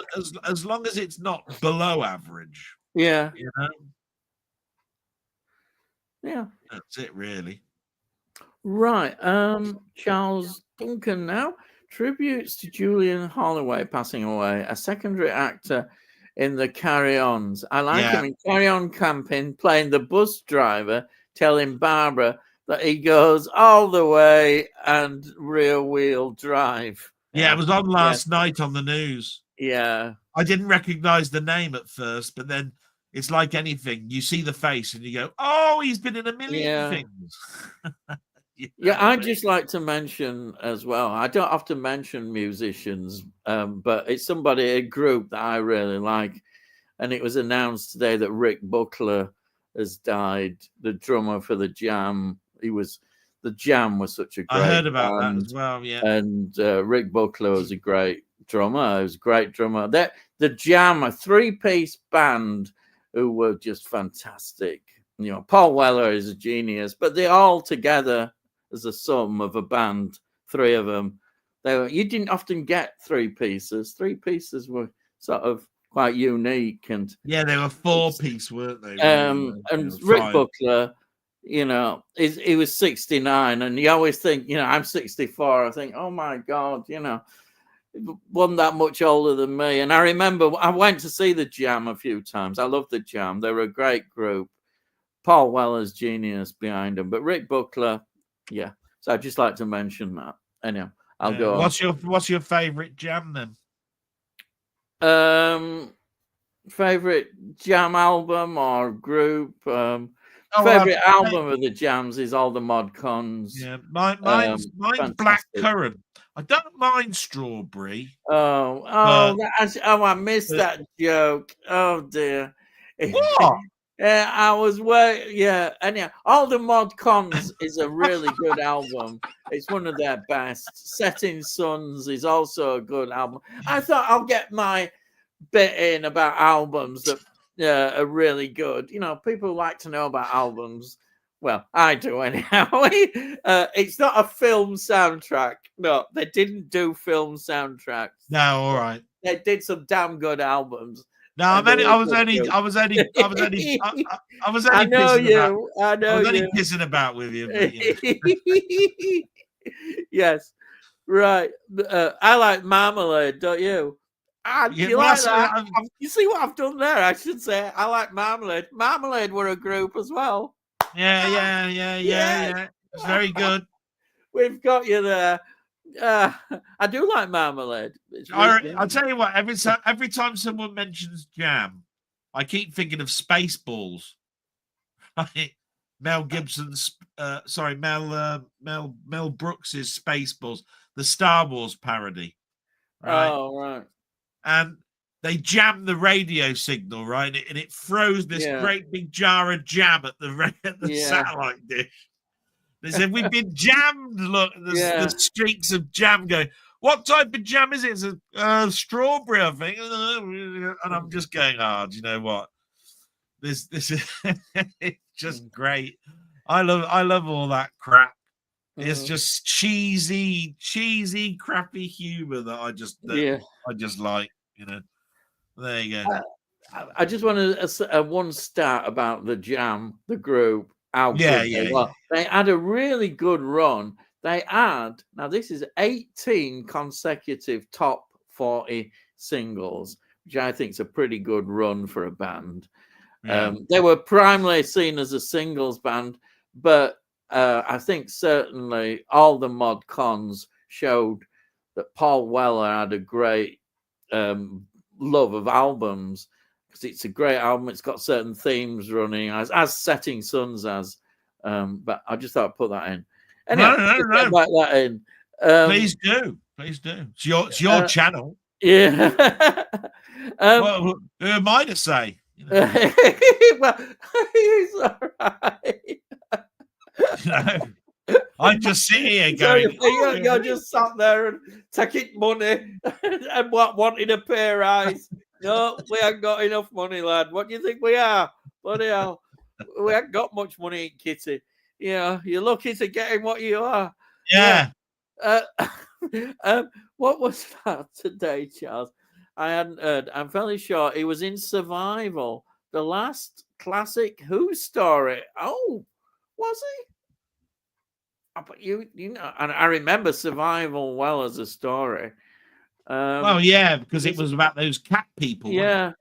Speaker 2: as it's not below average.
Speaker 1: Yeah.
Speaker 2: You know.
Speaker 1: Yeah.
Speaker 2: That's it, really.
Speaker 1: Right. Charles Duncan now. Tributes to Julian Holloway passing away, a secondary actor in the Carry Ons. I like him in Carry On Camping, playing the bus driver, telling Barbara that he goes all the way and rear wheel drive.
Speaker 2: Yeah, it was on last night on the news.
Speaker 1: Yeah.
Speaker 2: I didn't recognize the name at first, but then it's like anything. You see the face and you go, oh, he's been in a million things.
Speaker 1: I'd just like to mention as well, I don't often mention musicians, but it's a group that I really like. And it was announced today that Rick Buckler has died, the drummer for the Jam. The Jam was such a great
Speaker 2: I heard about
Speaker 1: band.
Speaker 2: that as well, yeah.
Speaker 1: And Rick Buckler was a great drummer. He was a great drummer. The Jam, a three-piece band who were just fantastic. You know, Paul Weller is a genius, but they all together as a sum of a band, three of them. You didn't often get three pieces. Three pieces were sort of quite unique, and
Speaker 2: they were 4-piece, weren't they?
Speaker 1: And Rick Buckler, you know, he was 69, and you always think, you know, I'm 64. I think, oh my God, you know, wasn't that much older than me. And I remember I went to see the Jam a few times. I love the Jam. They were a great group. Paul Weller's genius behind them, but Rick Buckler, yeah. So I'd just like to mention that. Anyway, I'll go.
Speaker 2: What's your favorite Jam then?
Speaker 1: Favorite Jam album or group? Favorite album of the Jams is All the Mod Cons.
Speaker 2: Yeah, mine's Black Currant. I don't mind Strawberry.
Speaker 1: I missed that joke. Oh dear.
Speaker 2: What?
Speaker 1: I was anyhow, All the Mod Cons is a really good album. It's one of their best. Setting Suns is also a good album. I thought I'll get my bit in about albums that are really good. You know, people like to know about albums. Well, I do anyhow. It's not a film soundtrack. No, they didn't do film soundtracks.
Speaker 2: No, all right.
Speaker 1: They did some damn good albums.
Speaker 2: No, I was only
Speaker 1: I know you. I know
Speaker 2: I was only pissing about with you. But,
Speaker 1: yes, right. I like Marmalade, don't you? You like that? You see what I've done there? I should say I like Marmalade. Marmalade were a group as well.
Speaker 2: Yeah. It's very good.
Speaker 1: We've got you there. I do like Marmalade.
Speaker 2: I'll tell you what. Every time someone mentions Jam, I keep thinking of Spaceballs. Mel Gibson's, Mel Brooks's Spaceballs, the Star Wars parody. Right?
Speaker 1: Oh, right.
Speaker 2: And they jam the radio signal, right? And it throws this great big jar of jam at the satellite dish. They said, we've been jammed. Look, the streaks of jam going. What type of jam is it? It's a strawberry, I think. And I'm just going, do you know what? This is it's just great. I love all that crap. It's just cheesy, crappy humor that I just like, you know. There you go.
Speaker 1: I just want to one stat about the Jam, the group. They had a really good run. They had, now this is 18 consecutive top 40 singles, which I think is a pretty good run for a band. They were primarily seen as a singles band, but I think certainly All the Mod Cons showed that Paul Weller had a great love of albums, because it's a great album. It's got certain themes running, as Setting Suns has. But I just thought I'd put that in. Anyway,
Speaker 2: no.
Speaker 1: Back that in.
Speaker 2: Please do. It's your channel.
Speaker 1: Yeah.
Speaker 2: Well, who am I to say? You know?
Speaker 1: Well, he's all right.
Speaker 2: You know, I just sit here going.
Speaker 1: You're just sat there and taking money and wanting a pair of eyes. No, we haven't got enough money, lad. What do you think we are? Bloody hell. We haven't got much money in Kitty. You're lucky to get in what you are.
Speaker 2: Yeah.
Speaker 1: Uh, what was that today, Charles? I hadn't heard. I'm fairly sure he was in Survival, the last classic Who story. Oh, was he? But you know, and I remember Survival well as a story.
Speaker 2: Well, yeah, because it was about those cat people.
Speaker 1: Yeah,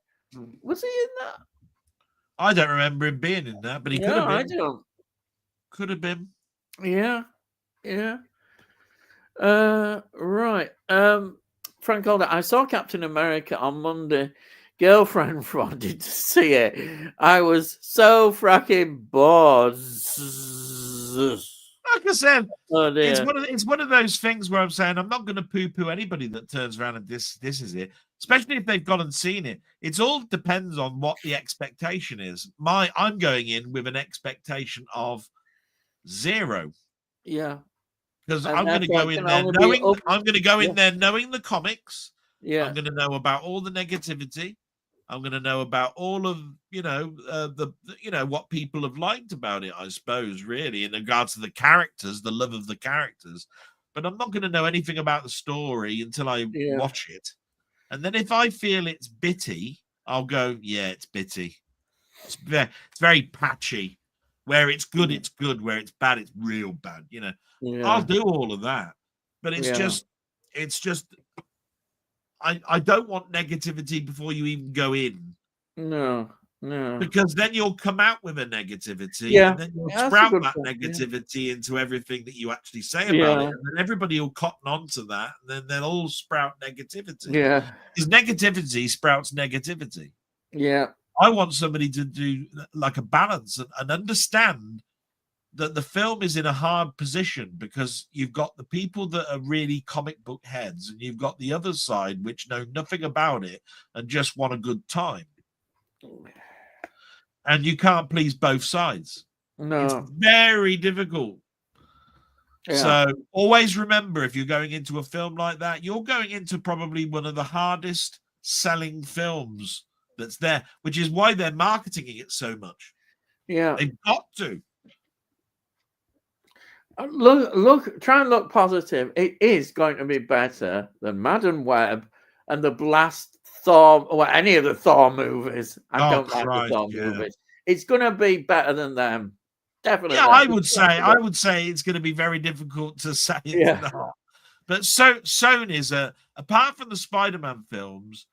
Speaker 1: was he in that?
Speaker 2: I don't remember him being in that, but he could have been.
Speaker 1: I don't.
Speaker 2: Could have been.
Speaker 1: Yeah. Right. Frank Calder, I saw Captain America on Monday. Girlfriend wanted to see it. I was so fracking bored.
Speaker 2: Like I said,
Speaker 1: Oh dear.
Speaker 2: it's one of those things where I'm saying I'm not going to poo-poo anybody that turns around and this is it, especially if they've gone and seen it. It all depends on what the expectation is. I'm going in with an expectation of 0.
Speaker 1: Yeah.
Speaker 2: Because
Speaker 1: And
Speaker 2: I'm going to
Speaker 1: therefore
Speaker 2: go
Speaker 1: it
Speaker 2: in
Speaker 1: can
Speaker 2: there
Speaker 1: only be
Speaker 2: knowing
Speaker 1: up.
Speaker 2: I'm going to go in
Speaker 1: Yeah.
Speaker 2: there knowing the comics.
Speaker 1: Yeah.
Speaker 2: I'm going to know about all the negativity. I'm going to know about all of what people have liked about it, I suppose, really, in regards to the characters, the love of the characters. But I'm not going to know anything about the story until I watch it. And then if I feel it's bitty, I'll go, yeah, it's bitty. It's very patchy. Where it's good, it's good. Where it's bad, it's real bad. I'll do all of that. But it's just I don't want negativity before you even go in.
Speaker 1: No.
Speaker 2: Because then you'll come out with a negativity,
Speaker 1: Yeah.
Speaker 2: and then you'll
Speaker 1: That's a
Speaker 2: sprout
Speaker 1: good
Speaker 2: that
Speaker 1: point.
Speaker 2: negativity into everything that you actually say about it. And then everybody will cotton on to that, and then they'll all sprout negativity.
Speaker 1: Yeah.
Speaker 2: Because negativity sprouts negativity.
Speaker 1: Yeah.
Speaker 2: I want somebody to do like a balance and understand that the film is in a hard position because you've got the people that are really comic book heads and you've got the other side which know nothing about it and just want a good time. And you can't please both sides.
Speaker 1: No.
Speaker 2: It's very difficult. Yeah. So always remember, if you're going into a film like that, you're going into probably one of the hardest selling films that's there, which is why they're marketing it so much.
Speaker 1: Yeah.
Speaker 2: They've got to.
Speaker 1: Try and look positive. It is going to be better than Madam Web and the last Thor or any of the Thor movies. I don't like the Thor movies. It's going to be better than them. Definitely.
Speaker 2: Yeah, I would say it's going to be very difficult to say it's not. But Sony's apart from the Spider-Man films,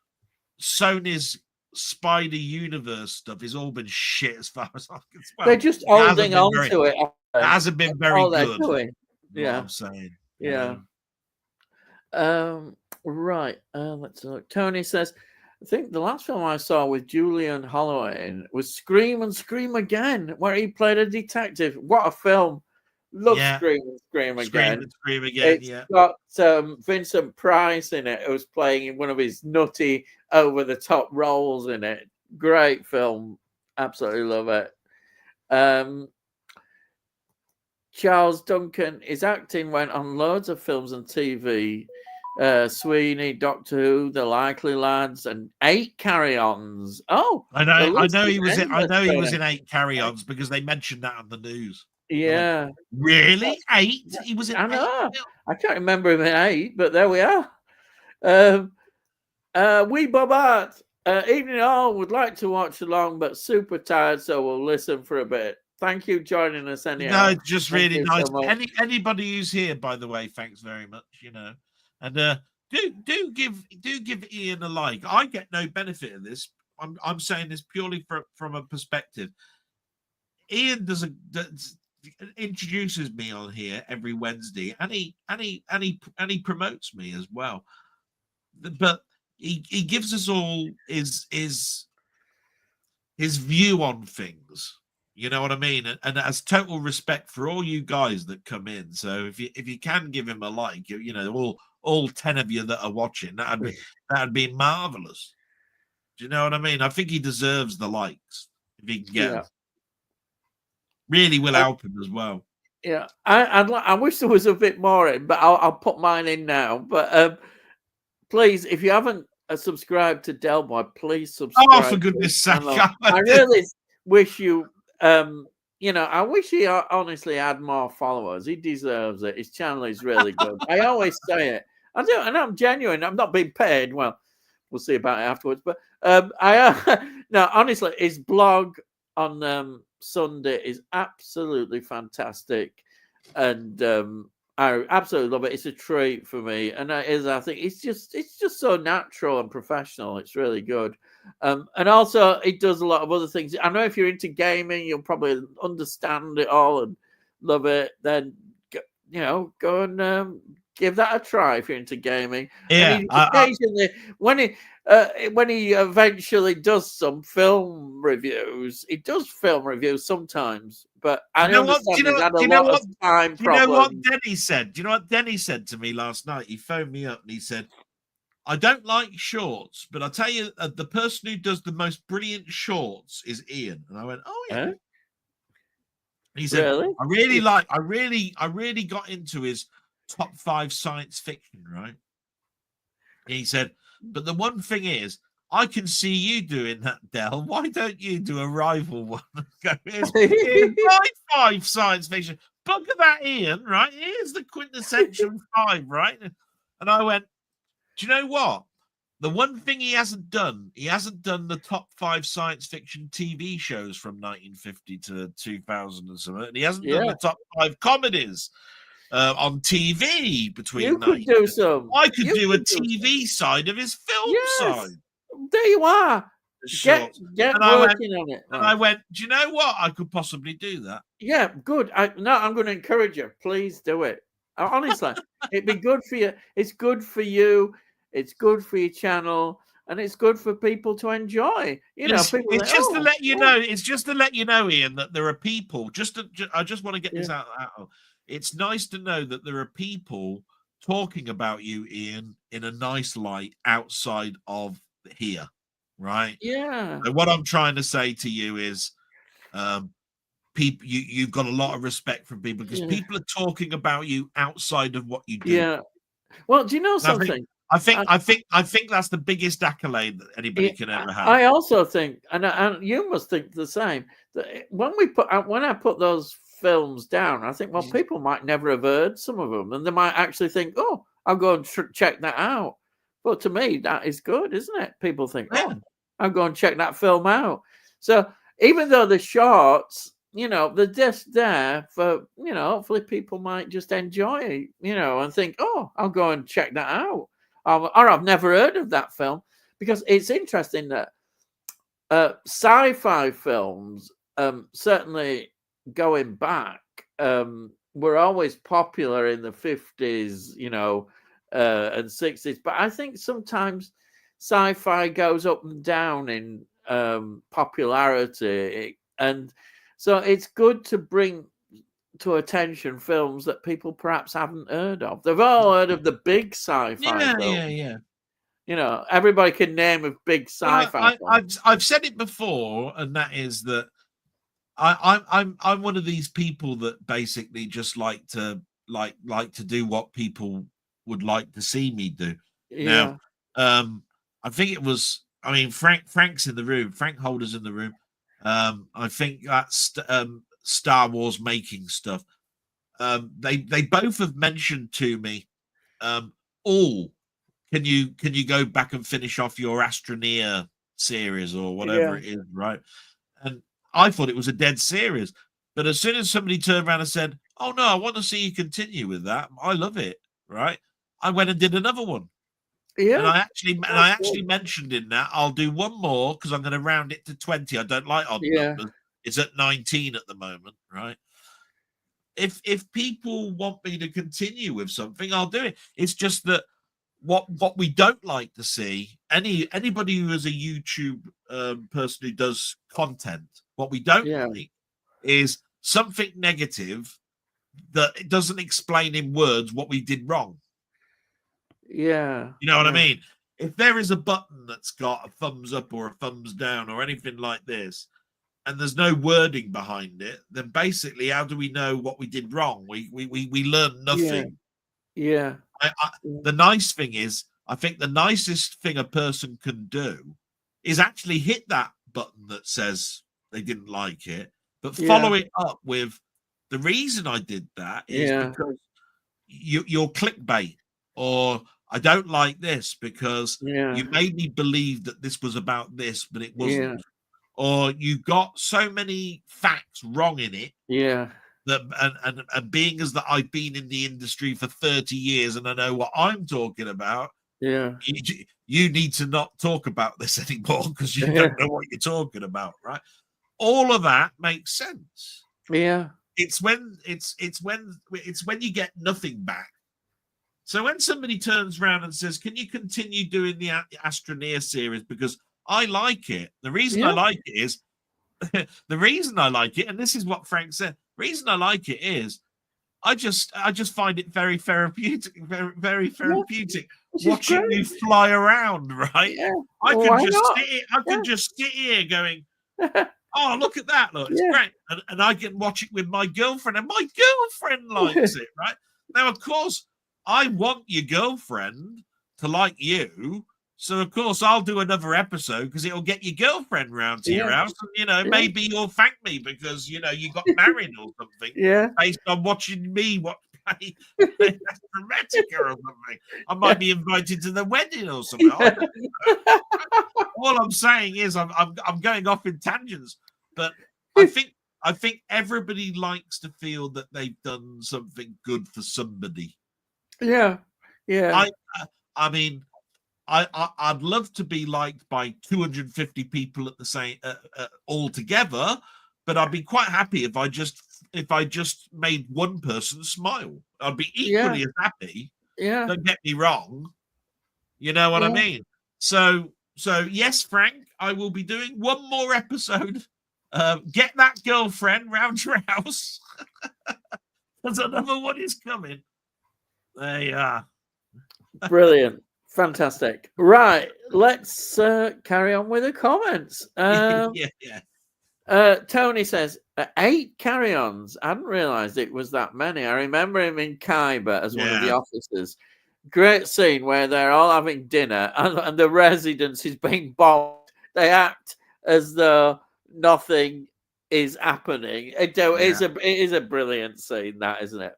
Speaker 2: Sony's Spider Universe stuff has all been shit as far as I can tell.
Speaker 1: They're just holding on to it.
Speaker 2: It hasn't been very good.
Speaker 1: Yeah,
Speaker 2: I'm saying.
Speaker 1: Yeah. Right. Let's look. Tony says, I think the last film I saw with Julian Holloway in was Scream and Scream Again, where he played a detective. What a film! Love Scream and Scream Again.
Speaker 2: Scream Again.
Speaker 1: It's got Vincent Price in it, who's playing one of his nutty, over-the-top roles in it. Great film. Absolutely love it. Charles Duncan, his acting went on loads of films and TV. Sweeney, Doctor Who, The Likely Lads, and 8 Carry-Ons. Oh,
Speaker 2: I know he was in 8 Carry-Ons because they mentioned that on the news.
Speaker 1: Yeah.
Speaker 2: Like, really? 8? He was in 8?
Speaker 1: I can't remember him in 8, but there we are. Wee Bobart, evening all, would like to watch along, but super tired, so we'll listen for a bit. Thank you joining us anyhow.
Speaker 2: No, just really nice. So anybody who's here, by the way, thanks very much. And do give Ian a like. I get no benefit of this. I'm saying this purely from a perspective. Ian introduces me on here every Wednesday, and he promotes me as well. But he gives us all his view on things. You know what I mean? And has total respect for all you guys that come in. So if you can give him a like, all 10 of you that are watching, that'd be marvelous. Do you know what I mean? I think he deserves the likes if he can get them. Really will help him as well.
Speaker 1: Yeah, I wish there was a bit more in, but I'll put mine in now. But please, if you haven't subscribed to Delboy, please subscribe.
Speaker 2: Oh, for goodness sake!
Speaker 1: I really wish you you know, I wish he honestly had more followers. He deserves it. His channel is really good. I always say it. I do, and I'm genuine. I'm not being paid. Well, we'll see about it afterwards. But no, honestly, his blog on Sunday is absolutely fantastic, and I absolutely love it. It's a treat for me, and it is. I think it's just so natural and professional. It's really good. And also, it does a lot of other things. I know if you're into gaming, you'll probably understand it all and love it. Then, you know, go and give that a try if you're into gaming. And
Speaker 2: Yeah,
Speaker 1: he occasionally, when he eventually does some film reviews, he does film reviews sometimes. But I understand he's had a lot of time problems.
Speaker 2: Do you know what Denny said? Do you know what Denny said to me last night? He phoned me up and he said, I don't like shorts, but I'll tell you, the person who does the most brilliant shorts is Ian. And I went, oh, yeah.
Speaker 1: Huh?
Speaker 2: He said,
Speaker 1: really?
Speaker 2: I really got into his top 5 science fiction, right? And he said, but the one thing is, I can see you doing that, Del. Why don't you do a rival one? Here's my 5 science fiction. Bugger that, Ian, right? Here's the quintessential 5, right? And I went, do you know what? The one thing he hasn't done the top 5 science fiction TV shows from 1950 to 2000 and something. And he hasn't done the top 5 comedies on TV between.
Speaker 1: You could do some.
Speaker 2: I could do a TV side of his film side.
Speaker 1: There you are. Get working on it.
Speaker 2: And I went, do you know what? I could possibly do that.
Speaker 1: Yeah, good. I'm going to encourage you. Please do it. Honestly, it'd be good for you. It's good for you. It's good for your channel, and it's good for people to enjoy. You know, people.
Speaker 2: It's just to let you know. It's just to let you know, Ian, that there are people. I just want to get this out. It's nice to know that there are people talking about you, Ian, in a nice light outside of here, right?
Speaker 1: Yeah.
Speaker 2: So what I'm trying to say to you is, people, you've got a lot of respect from people because people are talking about you outside of what you do.
Speaker 1: Yeah. Well, do you know something?
Speaker 2: I think that's the biggest accolade that anybody can ever have.
Speaker 1: I also think, and you must think the same, that when I put those films down, I think, well, people might never have heard some of them, and they might actually think, oh, I'll go and check that out. But to me, that is good, isn't it? People think, oh, I'll go and check that film out. So even though the shorts, you know, they're just there for, you know, hopefully people might just enjoy, you know, and think, oh, I'll go and check that out. Or I've never heard of that film, because it's interesting that sci-fi films, certainly going back, were always popular in the 50s, you know, and 60s. But I think sometimes sci-fi goes up and down in popularity, and so it's good to bring to attention films that people perhaps haven't heard of. They've all heard of the big sci-fi films.
Speaker 2: Yeah.
Speaker 1: You know, everybody can name a big sci-fi film.
Speaker 2: I've said it before, and that is that I'm one of these people that basically just like to do what people would like to see me do.
Speaker 1: Yeah.
Speaker 2: Now, I think it was. I mean, Frank's in the room. Frank Holder's in the room. I think that's Star Wars making stuff. They both have mentioned to me, can you go back and finish off your Astroneer series or whatever it is, right? And I thought it was a dead series, but as soon as somebody turned around and said, "Oh no, I want to see you continue with that. I love it," right? I went and did another one.
Speaker 1: Yeah,
Speaker 2: and I actually mentioned in that I'll do one more because I'm going to round it to 20. I don't like odd numbers. It's at 19 at the moment, right? If people want me to continue with something, I'll do it. It's just that what we don't like to see, anybody who is a YouTube person who does content, what we don't like is something negative that it doesn't explain in words what we did wrong.
Speaker 1: Yeah.
Speaker 2: You know what I mean? If there is a button that's got a thumbs up or a thumbs down or anything like this, and there's no wording behind it, then basically, how do we know what we did wrong? We learn nothing.
Speaker 1: Yeah.
Speaker 2: The nice thing is, I think the nicest thing a person can do is actually hit that button that says they didn't like it but follow it up with the reason I did that is because you're clickbait, or I don't like this because you made me believe that this was about this, but it wasn't. Or you got so many facts wrong in it. That and being as that I've been in the industry for 30 years and I know what I'm talking about. You need to not talk about this anymore because you don't know what you're talking about, right? All of that makes sense. It's when you get nothing back. So when somebody turns around and says, "Can you continue doing the Astroneer series because I like it?" The reason I like it is the reason I like it, and this is what Frank said. The reason I like it is I just find it very therapeutic, very therapeutic watching you fly around, right? I can just sit here going, "Oh, look at that! Look, it's great," and I can watch it with my girlfriend, and my girlfriend likes it, right? Now, of course, I want your girlfriend to like you. So, of course, I'll do another episode because it'll get your girlfriend round to your house. And, maybe you'll thank me because, you got married or something. Based on watching me play Astrometica or something. I might be invited to the wedding or something. All I'm saying is I'm going off in tangents. But I think everybody likes to feel that they've done something good for somebody. I mean, I'd love to be liked by 250 people at the same all together, but I'd be quite happy if I just made one person smile. I'd be equally as happy. Don't get me wrong. You know what I mean? So yes, Frank, I will be doing one more episode. Get that girlfriend round your house. There's another one is coming. There you are.
Speaker 1: Brilliant. Fantastic. Right. Let's carry on with the comments. Tony says, 8 carry-ons. I hadn't realised it was that many. I remember him in Khyber as one of the officers. Great scene where they're all having dinner and the residence is being bombed. They act as though nothing is happening. It is a brilliant scene, that, isn't it?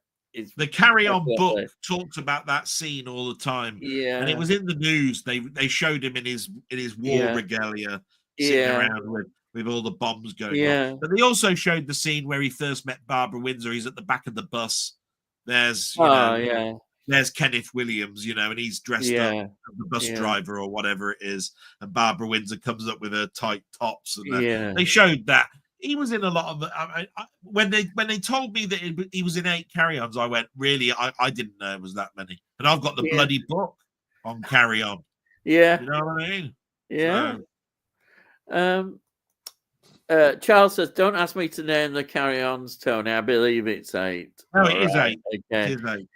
Speaker 2: The Carry On book talks about that scene all the time. And it was in the news. They showed him in his war regalia sitting around with all the bombs going on. But they also showed the scene where he first met Barbara Windsor. He's at the back of the bus. There's there's Kenneth Williams, and he's dressed up as the bus driver or whatever it is. And Barbara Windsor comes up with her tight tops. And they showed that. He was in a lot of when they told me that he was in 8 carry-ons, I went, really? I didn't know it was that many. And I've got the bloody book on Carry On. You know what I
Speaker 1: mean? Charles says, "Don't ask me to name the carry-ons, Tony. I believe it's 8."
Speaker 2: No, it is 8.
Speaker 1: Okay.
Speaker 2: It is 8.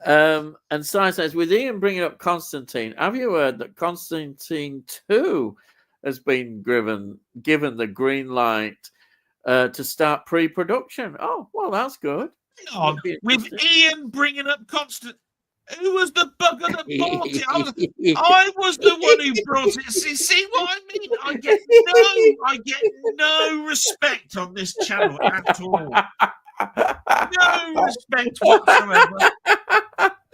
Speaker 1: And Si says, with Ian bringing up Constantine, have you heard that Constantine 2 has been given the green light to start pre-production? Oh, well, that's good.
Speaker 2: With Ian bringing up who was the bugger that bought it? I was the one who brought it. See what I mean? I get no respect on this channel at all. No respect whatsoever.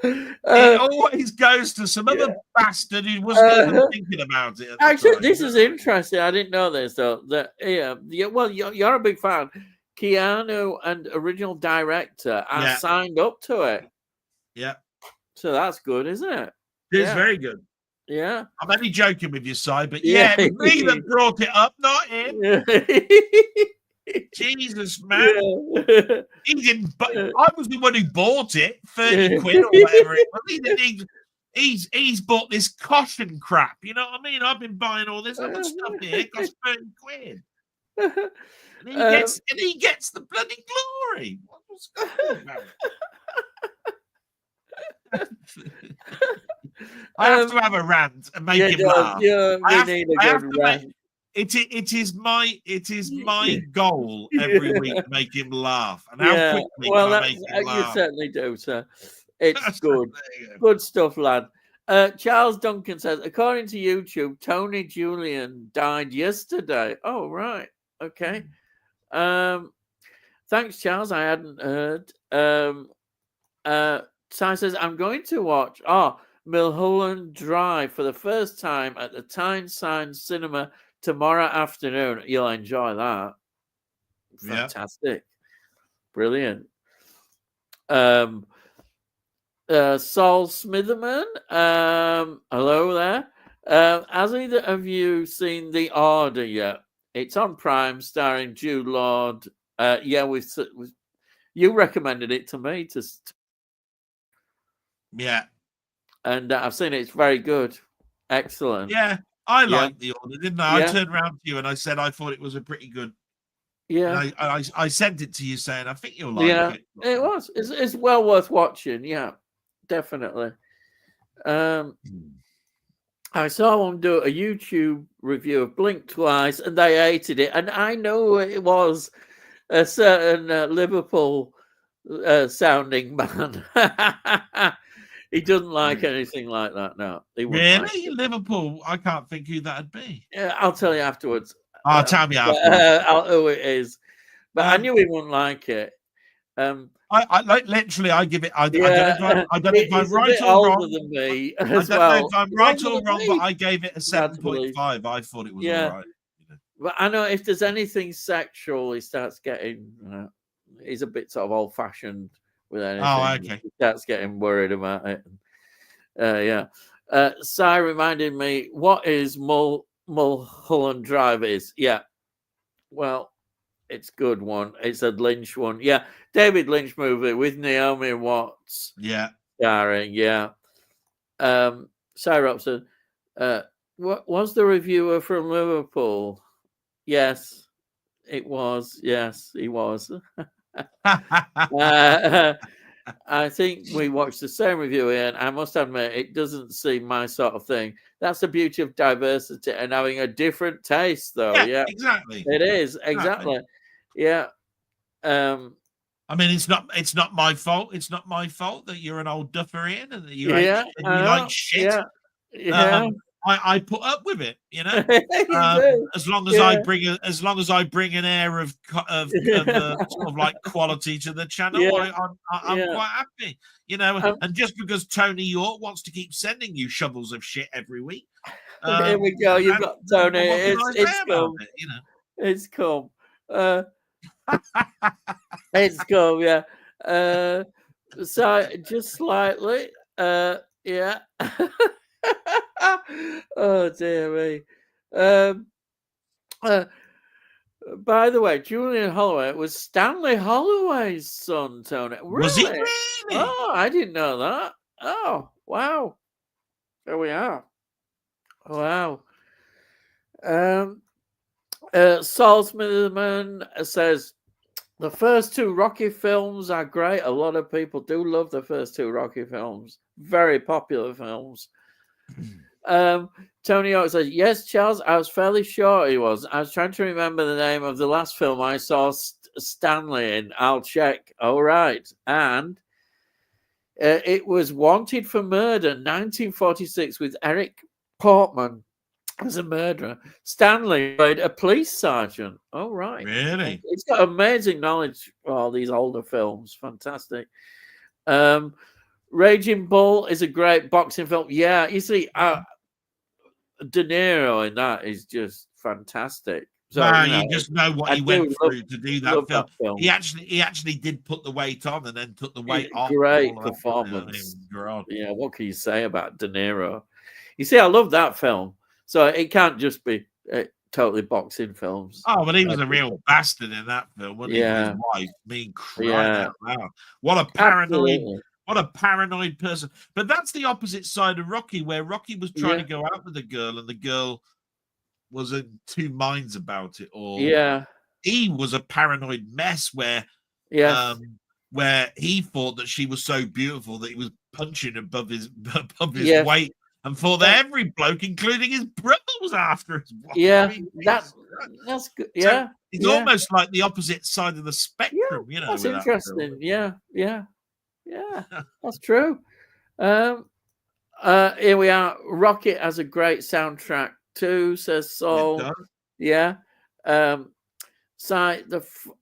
Speaker 2: It always goes to some other bastard who wasn't even thinking about it.
Speaker 1: Actually, this is interesting. I didn't know this though. Well, you're a big fan. Keanu and original director are signed up to it.
Speaker 2: Yeah.
Speaker 1: So that's good, isn't it?
Speaker 2: It's very good.
Speaker 1: Yeah.
Speaker 2: I'm only joking with you, Si, but it was me that brought it up, not him. Jesus, man. He didn't. I was the one who bought it, 30 quid or whatever it was. He didn't. He's bought this caution crap. You know what I mean? I've been buying all this other stuff here. It costs 30 quid. And he gets the bloody glory. What's going on about it? I have to have a rant and make him laugh.
Speaker 1: Need a good rant.
Speaker 2: It is my goal every week to make him laugh. And how quickly can I make him laugh?
Speaker 1: You certainly do, sir. It's good. Good stuff, lad. Charles Duncan says, according to YouTube, Tony Julian died yesterday. Oh, right. Okay. Thanks, Charles. I hadn't heard. Ty says, I'm going to watch Mulholland Drive for the first time at the Tyneside Cinema tomorrow afternoon. You'll enjoy that. Fantastic. Brilliant. Saul Smitherman, hello there. Has either of you seen The Order yet? It's on Prime, starring Jude Law. Yeah, you recommended it to me
Speaker 2: Yeah.
Speaker 1: And I've seen it. It's very good. Excellent.
Speaker 2: Yeah, I liked The Order, didn't I?
Speaker 1: Yeah.
Speaker 2: I turned around to you and I said I thought it was a pretty good.
Speaker 1: Yeah.
Speaker 2: And I sent it to you saying I think you'll like it.
Speaker 1: It was. It's well worth watching. Yeah, definitely. I saw them do a YouTube review of Blink Twice, and they hated it. And I know it was a certain Liverpool sounding man. He doesn't like anything like that. No, he wouldn't
Speaker 2: really.
Speaker 1: like
Speaker 2: Liverpool. I can't think who that'd be.
Speaker 1: Yeah, I'll tell you afterwards.
Speaker 2: Tell me afterwards.
Speaker 1: Who it is. But I knew he wouldn't like it.
Speaker 2: I like literally. I give it. I don't know if I'm right or wrong.
Speaker 1: Than me
Speaker 2: I don't know if I'm right or wrong, but I gave it a 7.5. I thought it was all right.
Speaker 1: But I know if there's anything sexual, he starts getting. He's a bit sort of old-fashioned with anything.
Speaker 2: Oh, okay.
Speaker 1: He starts getting worried about it. Yeah. Sai reminded me what is Mulholland Drive is. Yeah. Well, it's a good one. It's a Lynch one. Yeah. David Lynch movie with Naomi Watts.
Speaker 2: Yeah.
Speaker 1: Starring. Yeah. Sai Robson. What was the reviewer from Liverpool? Yes, it was. Yes, he was. I think we watched the same review here, and I must admit, it doesn't seem my sort of thing. That's the beauty of diversity and having a different taste, though. Yeah,
Speaker 2: exactly.
Speaker 1: It is exactly. Yeah.
Speaker 2: I mean, it's not my fault. It's not my fault that you're an old duffer, Ian, and that you like shit.
Speaker 1: Yeah.
Speaker 2: I put up with it, you know. As long as I bring an air of sort of like quality to the channel, I'm quite happy, you know. And just because Tony York wants to keep sending you shovels of shit every week,
Speaker 1: here we go. You've got Tony. It's cool.
Speaker 2: You know,
Speaker 1: it's cool. It's cool. Yeah. So just slightly. Yeah. Oh dear me. By the way, Julian Holloway was Stanley Holloway's son, Tony. Really?
Speaker 2: Was he really?
Speaker 1: Oh, I didn't know that. Oh, wow. There we are. Wow. Saul Smitherman says the first two Rocky films are great. A lot of people do love the first two Rocky films. Very popular films. Tony York says, yes, Charles, I was fairly sure he was. I was trying to remember the name of the last film I saw Stanley in. I'll check. All right. And it was Wanted for Murder, 1946, with Eric Portman as a murderer. Stanley played a police sergeant. Oh, right.
Speaker 2: Really?
Speaker 1: He's got amazing knowledge of all these older films. Fantastic. Raging Bull is a great boxing film. Yeah, you see, De Niro in that is just fantastic. So
Speaker 2: you just know what he went through to do that film. He actually did put the weight on and then took the weight off.
Speaker 1: Great performance. Yeah, what can you say about De Niro? You see, I love that film. So it can't just be totally boxing films.
Speaker 2: Oh, but he was a real bastard in that film, wasn't he? His wife being crying out loud. What a paranoid. Absolutely. What a paranoid person. But that's the opposite side of Rocky, where Rocky was trying to go out with a girl and the girl was in two minds about it. Or he was a paranoid mess where he thought that she was so beautiful that he was punching above his weight and thought that every bloke, including his brother, was after his wife.
Speaker 1: Yeah, I mean, that's good. Yeah.
Speaker 2: So it's almost like the opposite side of the spectrum, you know.
Speaker 1: That's interesting. Yeah. That's true. Here we are. Rocket has a great soundtrack too, says Saul. Yeah.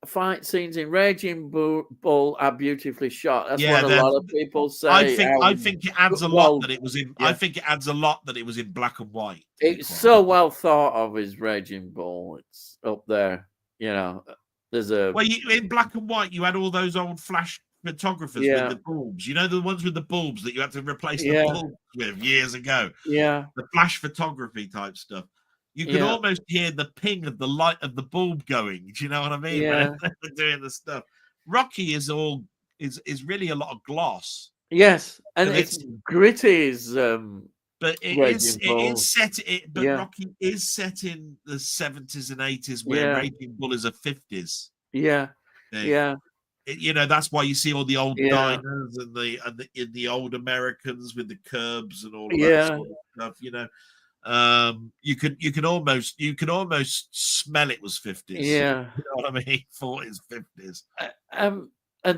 Speaker 1: fight scenes in Raging Bull are beautifully shot. That's
Speaker 2: Yeah,
Speaker 1: what a lot of people
Speaker 2: I
Speaker 1: say.
Speaker 2: think it adds a lot that it was in. I
Speaker 1: Yeah.
Speaker 2: think it adds a lot that it was in black and white.
Speaker 1: It's so well thought of as Raging Bull. It's up there. There's a
Speaker 2: in black and white. You had all those old flash photographers with the bulbs. You know, the ones with the bulbs that you had to replace the bulbs with years ago.
Speaker 1: Yeah,
Speaker 2: the flash photography type stuff. You could almost hear the ping of the light of the bulb going. Do you know what I mean?
Speaker 1: Yeah.
Speaker 2: When they're doing the stuff. Rocky is really a lot of gloss.
Speaker 1: Yes, and it's gritty as
Speaker 2: but Rocky is set in the 70s and 80s where Raging Bull is a 50s.
Speaker 1: Yeah.
Speaker 2: Thing.
Speaker 1: Yeah.
Speaker 2: That's why you see all the old diners and the old Americans with the curbs and all of that sort of stuff. You could almost smell it was 50s.
Speaker 1: Yeah,
Speaker 2: you know what I mean, 40s, 50s.
Speaker 1: And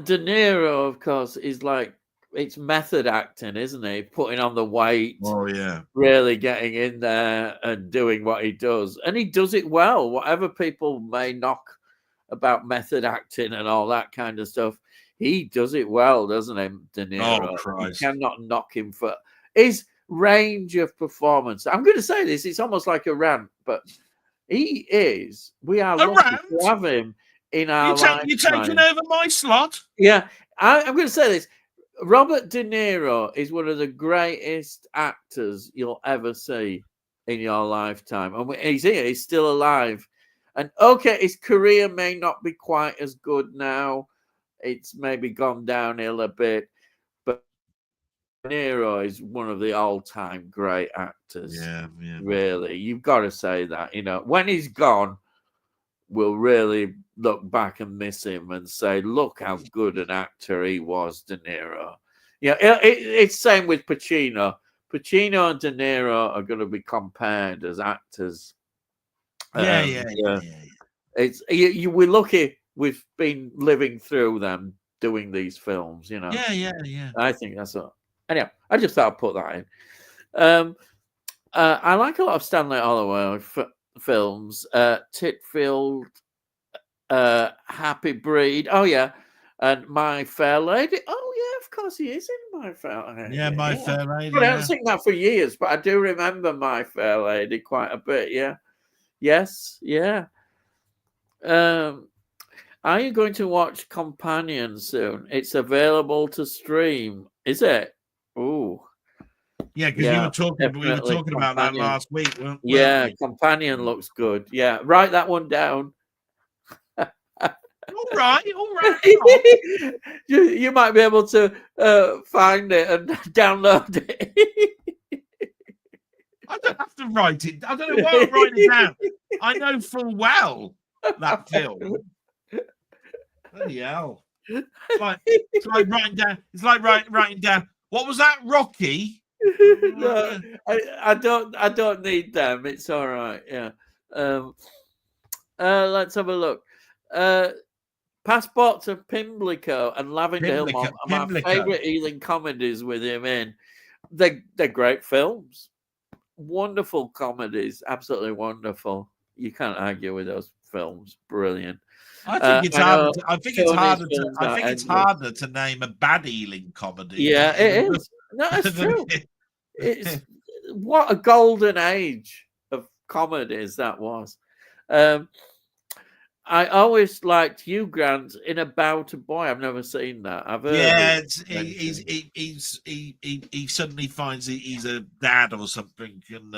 Speaker 1: De Niro, of course, is like, it's method acting, isn't he? Putting on the weight.
Speaker 2: Oh yeah,
Speaker 1: really getting in there and doing what he does, and he does it well. Whatever people may knock about method acting and all that kind of stuff, he does it well, doesn't he, De Niro?
Speaker 2: Oh Christ!
Speaker 1: You cannot knock him for his range of performance. I'm going to say this; it's almost like a rant, but he is. We are lucky to have him in our life.
Speaker 2: You're taking over my slot.
Speaker 1: Yeah, I'm going to say this. Robert De Niro is one of the greatest actors you'll ever see in your lifetime. And he's here, he's still alive. And okay, his career may not be quite as good now. It's maybe gone downhill a bit. But De Niro is one of the all-time great actors.
Speaker 2: Yeah.
Speaker 1: Really. You've got to say that. When he's gone, we'll really look back and miss him and say, look how good an actor he was, De Niro. Yeah, it's same with Pacino. Pacino and De Niro are going to be compared as actors.
Speaker 2: Yeah.
Speaker 1: It's we're lucky we've been living through them doing these films.
Speaker 2: Yeah.
Speaker 1: I think that's all. Anyway, I just thought I'd put that in. I like a lot of Stanley Holloway films. Titfield, Happy Breed. Oh yeah, and My Fair Lady. Oh yeah, of course he is in My Fair Lady.
Speaker 2: Yeah, My Fair Lady.
Speaker 1: But I haven't seen that for years, but I do remember My Fair Lady quite a bit. Yeah. Yes. Yeah. Are you going to watch Companion soon? It's available to stream. Is it? Ooh.
Speaker 2: Yeah, because we were talking about that last week.
Speaker 1: Yeah, Companion looks good. Yeah, write that one down.
Speaker 2: All right.
Speaker 1: You might be able to find it and download it.
Speaker 2: I don't have to write it. I don't know why I'm writing it down. I know full well that film. Bloody hell! It's like writing down. It's like writing down. What was that, Rocky?
Speaker 1: No, I don't need them. It's all right. Yeah. Let's have a look. Passport to Pimlico and Lavender Hill are my favourite Ealing comedies with him in. They're great films. Wonderful comedies. Absolutely wonderful. You can't argue with those films. Brilliant.
Speaker 2: I think it's harder to name a bad Ealing comedy.
Speaker 1: Yeah, it is. No, that's true. It's what a golden age of comedies that was. I always liked Hugh Grant in About a Boy. I've never seen that. I've heard.
Speaker 2: Yeah, he suddenly finds he's a dad or something, and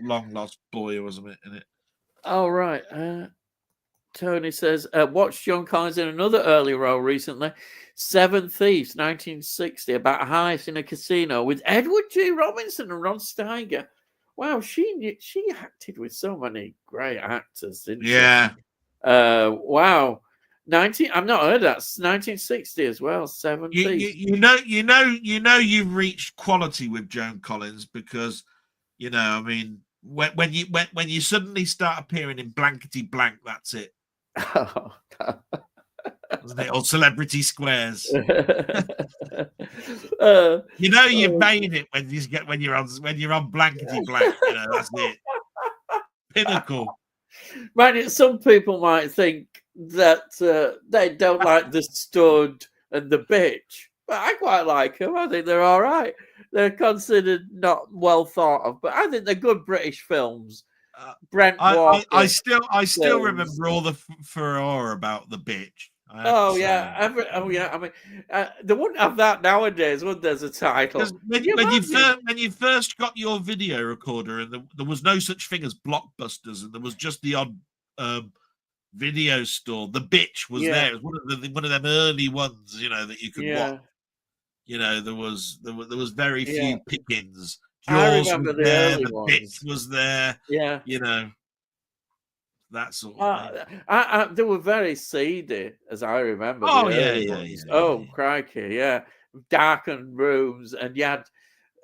Speaker 2: long lost boy or something in it.
Speaker 1: Oh right. Tony says, watched John Collins in another early role recently, Seven Thieves, 1960, about a heist in a casino with Edward G. Robinson and Ron Steiger. Wow, she acted with so many great actors, didn't she?
Speaker 2: Yeah.
Speaker 1: Wow. I've not heard that. 1960 as well. Seven Thieves.
Speaker 2: You've reached quality with Joan Collins because, I mean, when you suddenly start appearing in blankety blank, that's it.
Speaker 1: Oh,
Speaker 2: Wasn't it? Or Celebrity Squares. You've made it when you're on blankety blank. That's it. Pinnacle.
Speaker 1: Man, some people might think that they don't like the stud and the bitch, but I quite like them. I think they're all right. They're considered not well thought of, but I think they're good British films.
Speaker 2: Uh,
Speaker 1: Brent
Speaker 2: I
Speaker 1: Walker
Speaker 2: still
Speaker 1: films.
Speaker 2: remember all the furore about the bitch. I have to
Speaker 1: Oh
Speaker 2: say,
Speaker 1: yeah, oh yeah. I mean, they wouldn't have that nowadays, would there? As a
Speaker 2: because
Speaker 1: title? Can you
Speaker 2: when
Speaker 1: imagine?
Speaker 2: you first got your video recorder, and there was no such thing as Blockbusters, and there was just the odd video store. The bitch was
Speaker 1: Yeah,
Speaker 2: there. It was one of them early ones, that you could watch.
Speaker 1: yeah,
Speaker 2: There was very
Speaker 1: yeah.
Speaker 2: few pickings.
Speaker 1: I
Speaker 2: Jaws was
Speaker 1: remember the
Speaker 2: there.
Speaker 1: early
Speaker 2: The bitch
Speaker 1: ones.
Speaker 2: was there.
Speaker 1: Yeah.
Speaker 2: You know that sort of thing.
Speaker 1: They were very seedy, as I remember the
Speaker 2: Oh yeah,
Speaker 1: early
Speaker 2: yeah,
Speaker 1: ones.
Speaker 2: yeah, yeah,
Speaker 1: Oh crikey, yeah, darkened rooms, and you had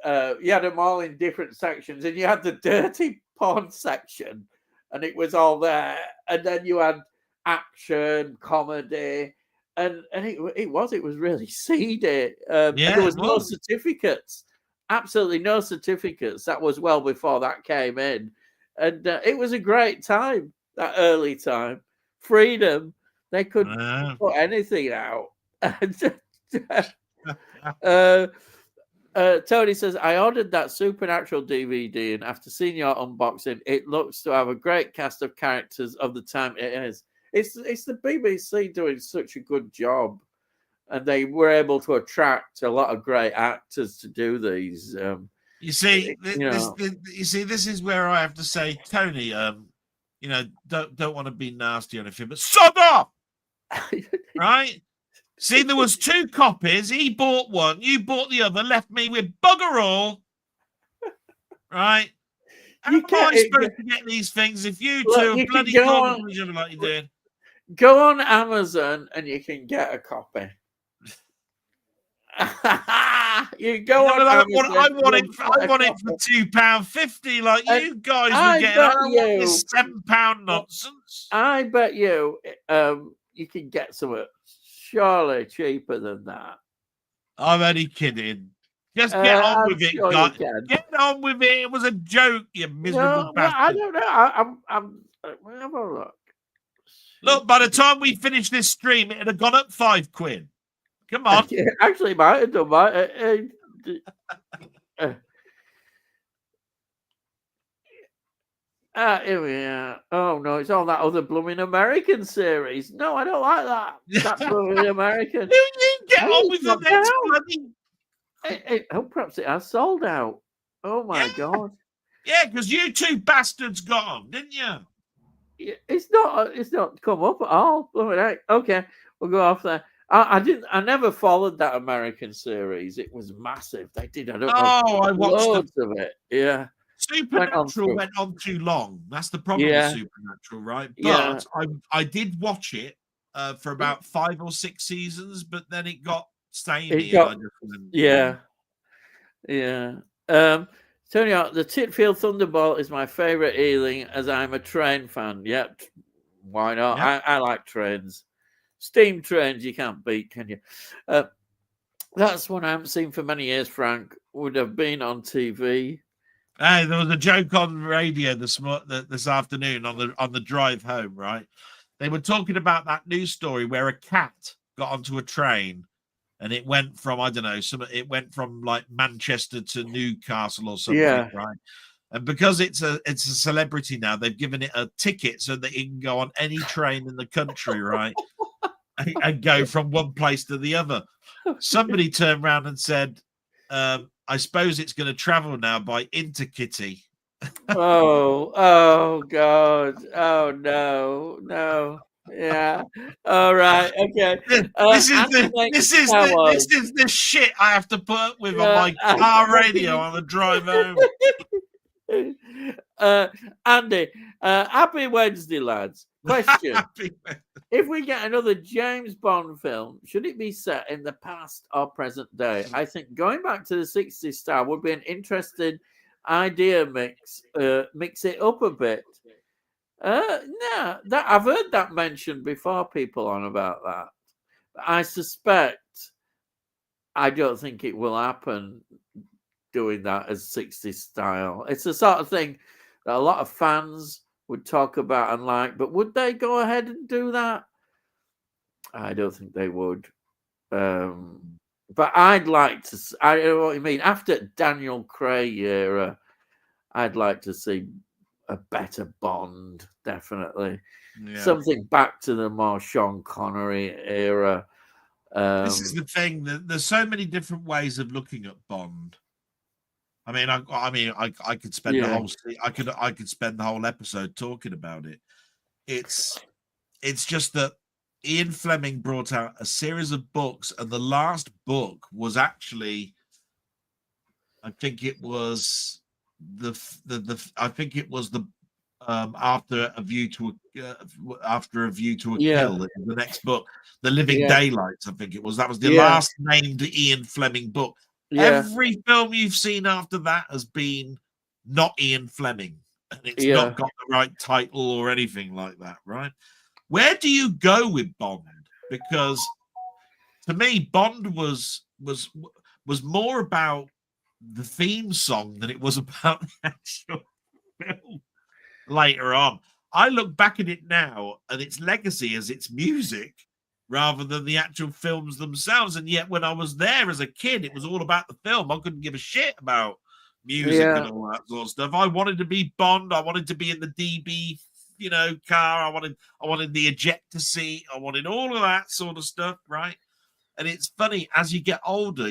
Speaker 1: them all in different sections, and you had the dirty porn section, and it was all there, and then you had action, comedy, and it was really seedy, and there
Speaker 2: yeah. It
Speaker 1: was no
Speaker 2: was.
Speaker 1: certificates, absolutely no certificates. That was well before that came in, and it was a great time, that early time, freedom. They could put anything out. uh, Tony says, I ordered that Supernatural DVD, and after seeing your unboxing, it looks to have a great cast of characters of the time it is. It's the BBC doing such a good job, and they were able to attract a lot of great actors to do these.
Speaker 2: You see,
Speaker 1: You know,
Speaker 2: this is where I have to say, Tony, don't want to be nasty or anything, but sod off, right? See, there was 2 copies. He bought one, you bought the other, left me with bugger all, right? How
Speaker 1: you
Speaker 2: am I
Speaker 1: can't
Speaker 2: supposed to get these things if you
Speaker 1: look.
Speaker 2: two are
Speaker 1: You can
Speaker 2: bloody talking to each other like you're doing?
Speaker 1: go on Amazon, and you can get a copy. You go on
Speaker 2: I
Speaker 1: Amazon.
Speaker 2: want it for £2.50, like
Speaker 1: And
Speaker 2: you guys were
Speaker 1: I
Speaker 2: getting. I
Speaker 1: bet
Speaker 2: don't want this £7 nonsense.
Speaker 1: I bet you can get some surely cheaper than that.
Speaker 2: I'm only kidding. Just get on
Speaker 1: I'm
Speaker 2: with it,
Speaker 1: sure you
Speaker 2: guys.
Speaker 1: can.
Speaker 2: Get on with it. It was a joke, you miserable
Speaker 1: No, well, I
Speaker 2: bastard.
Speaker 1: don't know. I'm have a look.
Speaker 2: Look, by the time we finish this stream, it'd have gone up £5. Come on.
Speaker 1: Actually, might have done. Here we are. Oh no, it's all that other blooming American series. No, I don't like that. That blooming American.
Speaker 2: You get on with the
Speaker 1: It's
Speaker 2: next
Speaker 1: down.
Speaker 2: bloody.
Speaker 1: Oh, perhaps it has sold out. Oh my god!
Speaker 2: Yeah, because you 2 bastards got on, didn't you?
Speaker 1: It's not come up at all. Okay, we'll go off there. I never followed that American series. It was massive. They did. I don't know.
Speaker 2: I watched
Speaker 1: Loads of it. Yeah.
Speaker 2: Supernatural went on too long. That's the problem with Supernatural, right? But I did watch it for about 5 or 6 seasons, but then it got samey.
Speaker 1: Yeah. Tony, the Titfield Thunderbolt is my favourite Ealing, as I'm a train fan. Yep. Why not?
Speaker 2: Yep.
Speaker 1: I like trains. Steam trains you can't beat, can you? That's one I haven't seen for many years, Frank. Would have been on TV.
Speaker 2: Hey, there was a joke on radio this afternoon on the drive home, right? They were talking about that news story where a cat got onto a train and it went from, I don't know, it went from like Manchester to Newcastle or something, right? And because it's a celebrity now, they've given it a ticket so that it can go on any train in the country, right? and go from one place to the other. Somebody turned around and said, I suppose it's going to travel now by Interkitty.
Speaker 1: Oh God. Oh no. Yeah. All right. Okay.
Speaker 2: This is the shit I have to put up with on my car radio on the drive home.
Speaker 1: Andy, happy Wednesday, lads. Question: if we get another James Bond film, should it be set in the past or present day? I think going back to the 60s style would be an interesting idea. Mix it up a bit. No, that I've heard that mentioned before. People on about that. I suspect. I don't think it will happen. Doing that as 60s style, it's the sort of thing that a lot of fans would talk about and like. But would they go ahead and do that? I don't think they would. But I'd like to. I know what you mean. After Daniel Craig era, I'd like to see a better Bond. Definitely, something back to the more Sean Connery era.
Speaker 2: This is the thing. There's so many different ways of looking at Bond. I mean, I could spend the whole. I could spend the whole episode talking about it. It's just that Ian Fleming brought out a series of books, and the last book was actually, I think it was the after a view to a kill. The next book, The Living Daylights, I think it was. That was the last named Ian Fleming book. Every film you've seen after that has been not Ian Fleming, and it's not got the right title or anything like that, right? Where do you go with Bond? Because to me, Bond was more about the theme song than it was about the actual film. Later on, I look back at it now, and its legacy is its music rather than the actual films themselves. And yet, when I was there as a kid, it was all about the film. I couldn't give a shit about music and all that sort of stuff. I wanted to be Bond. I wanted to be in the DB, car. I wanted the ejector seat. I wanted all of that sort of stuff, right? And it's funny, as you get older,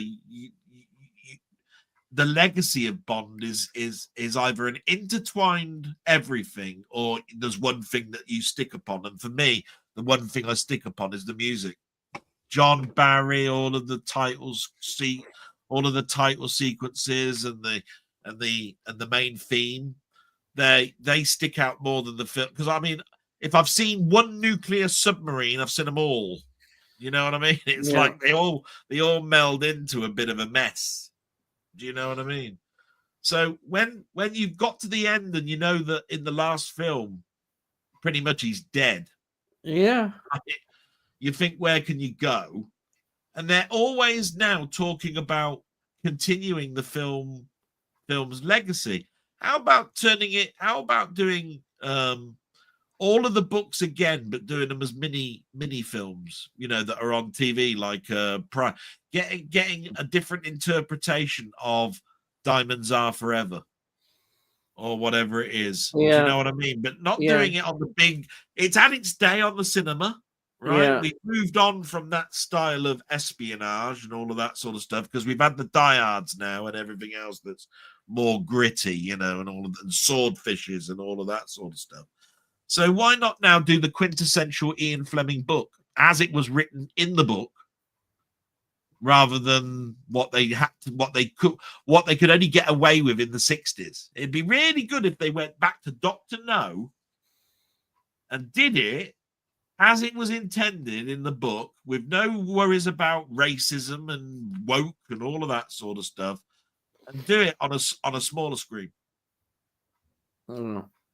Speaker 2: the legacy of Bond is either an intertwined everything, or there's one thing that you stick upon. And for me, the one thing I stick upon is the music. John Barry, all of the title sequences and the main theme, they stick out more than the film. Because I mean, if I've seen one nuclear submarine, I've seen them all. You know what I mean? It's like they all meld into a bit of a mess. Do you know what I mean? So when you've got to the end and you know that in the last film, pretty much he's dead.
Speaker 1: Yeah.
Speaker 2: You think, where can you go? And they're always now talking about continuing the film's legacy. How about doing all of the books again, but doing them as mini films, that are on TV, like getting a different interpretation of Diamonds Are Forever or whatever it is. Do you know what I mean? But not doing it on the big. It's had its day on the cinema, right? We've moved on from that style of espionage and all of that sort of stuff, because we've had the diehards now and everything else that's more gritty, and all of and swordfishes and all of that sort of stuff. So why not now do the quintessential Ian Fleming book as it was written in the book, rather than what they could only get away with in the 60s? It'd be really good if they went back to Dr. No and did it as it was intended in the book, with no worries about racism and woke and all of that sort of stuff, and do it on a smaller screen.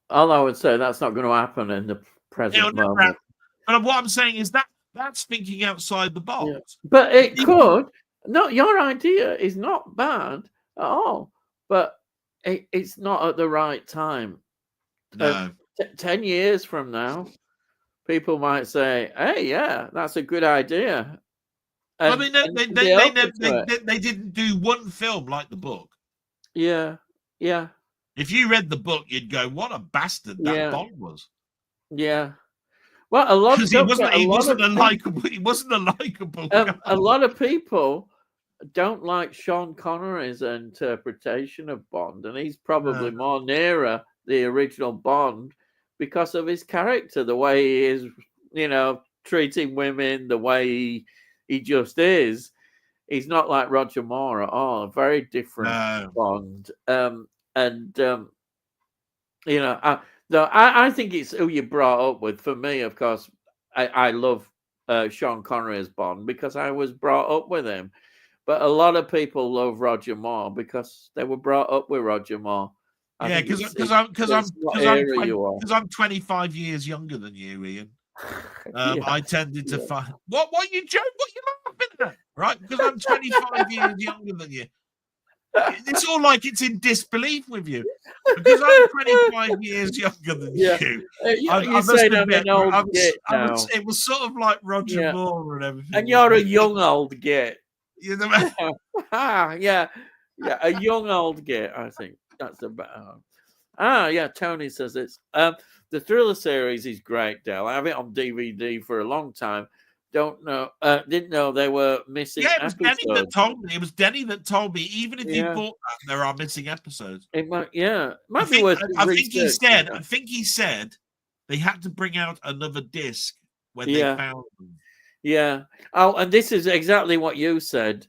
Speaker 1: All I would say, that's not going to happen in the present moment.
Speaker 2: But what I'm saying is that's thinking outside the box.
Speaker 1: Yeah. But it could. No, your idea is not bad at all. But it's not at the right time.
Speaker 2: No.
Speaker 1: 10 years from now, people might say, "Hey, yeah, that's a good idea." And,
Speaker 2: I mean, they didn't do one film like the book.
Speaker 1: Yeah.
Speaker 2: If you read the book, you'd go, "What a bastard that Bond was."
Speaker 1: Yeah. Well, a lot
Speaker 2: because he wasn't a likable guy.
Speaker 1: A lot of people don't like Sean Connery's interpretation of Bond, and he's probably more nearer the original Bond because of his character, the way he is, treating women, the way he just is. He's not like Roger Moore at all. A very different Bond. I think it's who you brought up with. For me, of course, I love Sean Connery as Bond because I was brought up with him. But a lot of people love Roger Moore because they were brought up with Roger Moore.
Speaker 2: Because I'm 25 years younger than you, Ian. I tended to find what you laughing at, right? Because I'm 25 years younger than you. It's all like it's in disbelief with you. Because I'm 25 years younger than
Speaker 1: Yeah.
Speaker 2: you.
Speaker 1: You're
Speaker 2: I must
Speaker 1: saying I'm
Speaker 2: admit,
Speaker 1: an old git now.
Speaker 2: it was sort of like Roger
Speaker 1: Yeah.
Speaker 2: Moore and everything.
Speaker 1: And you're a young old git.
Speaker 2: You know,
Speaker 1: Yeah. Yeah. A young old git, I think. That's the better. Yeah. Tony says it's the Thriller series is great, Dale. I have it on DVD for a long time. Didn't know they were missing
Speaker 2: yeah, it was Denny that
Speaker 1: episodes.
Speaker 2: told me. It was Denny that told me. Even if you
Speaker 1: Yeah.
Speaker 2: bought that, there are missing episodes.
Speaker 1: It might, might be worth researching.
Speaker 2: I think he said they had to bring out another disc when they
Speaker 1: Yeah.
Speaker 2: found them.
Speaker 1: Yeah. Oh, and this is exactly what you said.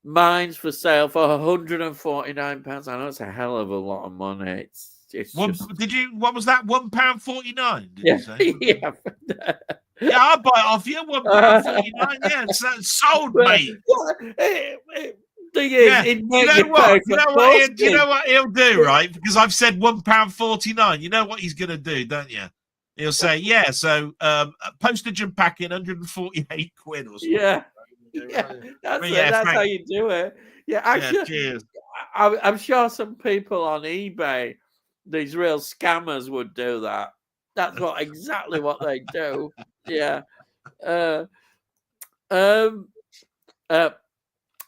Speaker 1: Mine's for sale for £149. I know it's a hell of a lot of money. It's just...
Speaker 2: What was that? £1.49? Did you say?
Speaker 1: Yeah.
Speaker 2: Yeah, I'll buy it off you. £1.49. Yeah, it's sold, mate.
Speaker 1: Thing is,
Speaker 2: You know what he'll do, right? Because I've said £1.49. You know what he's going to do, don't you? He'll say, yeah. So postage and packing, 148 quid or something.
Speaker 1: Yeah, that's how you do it. Yeah, actually,
Speaker 2: cheers.
Speaker 1: I'm sure some people on eBay, these real scammers, would do that. That's exactly what they do. Yeah.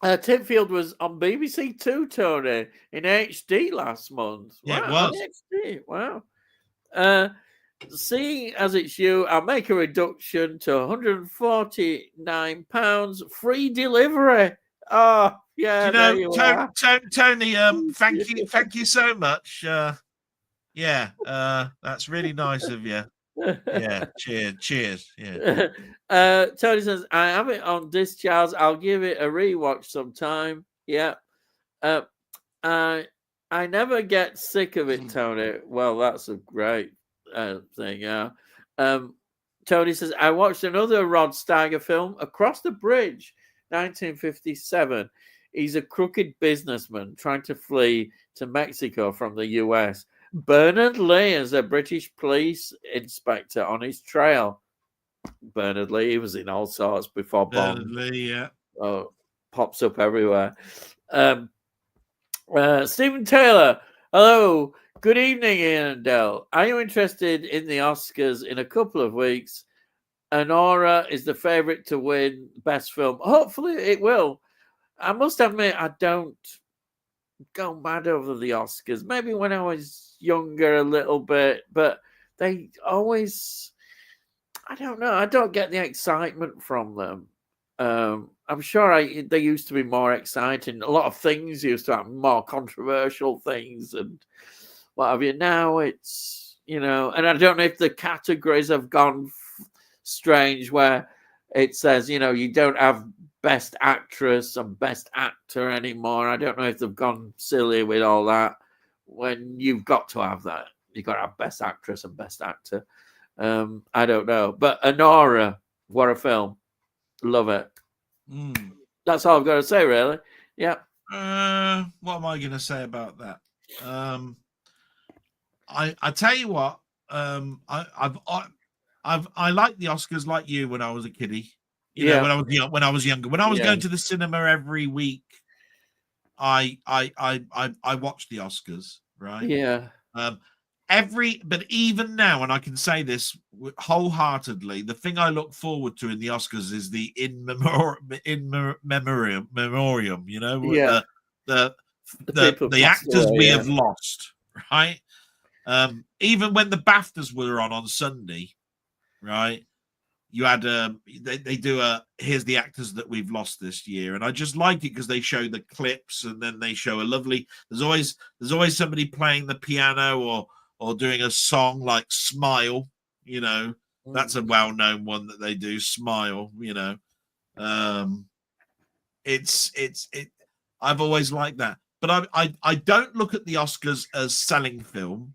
Speaker 1: Tinfield was on BBC Two, Tony, in HD last month.
Speaker 2: Yeah,
Speaker 1: wow,
Speaker 2: it was.
Speaker 1: HD. Wow. Seeing as it's you, I'll make a reduction to £149, free delivery. Oh, yeah, there you are.
Speaker 2: Tony, thank you so much. That's really nice of you. Yeah, cheers. Yeah.
Speaker 1: Tony says, I have it on disc, Charles. I'll give it a rewatch sometime. Yeah. I never get sick of it, Tony. Well, that's a great thing. Yeah. Tony says, I watched another Rod Steiger film, Across the Bridge, 1957. He's a crooked businessman trying to flee to Mexico from the US. Bernard Lee is a British police inspector on his trail. Bernard Lee, he was in all sorts before Bond.
Speaker 2: Bernard Lee, yeah.
Speaker 1: Oh, pops up everywhere. Stephen Taylor, hello. Good evening, Ian and Del. Are you interested in the Oscars in a couple of weeks? Anora is the favourite to win Best Film. Hopefully it will. I must admit, I don't go mad over the Oscars. Maybe when I was younger a little bit, but they always, I don't know, I don't get the excitement from them. I'm sure they used to be more exciting. A lot of things used to have more controversial things and what have you. Now it's, and I don't know if the categories have gone strange where it says, you don't have Best Actress and Best Actor anymore. I don't know if they've gone silly with all that when you've got to have that. You've got to have Best Actress and Best Actor. I don't know. But Anora, what a film. Love it. That's all I've got to say, really. Yeah.
Speaker 2: What am I going to say about that? I tell you what. I like the Oscars like you when I was a kiddie. When I was younger. When I was going to the cinema every week, I watched the Oscars, right?
Speaker 1: Yeah.
Speaker 2: But even now, and I can say this wholeheartedly, the thing I look forward to in the Oscars is the in memoriam, the actors we have lost, right? Even when the BAFTAs were on Sunday, right? You had they do here's the actors that we've lost this year, and I just like it because they show the clips and then they show a lovely. There's always somebody playing the piano or doing a song like Smile, that's a well-known one that they do, Smile, I've always liked that. But I don't look at the Oscars as selling film.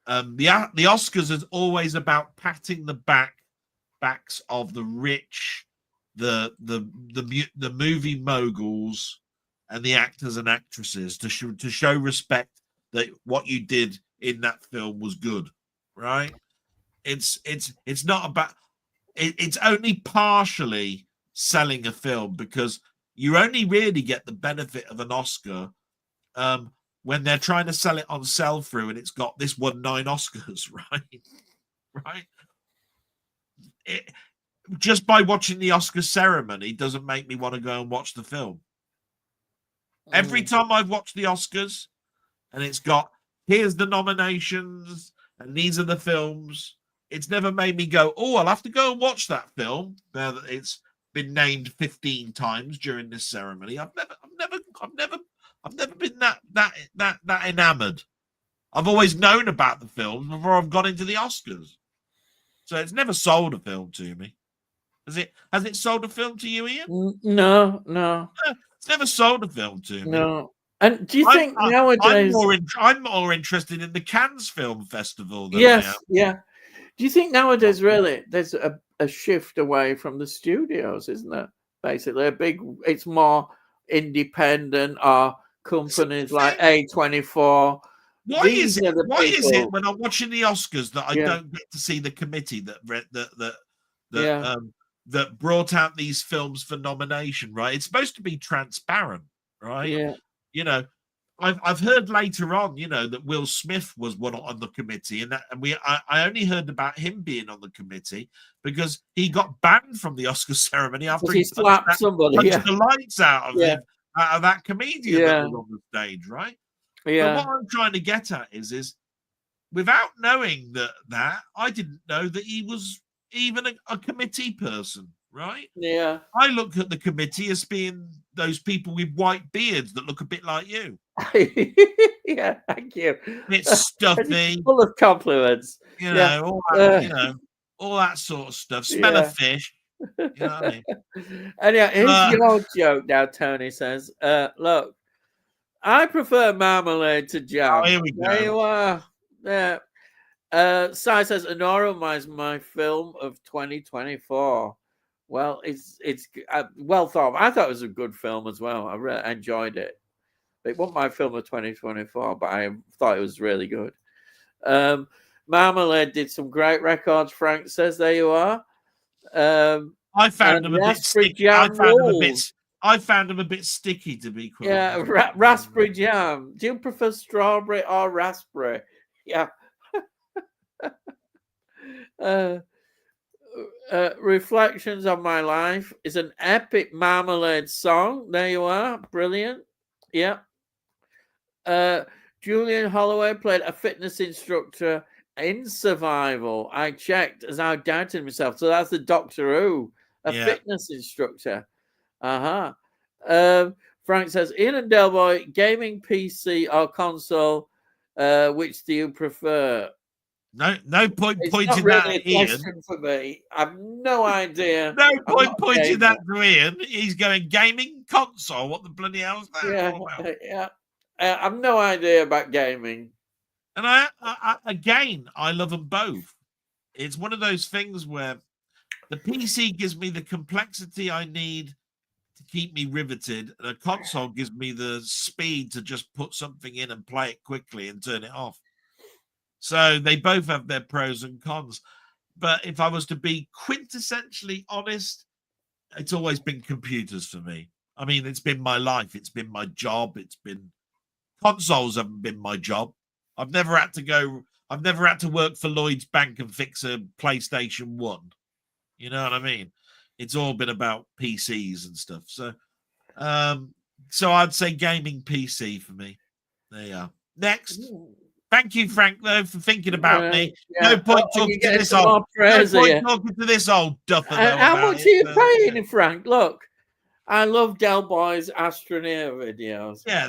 Speaker 2: The Oscars is always about patting the backs of the rich, the movie moguls and the actors and actresses to show respect that what you did in that film was good, right? It's not about it's only partially selling a film because you only really get the benefit of an Oscar when they're trying to sell it on sell through, and it's got this won 9 Oscars, right? Right. Just by watching the Oscar ceremony doesn't make me want to go and watch the film. Every time I've watched the Oscars, and it's got here's the nominations and these are the films, it's never made me go, oh, I'll have to go and watch that film now that it's been named 15 times during this ceremony. I've never been that enamored. I've always known about the films before I've got into the Oscars. So it's never sold a film to me. Has it sold a film to you, Ian?
Speaker 1: No.
Speaker 2: It's never sold a film to me.
Speaker 1: No. And do you think nowadays
Speaker 2: I'm more interested in the Cannes Film Festival than
Speaker 1: yes,
Speaker 2: I am.
Speaker 1: yeah. Do you think nowadays really there's a shift away from the studios, isn't there? Basically, it's more independent or companies like A24.
Speaker 2: Why is it when I'm watching the Oscars that I don't get to see the committee that brought out these films for nomination? Right, it's supposed to be transparent, right?
Speaker 1: Yeah.
Speaker 2: You know, I've heard later on, that Will Smith was one on the committee, and I only heard about him being on the committee because he got banned from the Oscar ceremony after he
Speaker 1: slapped somebody,
Speaker 2: punched the lights out of that comedian that was on the stage, right?
Speaker 1: Yeah.
Speaker 2: But what I'm trying to get at is without knowing that I didn't know that he was even a committee person, right?
Speaker 1: Yeah.
Speaker 2: I look at the committee as being those people with white beards that look a bit like you.
Speaker 1: Yeah, thank you.
Speaker 2: It's stuffy,
Speaker 1: full of compliments.
Speaker 2: All that sort of stuff. Smell of fish. You know what I mean?
Speaker 1: Anyway, here's your joke now, Tony says. Look, I prefer marmalade to jam.
Speaker 2: Oh, here we go.
Speaker 1: There you are. Yeah. Sai says, Honora is my film of 2024. Well, it's well thought. I thought it was a good film as well. I really enjoyed it. It wasn't my film of 2024, but I thought it was really good. Marmalade did some great records, Frank says. There you are.
Speaker 2: I found them a bit sticky. I found them a bit sticky, to be quite honest.
Speaker 1: Yeah, raspberry jam. Do you prefer strawberry or raspberry? Yeah. Reflections on My Life is an epic Marmalade song. There you are. Brilliant. Yeah. Julian Holloway played a fitness instructor in Survival. I checked as I doubted myself. So that's the Doctor Who, fitness instructor. Frank says, Ian and Delboy, gaming PC or console, which do you prefer?
Speaker 2: No point pointing that at Ian.
Speaker 1: For me. I've no idea.
Speaker 2: No point pointing that to Ian. He's going gaming console. What the bloody hell is that all about?
Speaker 1: Yeah. I've no idea about gaming.
Speaker 2: And I love them both. It's one of those things where the PC gives me the complexity I need to keep me riveted, and a console gives me the speed to just put something in and play it quickly and turn it off. So they both have their pros and cons. But if I was to be quintessentially honest, it's always been computers for me. I mean, it's been my life. It's been my job. Consoles haven't been my job. I've never had to work for Lloyd's Bank and fix a PlayStation 1. You know what I mean? It's all been about PCs and stuff. So I'd say gaming PC for me. There you are. Next. Thank you, Frank, though, for thinking about me. Yeah. No point talking to this old. Talking to this old duffer.
Speaker 1: How much are you paying, Frank? Look, I love Delboy's Astroneer videos.
Speaker 2: Yeah,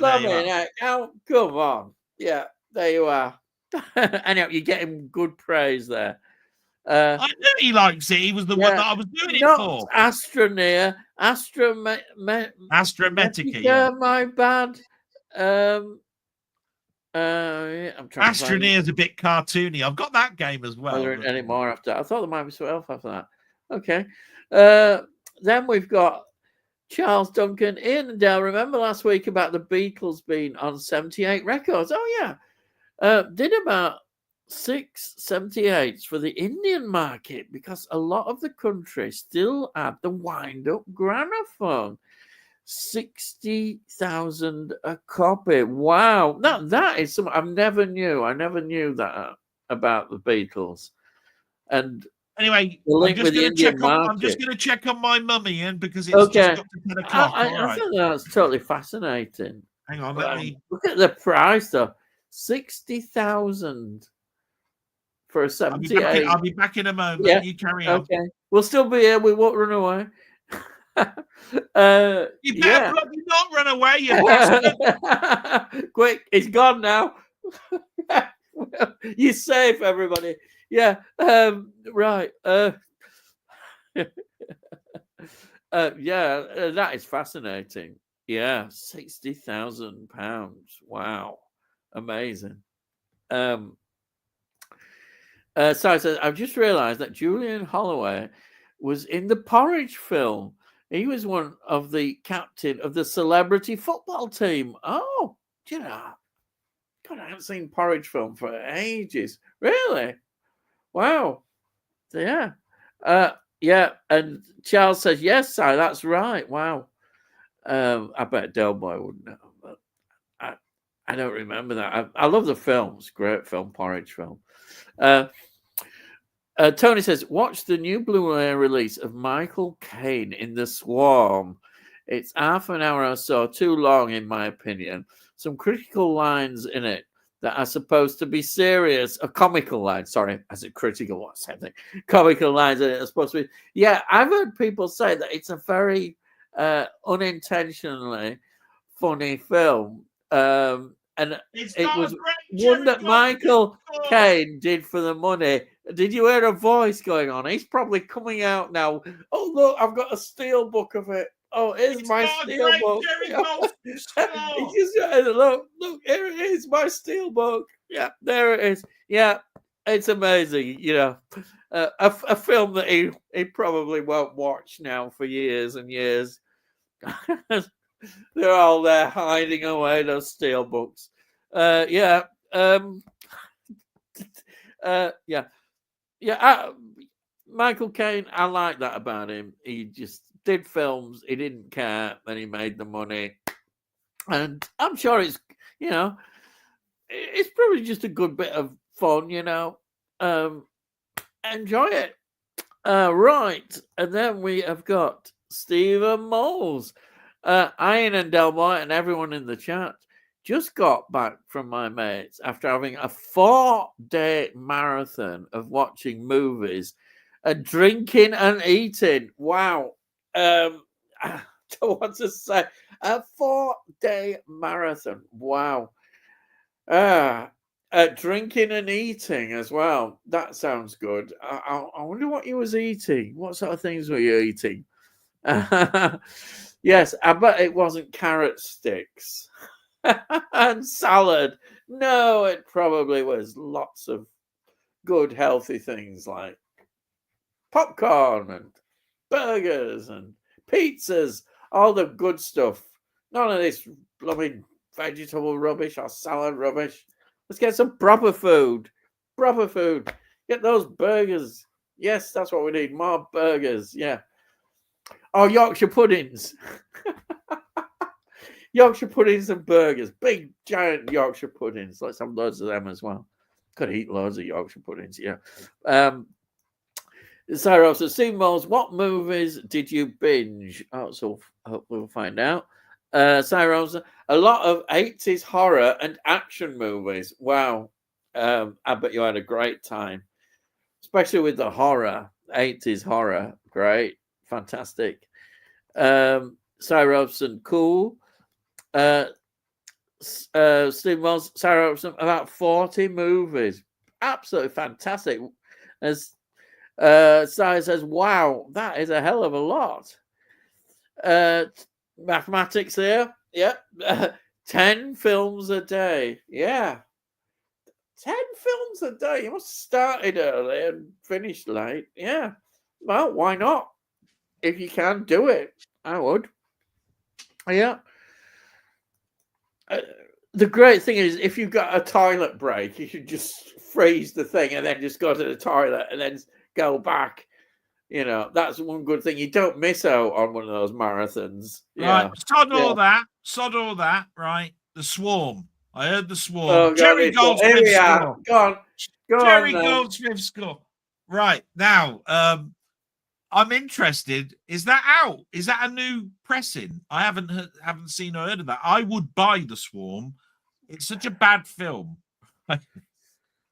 Speaker 1: come on. Yeah, there you are. Anyhow, you're getting good praise there.
Speaker 2: I know he likes it. He was the one that I was doing it for.
Speaker 1: Astroneer,
Speaker 2: Astrometica.
Speaker 1: Yeah, my bad. I'm trying.
Speaker 2: Astroneer's a bit cartoony. I've got that game as well.
Speaker 1: There isn't any more after. I thought there might be something else after that. Okay. Then we've got Charles Duncan. Ian and Dale, remember last week about the Beatles being on 78 records? Oh yeah. Did about 6 78s for the Indian market because a lot of the country still had the wind-up gramophone. 60,000 a copy. Wow. That is something I never knew. I never knew that about the Beatles. And
Speaker 2: Anyway,
Speaker 1: the
Speaker 2: I'm
Speaker 1: link
Speaker 2: just
Speaker 1: with the
Speaker 2: going to check
Speaker 1: Indian
Speaker 2: on. I'm just
Speaker 1: market.
Speaker 2: going to check on my mummy, Ian, because it's just
Speaker 1: Okay.
Speaker 2: got to 10 o'clock. All
Speaker 1: I
Speaker 2: right.
Speaker 1: think that's totally fascinating.
Speaker 2: Hang on. Let me.
Speaker 1: Look at the price, though. 60,000 for a 78.
Speaker 2: I'll be back in a moment.
Speaker 1: Yeah.
Speaker 2: You carry on.
Speaker 1: Okay. We'll still be here. We won't run away.
Speaker 2: You better
Speaker 1: Yeah.
Speaker 2: bloody not run away, you bastard.
Speaker 1: Quick, he's gone now. You're safe, everybody. Yeah. Right. That is fascinating. Yeah, £60,000. Wow, amazing. So I said, I've just realised that Julian Holloway was in the Porridge film. He was one of the captain of the celebrity football team. Oh, do you know? God, I haven't seen Porridge film for ages. Really? Wow. Yeah. Yeah. And Charles says, yes, Si, that's right. Wow. I bet Delboy wouldn't know, but I don't remember that. I love the films. Great film, Porridge film. Tony says, watch the new Blu-ray release of Michael Caine in The Swarm. It's half an hour or so too long, in my opinion. Some critical lines in it that are supposed to be serious, comical lines. Sorry, as a critical one, same thing. Comical lines in it are supposed to be. Yeah, I've heard people say that it's a very unintentionally funny film. And it was one that Michael Caine did for the money. Did you hear a voice going on? He's probably coming out now. Oh, look, I've got a steel book of it. Oh, here's my steel book. Look, here it is, my steel book. Yeah, there it is. Yeah, it's amazing. You know, a film that he probably won't watch now for years and years. They're all there hiding away those steel books. Yeah. Michael Caine, I like that about him. He just did films. He didn't care, and he made the money. And I'm sure it's probably just a good bit of fun. Enjoy it. Right, and then we have got Stephen Moles. Ian and Delboy and everyone in the chat just got back from my mates after having a 4-day marathon of watching movies, drinking and eating. Wow. I don't want to say a 4-day marathon. Wow. Drinking and eating as well. That sounds good. I wonder what you was eating. What sort of things were you eating? Yes, I bet it wasn't carrot sticks and salad. No, it probably was lots of good, healthy things like popcorn and burgers and pizzas, all the good stuff. None of this blooming vegetable rubbish or salad rubbish. Let's get some proper food. Proper food. Get those burgers. Yes, that's what we need. More burgers. Yeah. Oh, Yorkshire puddings. Yorkshire puddings and burgers. Big, giant Yorkshire puddings. Let's have loads of them as well. Could eat loads of Yorkshire puddings, yeah. Sarah says, Steve Moles, what movies did you binge? Oh, so hopefully we'll find out. Sarah says, a lot of 80s horror and action movies. Wow. I bet you had a great time. Especially with the horror. 80s horror. Great. Fantastic. Sarah Robson, cool. Steve Wells, Sarah Robson, about 40 movies. Absolutely fantastic. As Sarah says, wow, that is a hell of a lot. Mathematics here. Yep. 10 films a day. Yeah. 10 films a day. You must have started early and finished late. Yeah. Well, why not? If you can do it, I would. Yeah. The great thing is, if you've got a toilet break, you should just freeze the thing and then just go to the toilet and then go back. You know, that's one good thing. You don't miss out on one of those marathons.
Speaker 2: Right,
Speaker 1: Yeah.
Speaker 2: sod
Speaker 1: Yeah.
Speaker 2: all that. Sod all that. Right, The Swarm. I heard The Swarm.
Speaker 1: Oh God,
Speaker 2: Jerry
Speaker 1: here
Speaker 2: Goldsmith
Speaker 1: we are.
Speaker 2: score.
Speaker 1: Go on. Go on
Speaker 2: Jerry
Speaker 1: then.
Speaker 2: Goldsmith score. Right now, I'm interested. Is that out? Is that a new pressing? I haven't seen or heard of that. I would buy The Swarm. It's such a bad film.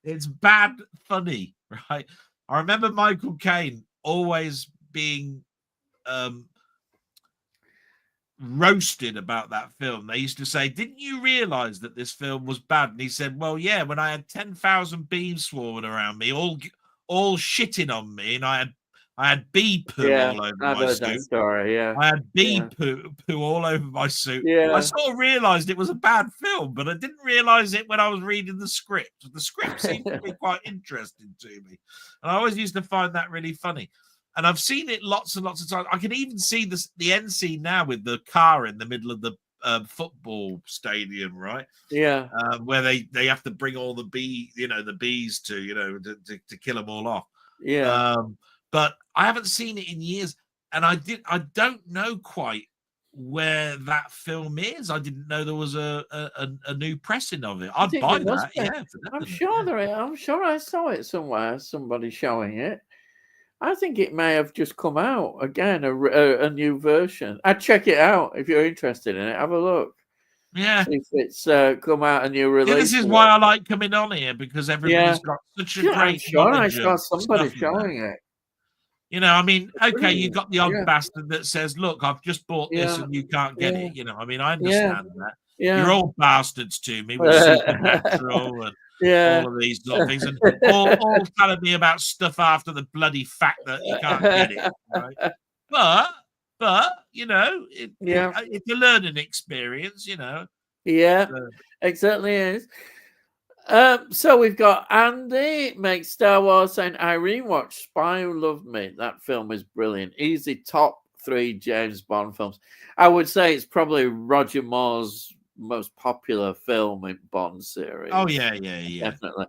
Speaker 2: It's bad funny, right? I remember Michael Caine always being roasted about that film. They used to say, "Didn't you realize that this film was bad?" And he said, "Well, yeah, when I had 10,000 bees swarming around me, all shitting on me, and I had bee poo
Speaker 1: Yeah,
Speaker 2: all over
Speaker 1: I've
Speaker 2: my
Speaker 1: heard that
Speaker 2: suit.
Speaker 1: story. Yeah.
Speaker 2: I had bee
Speaker 1: Yeah.
Speaker 2: poo all over my suit. I
Speaker 1: Yeah.
Speaker 2: sort of realized it was a bad film, but I didn't realize it when I was reading the script. The script seemed to be quite interesting to me, and I always used to find that really funny. And I've seen it lots and lots of times. I can even see the end scene now with the car in the middle of the football stadium, right?
Speaker 1: Yeah.
Speaker 2: Where they have to bring all the bees to kill them all off.
Speaker 1: Yeah.
Speaker 2: But I haven't seen it in years, and I don't know quite where that film is. I didn't know there was a new pressing of it.
Speaker 1: I
Speaker 2: I'd
Speaker 1: think
Speaker 2: buy
Speaker 1: there must
Speaker 2: that.
Speaker 1: be.
Speaker 2: Yeah, for
Speaker 1: I'm
Speaker 2: definite,
Speaker 1: sure
Speaker 2: yeah.
Speaker 1: I'm sure I saw it somewhere. Somebody showing it. I think it may have just come out again, a new version. I'd check it out if you're interested in it. Have a look.
Speaker 2: Yeah.
Speaker 1: See if it's come out a new
Speaker 2: Yeah,
Speaker 1: release.
Speaker 2: this is why I like coming on here, because everybody's
Speaker 1: Yeah.
Speaker 2: got such a
Speaker 1: Yeah, I'm
Speaker 2: great
Speaker 1: sure I
Speaker 2: knowledge
Speaker 1: saw
Speaker 2: of
Speaker 1: somebody
Speaker 2: stuff like that.
Speaker 1: showing it.
Speaker 2: You know, I mean,
Speaker 1: It's
Speaker 2: okay, you
Speaker 1: brilliant.
Speaker 2: got the odd
Speaker 1: Yeah.
Speaker 2: bastard that says, "Look, I've just bought this
Speaker 1: Yeah.
Speaker 2: and you can't get
Speaker 1: Yeah.
Speaker 2: it." You know, I mean, I
Speaker 1: Yeah.
Speaker 2: understand that. You're
Speaker 1: Yeah.
Speaker 2: all bastards to me with Supernatural and
Speaker 1: Yeah.
Speaker 2: all of these sort of things, and all telling me about stuff after the bloody fact that you can't get it, right? But you know,
Speaker 1: Yeah.
Speaker 2: it's a learning experience, you know.
Speaker 1: Yeah.
Speaker 2: So,
Speaker 1: It certainly is. So we've got Andy makes Star Wars saying Irene watched Spy Who Loved Me. That film is brilliant. Easy top 3 James Bond films. I would say it's probably Roger Moore's most popular film in Bond series.
Speaker 2: oh yeah.
Speaker 1: Definitely.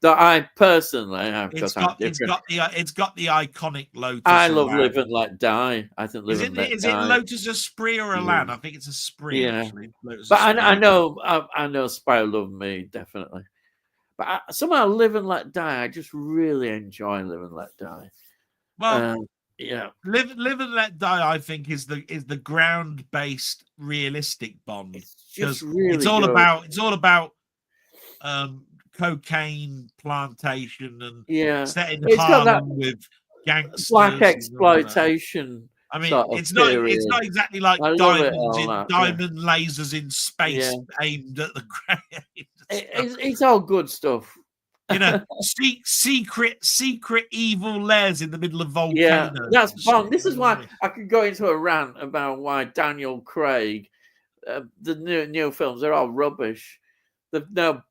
Speaker 1: Though I personally, because I'm different.
Speaker 2: It's got the iconic Lotus.
Speaker 1: I love
Speaker 2: Elan.
Speaker 1: Live and Let Die. I think Live and Let Die.
Speaker 2: Is it Lotus Esprit or Elan? I think it's Esprit.
Speaker 1: Yeah.
Speaker 2: Actually. Lotus
Speaker 1: But
Speaker 2: Esprit.
Speaker 1: I know Spy Who Loved Me, definitely. But somehow Live and Let Die, I just really enjoy Live and Let Die.
Speaker 2: Well,
Speaker 1: yeah.
Speaker 2: Live and Let Die, I think, is the ground based realistic Bond.
Speaker 1: It's just really
Speaker 2: it's all about cocaine plantation and set in Harlem with gangsters,
Speaker 1: black exploitation.
Speaker 2: I mean,
Speaker 1: sort of
Speaker 2: it's
Speaker 1: period.
Speaker 2: not exactly like diamond lasers in space aimed at the ground.
Speaker 1: It's all good stuff.
Speaker 2: You know, secret evil lairs in the middle of volcanoes.
Speaker 1: Yeah, that's Bond. This is why I could go into a rant about why Daniel Craig, the new films, they're all rubbish. There's no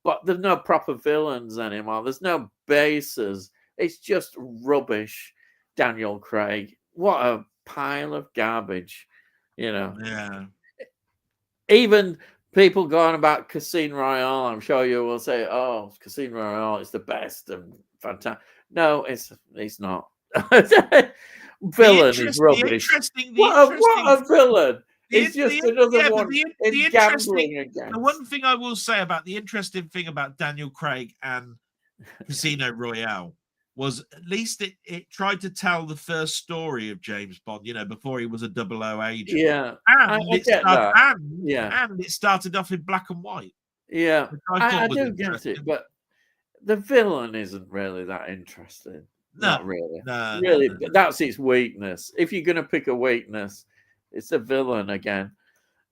Speaker 1: proper villains anymore. There's no bases. It's just rubbish. Daniel Craig, what a pile of garbage, you know.
Speaker 2: Yeah.
Speaker 1: Even people going about Casino Royale, I'm sure you will say, "Oh, Casino Royale is the best and fantastic." No, it's not. Villain is rubbish. What a villain! It's just another one. It's gambling again.
Speaker 2: The one thing I will say about the interesting thing about Daniel Craig and Casino Royale was at least it tried to tell the first story of James Bond, you know, before he was a 00 agent.
Speaker 1: Yeah.
Speaker 2: And it started off in black and white.
Speaker 1: Yeah. I do get it, but the villain isn't really that interesting.
Speaker 2: No,
Speaker 1: not really.
Speaker 2: No,
Speaker 1: really,
Speaker 2: no.
Speaker 1: That's its weakness. If you're going to pick a weakness, it's a villain again.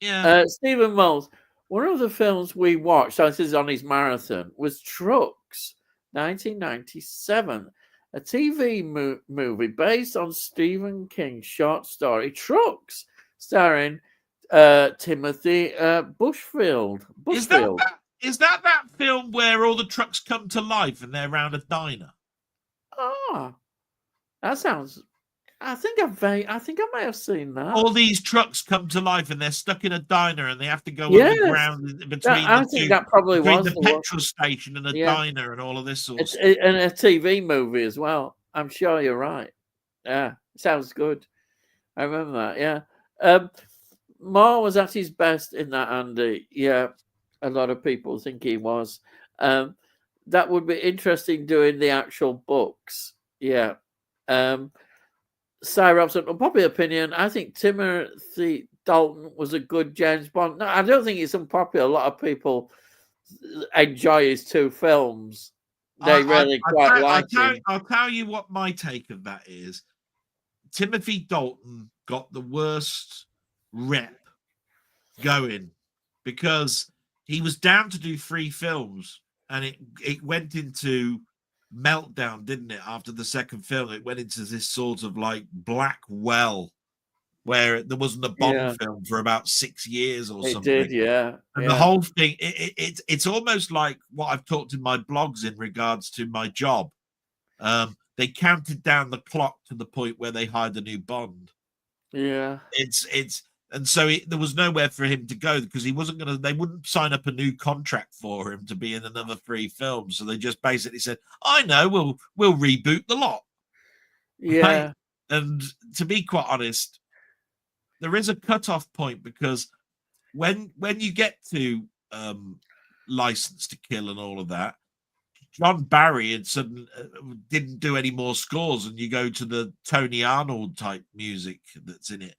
Speaker 2: Yeah.
Speaker 1: Stephen Moles, one of the films we watched, so this is on his marathon, was Trucks, 1997, a TV movie based on Stephen King's short story Trucks, starring Timothy Bushfield.
Speaker 2: Is that film where all the trucks come to life and they're around a diner?
Speaker 1: Oh, that sounds. I think I may have seen that.
Speaker 2: All these trucks come to life and they're stuck in a diner and they have to go underground between the petrol station and a diner and all of this sort of stuff.
Speaker 1: And a TV movie as well. I'm sure you're right. Yeah. Sounds good. I remember that. Yeah. Um, Moore was at his best in that, Andy. Yeah, a lot of people think he was. Um, that would be interesting doing the actual books. Yeah. Um, Cy Robson, unpopular opinion. I think Timothy Dalton was a good James Bond. No, I don't think it's unpopular. A lot of people enjoy his two films. They really quite like him.
Speaker 2: I'll tell you what my take of that is. Timothy Dalton got the worst rep going because he was down to do 3 films and it went into meltdown, didn't it? After the second film, it went into this sort of like black well where there wasn't a Bond film for about 6 years or
Speaker 1: It
Speaker 2: something.
Speaker 1: did, yeah.
Speaker 2: And the whole thing, it's almost like what I've talked in my blogs in regards to my job. They counted down the clock to the point where they hired a new Bond.
Speaker 1: Yeah.
Speaker 2: And so there was nowhere for him to go because he wasn't going to, they wouldn't sign up a new contract for him to be in another 3 films. So they just basically said, I know, we'll reboot the lot.
Speaker 1: Yeah.
Speaker 2: Right? And to be quite honest, there is a cutoff point because when you get to License to Kill and all of that, John Barry and suddenly didn't do any more scores, and you go to the Tony Arnold type music that's in it.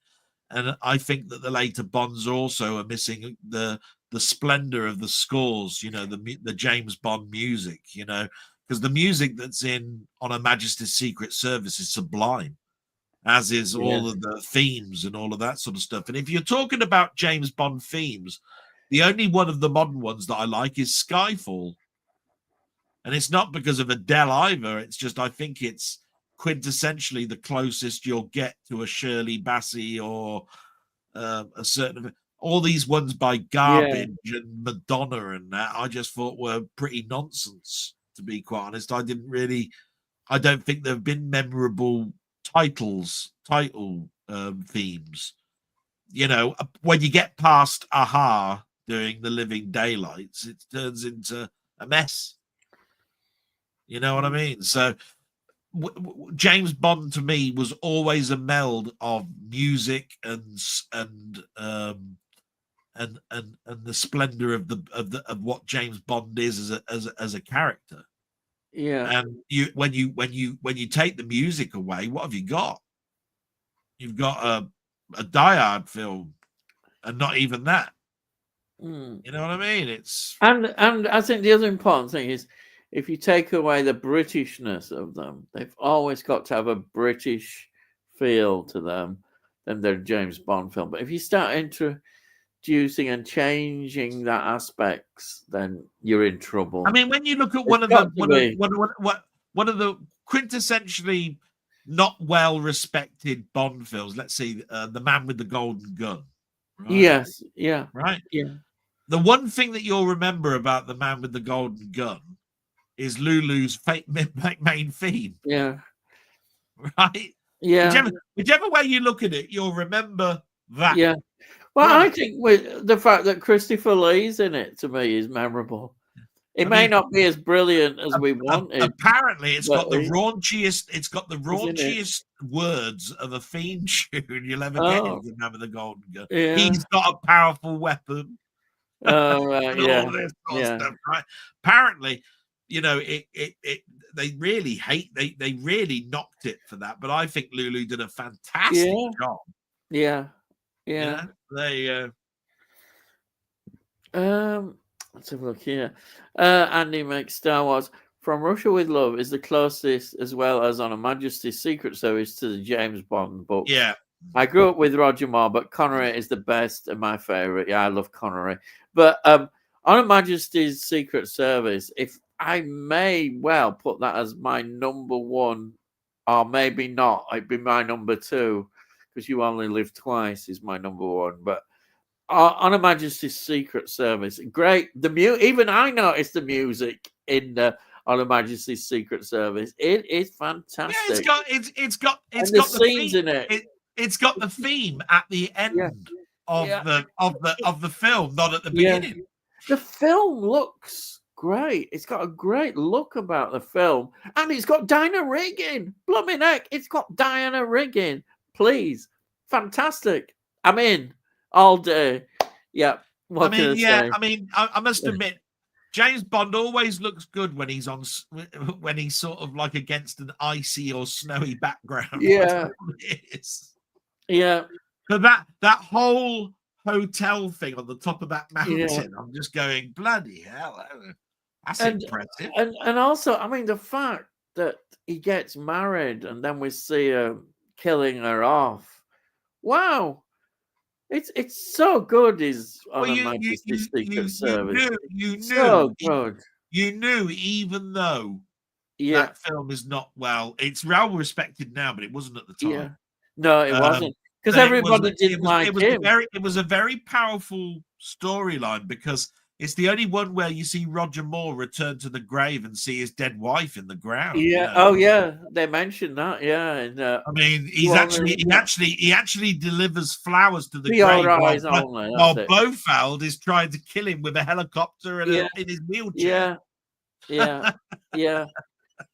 Speaker 2: And I think that the later Bonds also are missing the splendor of the scores, you know, the James Bond music, you know, because the music that's in On Her Majesty's Secret Service is sublime, as is all of the themes and all of that sort of stuff. And if you're talking about James Bond themes, the only one of the modern ones that I like is Skyfall. And it's not because of Adele either. It's just I think it's quintessentially the closest you'll get to a Shirley Bassey or a certain all these ones by Garbage and Madonna and that I just thought were pretty nonsense, to be quite honest. I don't think there have been memorable title themes. You know, when you get past Aha doing The Living Daylights, it turns into a mess. You know what I mean? So James Bond to me was always a meld of music and the splendor of what James Bond is as a character.
Speaker 1: Yeah.
Speaker 2: And when you take the music away, what have you got? You've got a Die Hard film, and not even that. You know what I mean? It's
Speaker 1: and I think the other important thing is if you take away the Britishness of them, they've always got to have a British feel to them, then they're a James Bond film. But if you start introducing and changing that aspects, then you're in trouble.
Speaker 2: I mean, when you look at one of the quintessentially not well respected Bond films, let's see, The Man with the Golden Gun.
Speaker 1: Right? Yes, yeah.
Speaker 2: Right?
Speaker 1: Yeah.
Speaker 2: The one thing that you'll remember about The Man with the Golden Gun is Lulu's main theme.
Speaker 1: Yeah.
Speaker 2: Right?
Speaker 1: Yeah.
Speaker 2: Whichever way you look at it, you'll remember that.
Speaker 1: Yeah. Well, I think with the fact that Christopher Lee's in it, to me, is memorable. It may not be as brilliant as we wanted.
Speaker 2: Apparently, it's got the raunchiest words of a theme tune you'll ever get in The Man with the Golden Gun.
Speaker 1: Yeah.
Speaker 2: He's got a powerful weapon.
Speaker 1: Oh, right,
Speaker 2: all this sort of stuff, right? Apparently, you know, they really they really knocked it for that. But I think Lulu did a fantastic job.
Speaker 1: Yeah.
Speaker 2: Yeah. You
Speaker 1: know, let's have a look here. Andy makes Star Wars From Russia with Love is the closest, as well as On Her Majesty's Secret Service, to the James Bond book.
Speaker 2: Yeah.
Speaker 1: I grew up with Roger Moore, but Connery is the best and my favorite. Yeah, I love Connery. But On Her Majesty's Secret Service, if I may well put that as my number one, or maybe not, it'd be my number two, because You Only Live Twice is my number one. But On Her Majesty's Secret Service, great. Even I noticed the music in On Her Majesty's Secret Service. It is fantastic.
Speaker 2: Yeah, it's got
Speaker 1: the scenes
Speaker 2: theme
Speaker 1: in it.
Speaker 2: It's got the theme at the end of the film, not at the beginning.
Speaker 1: The film looks great. It's got a great look about the film, and it's got Diana Riggin. Blooming heck, it's got Diana Riggin. Please, fantastic. I'm in all day. Yeah. What can I say?
Speaker 2: I must admit, James Bond always looks good when he's when he's sort of like against an icy or snowy background.
Speaker 1: Yeah. Yeah.
Speaker 2: But that whole hotel thing on the top of that mountain,
Speaker 1: Yeah.
Speaker 2: I'm just going, bloody hell, that's impressive.
Speaker 1: And also, I mean, the fact that he gets married and then we see her killing her off. Wow. It's so good. His Honor Majesty's Secret Service.
Speaker 2: You knew,
Speaker 1: so good.
Speaker 2: You knew, even though that film is not it's well respected now, but it wasn't at the time.
Speaker 1: Yeah. No, it wasn't, because everybody didn't like him.
Speaker 2: It was a very powerful storyline, because it's the only one where you see Roger Moore return to the grave and see his dead wife in the ground.
Speaker 1: Yeah.
Speaker 2: You know?
Speaker 1: Oh, yeah. They mentioned that. Yeah. And
Speaker 2: I mean, he actually delivers flowers to the grave while Blofeld is trying to kill him with a helicopter and in his wheelchair.
Speaker 1: Yeah.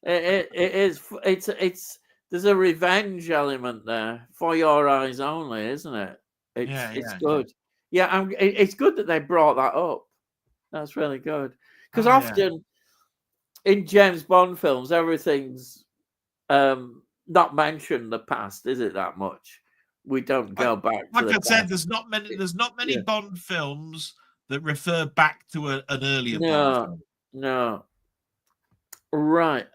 Speaker 1: It is. It's. There's a revenge element there, for your eyes only, isn't it? It's good. Yeah, it's good that they brought that up. That's really good, because often in James Bond films, everything's not mentioned the past, is it, that much? We don't go back.
Speaker 2: Like I said, there's not many Bond films that refer back to an earlier Bond film.
Speaker 1: No. Right.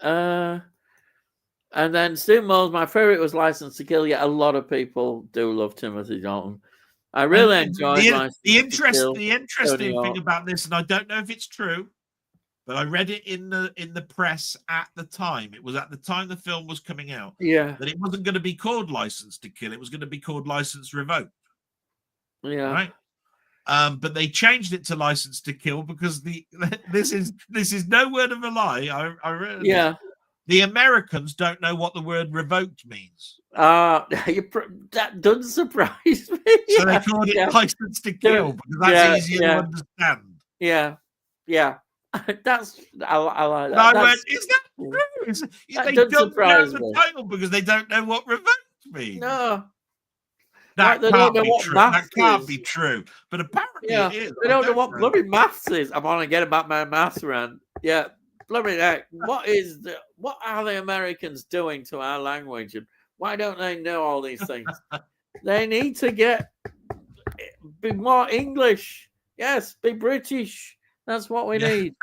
Speaker 1: And then Stu Moles, my favorite was License to Kill. Yeah, a lot of people do love Timothy Dalton. I really enjoyed
Speaker 2: the interesting thing about this, and I don't know if it's true, but I read it in the press at the time. It was at the time the film was coming out.
Speaker 1: Yeah.
Speaker 2: That it wasn't going to be called License to Kill. It was going to be called License Revoked.
Speaker 1: Yeah.
Speaker 2: Right. But they changed it to License to Kill because this is no word of a lie. I read it.
Speaker 1: Yeah.
Speaker 2: The Americans don't know what the word revoked means.
Speaker 1: That doesn't surprise me.
Speaker 2: So they called it License to Kill because that's easier to understand.
Speaker 1: Yeah. That's I like that.
Speaker 2: And I went, is that true? They don't know the title because they don't know what revoked means.
Speaker 1: No.
Speaker 2: That can't be true. That can't be true. But apparently it is.
Speaker 1: They don't know what bloody maths is. I'm on to get about my maths rant. Yeah. Bloody heck. What are the Americans doing to our language? And why don't they know all these things? They need to be more English. Yes, be British. That's what we need.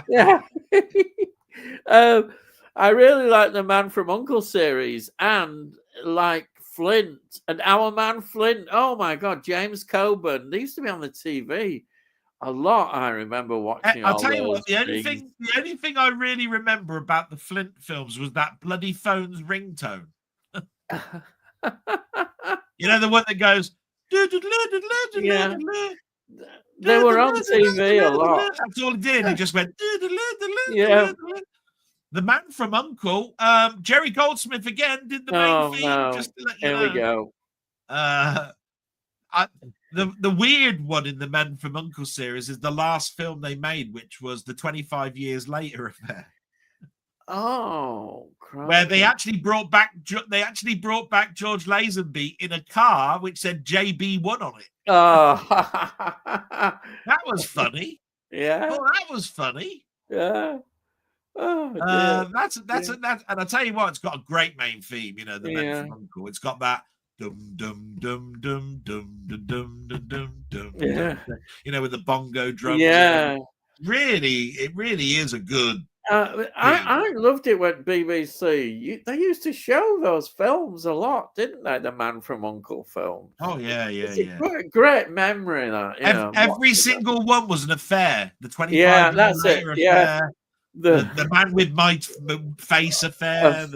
Speaker 1: Yeah. I really like the Man from U.N.C.L.E. series, and like Flint and Our Man Flint. Oh my God, James Coburn. They used to be on the TV a lot. I remember watching.
Speaker 2: I'll tell you what. The only thing I really remember about the Flint films was that bloody phone's ringtone. You know, the one that goes.
Speaker 1: Yeah. They were on TV a lot.
Speaker 2: That's all it did. It just went.
Speaker 1: Yeah.
Speaker 2: The Man from U.N.C.L.E., Jerry Goldsmith again did the main theme.
Speaker 1: No.
Speaker 2: Just to let you
Speaker 1: Here
Speaker 2: know.
Speaker 1: we go.
Speaker 2: The weird one in the Man from U.N.C.L.E. series is the last film they made, which was the 25 Years Later affair.
Speaker 1: Oh, crap.
Speaker 2: Where they actually brought back George Lazenby in a car which said JB1 on it.
Speaker 1: Oh,
Speaker 2: that was funny.
Speaker 1: Yeah.
Speaker 2: Oh, that was funny.
Speaker 1: Yeah. Oh,
Speaker 2: that's and I tell you what, it's got a great main theme. You know, the Man from U.N.C.L.E. It's got that dum dum dum dum dum dum dum dum dum.
Speaker 1: Yeah.
Speaker 2: You know, with the bongo drums.
Speaker 1: Yeah.
Speaker 2: It really is a good.
Speaker 1: I loved it when BBC they used to show those films a lot, didn't they? The Man from U.N.C.L.E. film.
Speaker 2: Oh yeah.
Speaker 1: Great memory that.
Speaker 2: Every single one was an affair. The 25
Speaker 1: that's it.
Speaker 2: Affair,
Speaker 1: yeah.
Speaker 2: The Man with My Face affair.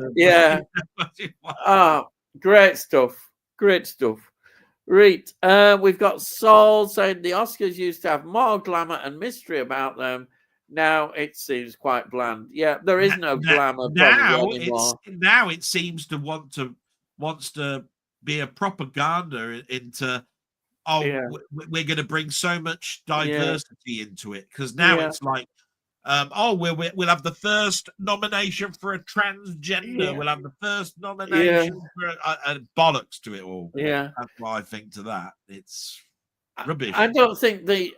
Speaker 1: Great stuff. Right. We've got Saul saying the Oscars used to have more glamour and mystery about them. Now it seems quite bland. Yeah, there is no glamour anymore.
Speaker 2: Now it seems to wants to be a propaganda into. We're going to bring so much diversity into it, because now it's like We'll have the first nomination for a transgender.
Speaker 1: Yeah.
Speaker 2: We'll have the first
Speaker 1: Yeah.
Speaker 2: nomination for bollocks to it all.
Speaker 1: Yeah.
Speaker 2: That's what I think to that. It's
Speaker 1: I
Speaker 2: rubbish.
Speaker 1: don't think the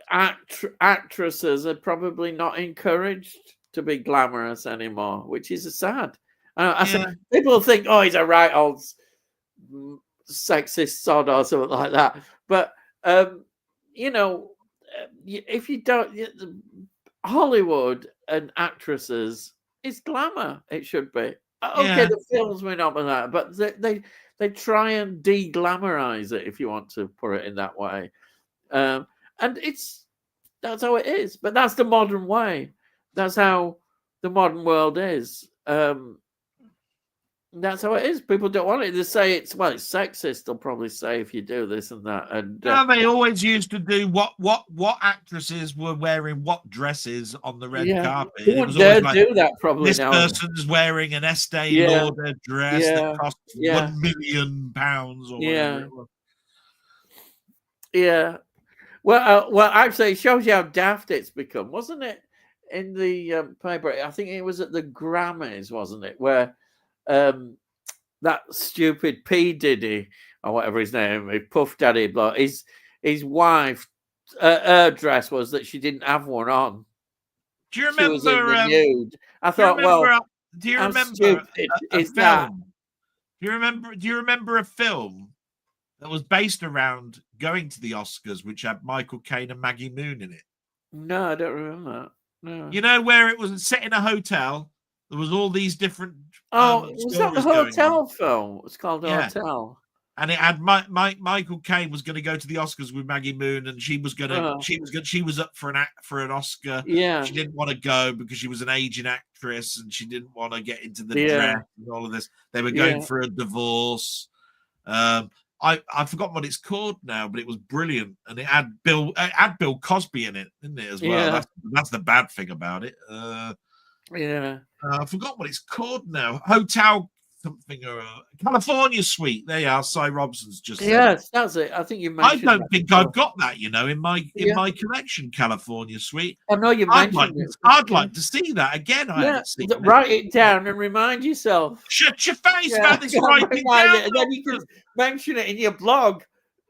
Speaker 1: actresses are probably not encouraged to be glamorous anymore, which is sad. I said, people think, oh, he's a right old sexist sod or something like that. But you know, if you don't, Hollywood and actresses, it's glamour. It should be. Okay, the films may not be that, but they try and de-glamorize it, if you want to put it in that way. And that's how it is. But that's the modern way. That's how the modern world is. That's how it is. People don't want it. They say it's sexist. They'll probably say if you do this and that. And
Speaker 2: they always used to do what actresses were wearing what dresses on the red carpet.
Speaker 1: It was always like, do that probably
Speaker 2: this
Speaker 1: now.
Speaker 2: Person's wearing an Estee Lauder dress that costs £1 million or whatever it was.
Speaker 1: Yeah. Well, actually, it shows you how daft it's become, wasn't it? In the paper, I think it was at the Grammys, wasn't it, where that stupid P Diddy or whatever his name is, Puff Daddy, bloke, his wife, her dress was that she didn't have one on.
Speaker 2: Do you remember?
Speaker 1: She was in the nude. I thought,
Speaker 2: do you remember
Speaker 1: is that?
Speaker 2: Do you remember a film that was based around going to the Oscars, which had Michael Caine and Maggie Moon in it?
Speaker 1: No, I don't remember that. No.
Speaker 2: You know, where it was set in a hotel. There was all these different.
Speaker 1: Was that the hotel film? It's called The Hotel.
Speaker 2: And it had Michael Caine was going to go to the Oscars with Maggie Moon, and she was up for an Oscar.
Speaker 1: Yeah,
Speaker 2: she didn't want to go because she was an aging actress and she didn't want to get into the dress and all of this. They were going for a divorce. I've forgotten what it's called now, but it was brilliant, and it had Bill Cosby in it, didn't it, as well?
Speaker 1: Yeah.
Speaker 2: That's the bad thing about it. I forgot what it's called now. Hotel something or California Suite. There you are. Cy Robson's just
Speaker 1: yes, that's it. I think you mentioned.
Speaker 2: I don't think I've got that. In my collection, California Suite.
Speaker 1: I know you mentioned it.
Speaker 2: I'd like to see that again. I haven't seen it.
Speaker 1: Write it down and remind yourself.
Speaker 2: Shut your face about this writing down.
Speaker 1: And then you can mention it in your blog.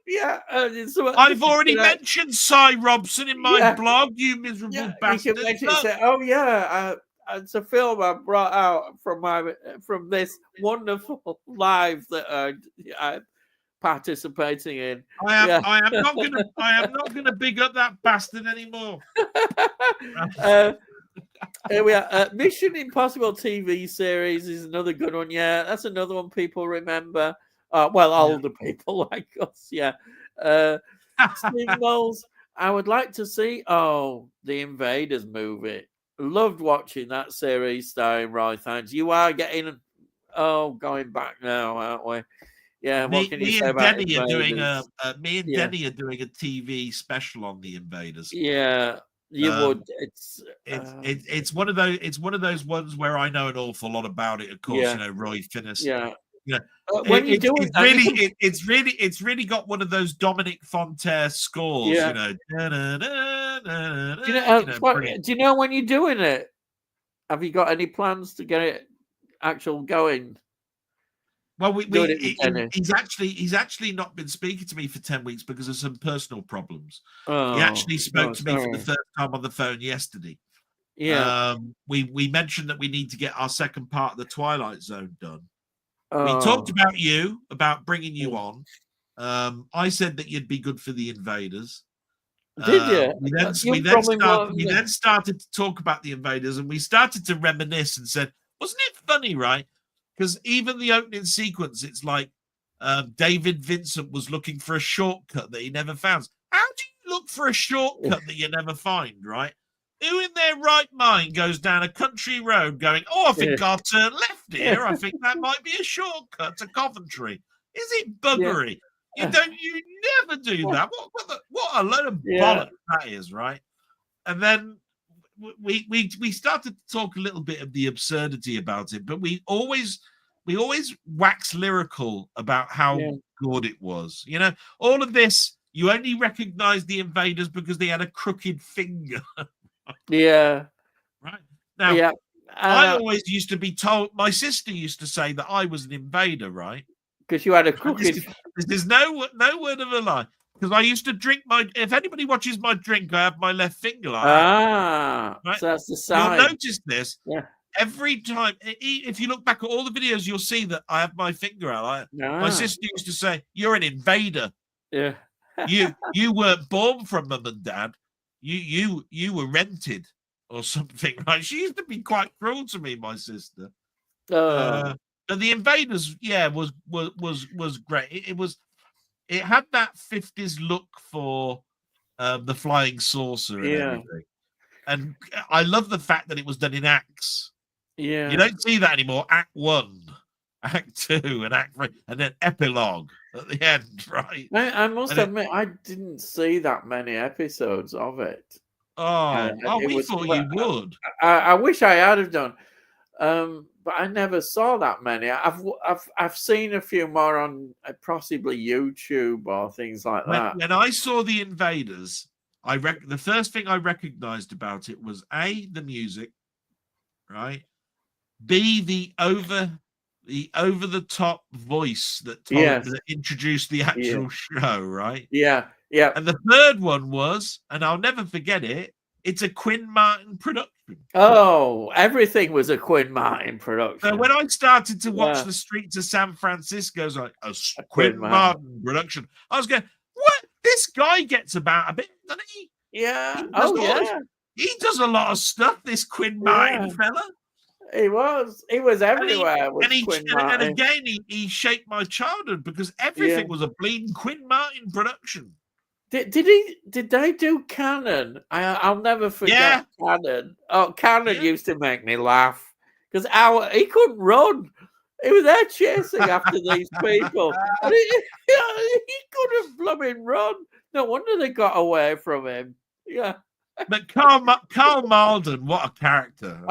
Speaker 1: Yeah,
Speaker 2: I've already mentioned Cy Robson in my blog. You miserable bastard!
Speaker 1: You can say, "Oh yeah, it's a film I brought out from this wonderful live that I'm participating in."
Speaker 2: I am not gonna big up that bastard anymore.
Speaker 1: Here we are. Mission Impossible TV series is another good one. Yeah, that's another one people remember. Older people like us. Yeah. Steve Knowles, I would like to see the Invaders movie. Loved watching that series starring Roy Thames. You are getting going back now, aren't we? Yeah. What can you say about Invaders?
Speaker 2: Me and Denny are doing a TV special on the Invaders.
Speaker 1: Yeah, you would.
Speaker 2: It's one of those. It's one of those ones where I know an awful lot about it. Of course, Roy Finnis.
Speaker 1: Yeah.
Speaker 2: Yeah.
Speaker 1: When you do
Speaker 2: it's really got one of those Dominic Fontaine scores.
Speaker 1: Yeah. Do you know when you're doing it? Have you got any plans to get it going?
Speaker 2: Well, he's actually not been speaking to me for 10 weeks because of some personal problems. He actually spoke to me for the first time on the phone yesterday.
Speaker 1: Yeah.
Speaker 2: We mentioned that we need to get our second part of the Twilight Zone done. We talked about bringing you on. I said that you'd be good for the Invaders.
Speaker 1: Did you?
Speaker 2: We then started to talk about the Invaders, and we started to reminisce and said, wasn't it funny, right? Because even the opening sequence, it's like David Vincent was looking for a shortcut that he never found. How do you look for a shortcut that you never find, right? Who in their right mind goes down a country road going, I think I'll turn left here. I think that might be a shortcut to Coventry. Is it buggery? You never do that. What a load of bollocks that is, right? And then we started to talk a little bit of the absurdity about it, but we always wax lyrical about how good it was. All of this, you only recognize the Invaders because they had a crooked finger.
Speaker 1: Yeah.
Speaker 2: Right now,
Speaker 1: Yeah.
Speaker 2: I always used to be told. My sister used to say that I was an invader, right?
Speaker 1: Because you had a
Speaker 2: And
Speaker 1: crooked.
Speaker 2: this is no word of a lie. Because I used to drink my. If anybody watches my drink, I have my left finger like that. Right?
Speaker 1: So that's the
Speaker 2: You'll
Speaker 1: sign.
Speaker 2: notice this
Speaker 1: Yeah.
Speaker 2: every time. If you look back at all the videos, you'll see that I have my finger out. My sister used to say, "You're an invader.
Speaker 1: Yeah.
Speaker 2: You weren't born from mum and dad. You were rented or something." Right? She used to be quite cruel to me, my sister.
Speaker 1: Oh.
Speaker 2: But the Invaders, yeah, was great. It had that 50s look for the flying saucer and
Speaker 1: Yeah.
Speaker 2: everything. And I love the fact that it was done in acts.
Speaker 1: Yeah.
Speaker 2: You don't see that anymore. Act 1, Act 2, and Act 3, and then epilogue at the end, right?
Speaker 1: I must admit, I didn't see that many episodes of it.
Speaker 2: We thought you would.
Speaker 1: I wish I had have done, but I never saw that many. I've seen a few more on possibly YouTube or things like that.
Speaker 2: When I saw the Invaders, the first thing I recognized about it was A, the music, right? B, the over the top voice that that introduced the actual show, right?
Speaker 1: Yeah.
Speaker 2: And the third one was, and I'll never forget it, it's a Quinn Martin production.
Speaker 1: Oh, everything was a Quinn Martin production.
Speaker 2: So when I started to watch The Streets of San Francisco, it was like a Quinn Martin production. I was going, what? This guy gets about a bit, doesn't he?
Speaker 1: Yeah.
Speaker 2: He does a lot of stuff, this Quinn Martin fella.
Speaker 1: He was everywhere.
Speaker 2: And again, he shaped my childhood because everything was a bleeding Quinn Martin production.
Speaker 1: Did they do Cannon? I'll never forget Cannon. Oh, Cannon used to make me laugh because he couldn't run. He was there chasing after these people, and he couldn't blooming run. No wonder they got away from him. Yeah.
Speaker 2: But Carl Malden, what a character!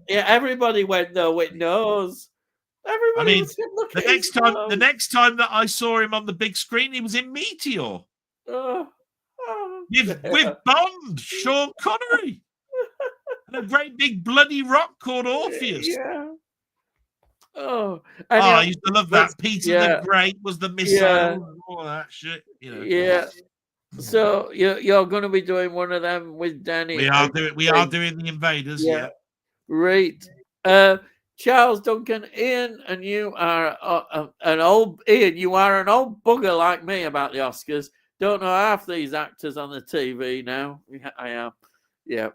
Speaker 1: Everybody went there with nose. Everybody was
Speaker 2: the next time that I saw him on the big screen, he was in Meteor. With Bond, Sean Connery, and a great big bloody rock called Orpheus.
Speaker 1: Yeah.
Speaker 2: I used to love that. Peter the Great was the missile and all that shit.
Speaker 1: Yeah. So you're going to be doing one of them with Danny.
Speaker 2: We are doing the Invaders. Yeah.
Speaker 1: Right. Charles Duncan, Ian, and you are an old bugger like me about the Oscars. Don't know half these actors on the TV now. I am. Yeah.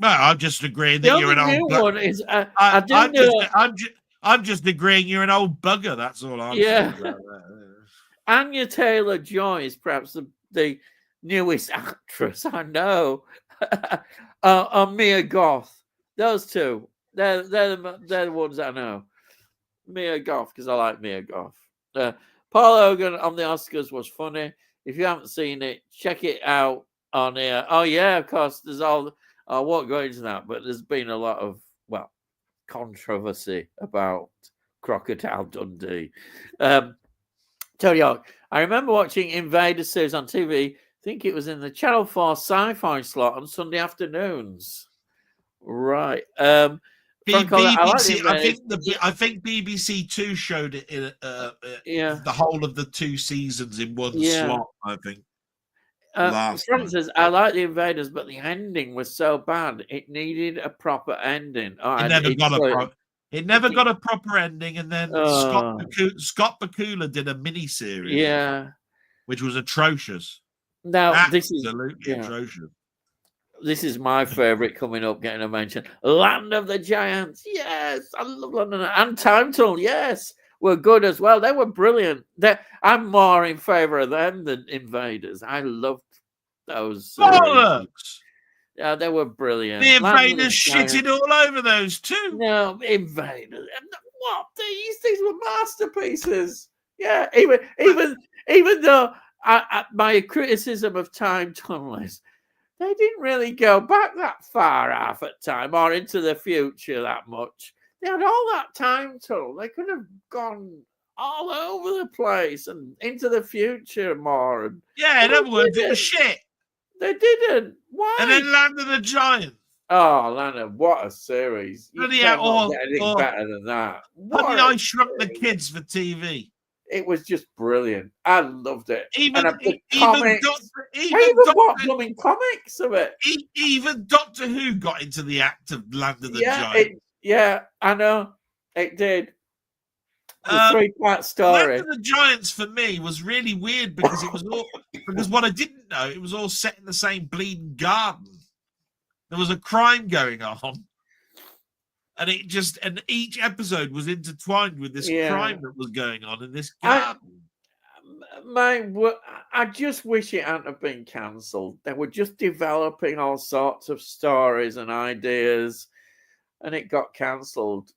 Speaker 2: Well, I'm just agreeing that you're an old bugger. I'm just agreeing you're an old bugger. That's all I'm saying about that.
Speaker 1: Anya Taylor-Joy is perhaps the newest actress I know. Mia Goth. Those two. They're the ones I know. Mia Goth, because I like Mia Goth. Paul Hogan on the Oscars was funny. If you haven't seen it, check it out on here. Oh, yeah, of course. There's I won't go into that, but there's been a lot of, controversy about Crocodile Dundee. Tony Hawk, I remember watching Invader series on TV. I think it was in the Channel 4 sci-fi slot on Sunday afternoons. Right.
Speaker 2: BBC, I think BBC Two showed it in the whole of the 2 seasons in one slot, I think.
Speaker 1: Francis, I like the Invaders, but the ending was so bad. It needed a proper ending.
Speaker 2: It never got a proper ending, and then Scott Bakula did a mini series, which was atrocious.
Speaker 1: Now
Speaker 2: absolutely atrocious.
Speaker 1: This is my favorite coming up, getting a mention. Land of the Giants, yes, I love London, and Time Tunnel, yes, were good as well. They were brilliant. I'm more in favor of them than Invaders. I loved those. Yeah, they were brilliant.
Speaker 2: The Invaders shitted all over those too.
Speaker 1: No, Invaders. What? These were masterpieces. Yeah, even though my criticism of Time Tunnel is they didn't really go back that far half at time or into the future that much. They had all that time tunnel. They could have gone all over the place and into the future more.
Speaker 2: In other words, it was shit.
Speaker 1: They didn't. Why?
Speaker 2: And then Land of the Giants.
Speaker 1: Oh, Lana, what a series! You
Speaker 2: Bloody hell,
Speaker 1: cannot get anything
Speaker 2: or
Speaker 1: better than that.
Speaker 2: Honey,
Speaker 1: What a
Speaker 2: I Shrunk the
Speaker 1: series.
Speaker 2: Kids for TV.
Speaker 1: It was just brilliant. I loved it.
Speaker 2: Even
Speaker 1: And the
Speaker 2: even
Speaker 1: comics. I
Speaker 2: Even
Speaker 1: even bought
Speaker 2: Doctor
Speaker 1: blooming comics of it.
Speaker 2: even Doctor Who got into the act of Land of the Giants.
Speaker 1: I know it did. The
Speaker 2: Um,
Speaker 1: 3-part
Speaker 2: Land
Speaker 1: story.
Speaker 2: of the Giants for me was really weird because it was all because what I didn't know, it was all set in the same bleeding garden. There was a crime going on, and each episode was intertwined with this crime that was going on in this garden.
Speaker 1: I just wish it hadn't have been cancelled. They were just developing all sorts of stories and ideas, and it got cancelled.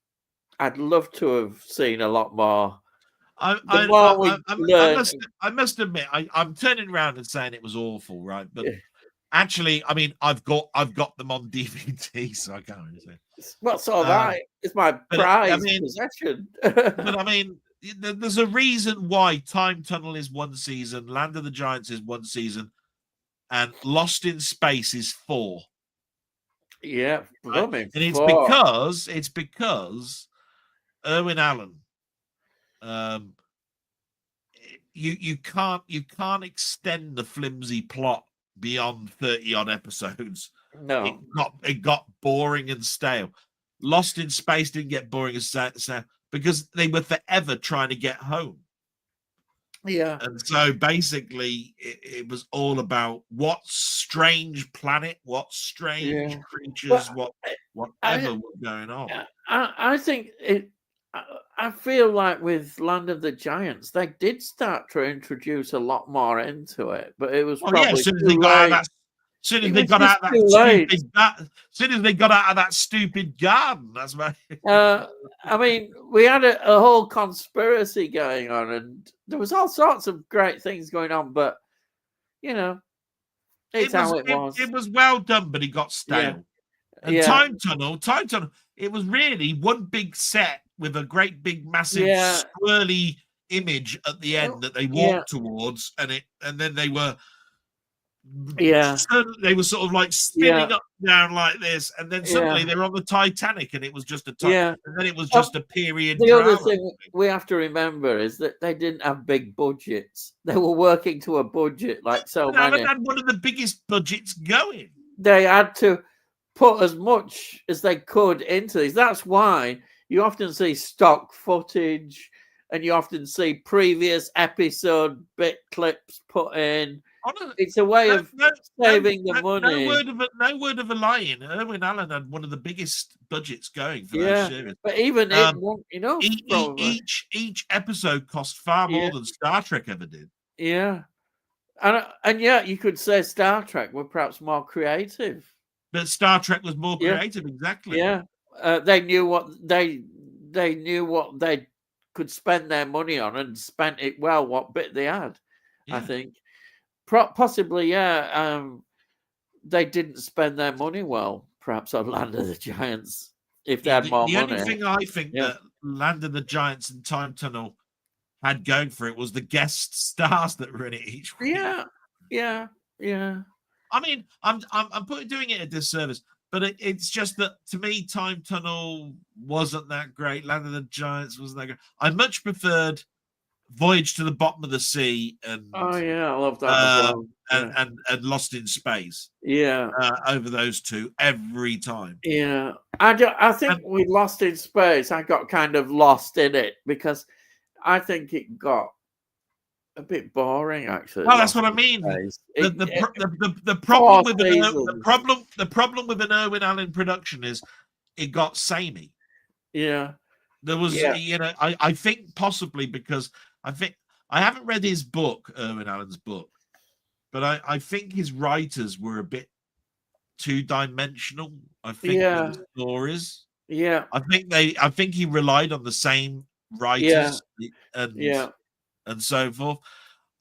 Speaker 1: I'd love to have seen a lot more.
Speaker 2: I must admit, I'm turning around and saying it was awful, right? But actually, I mean, I've got them on DVD, so I can't really say.
Speaker 1: What's all that? It's my prized possession.
Speaker 2: But I mean, there's a reason why Time Tunnel is one season, Land of the Giants is one season, and Lost in Space is 4.
Speaker 1: Yeah,
Speaker 2: right? And it's because Irwin Allen. You can't extend the flimsy plot beyond 30 odd episodes.
Speaker 1: No,
Speaker 2: it got boring and stale. Lost in Space didn't get boring and stale because they were forever trying to get home.
Speaker 1: Yeah,
Speaker 2: and so basically it was all about what strange planet, what strange creatures, whatever was going on.
Speaker 1: I think it. I feel like with Land of the Giants, they did start to introduce a lot more into it, but it was probably
Speaker 2: as soon as they got out of that stupid garden. That's right.
Speaker 1: I mean, we had a whole conspiracy going on, and there was all sorts of great things going on, but it's how it was.
Speaker 2: It was well done, but it got stale. And Time Tunnel, it was really one big set with a great big massive swirly image at the end that they walked towards, and then they were they were sort of like spinning up down like this, and then suddenly they were on the Titanic, and it was just and then it was just a period.
Speaker 1: The other thing we have to remember is that they didn't have big budgets. They were working to a budget like so many.
Speaker 2: They had one of the biggest budgets going.
Speaker 1: They had to put as much as they could into these. That's why you often see stock footage, and you often see previous episode bit clips put in. It's a way of saving the money.
Speaker 2: No word of a lie. Irwin Allen had one of the biggest budgets going for those series.
Speaker 1: But even
Speaker 2: each episode cost far more than Star Trek ever did.
Speaker 1: Yeah, and you could say Star Trek were perhaps more creative.
Speaker 2: But Star Trek was more creative, exactly.
Speaker 1: Yeah, they knew what they could spend their money on, and spent it well. What bit they had, I think. Possibly, they didn't spend their money well, perhaps on Land of the Giants, if they had more money.
Speaker 2: The only thing I think that Land of the Giants and Time Tunnel had going for it was the guest stars that were in it each week.
Speaker 1: Yeah.
Speaker 2: I mean, I'm doing it a disservice, but it's just that to me, Time Tunnel wasn't that great. Land of the Giants wasn't that great. I much preferred Voyage to the Bottom of the Sea and
Speaker 1: I love that
Speaker 2: and Lost in Space. Over those two every time.
Speaker 1: Yeah, I think we Lost in Space. I got kind of lost in it because I think it got a bit boring. Actually,
Speaker 2: well, that's what I mean. The problem with an Irwin Allen production is it got samey.
Speaker 1: Yeah,
Speaker 2: there was I think possibly because I haven't read his book, Irwin Allen's book, but I think his writers were a bit two-dimensional. I think the stories.
Speaker 1: Yeah.
Speaker 2: I think he relied on the same writers and so forth.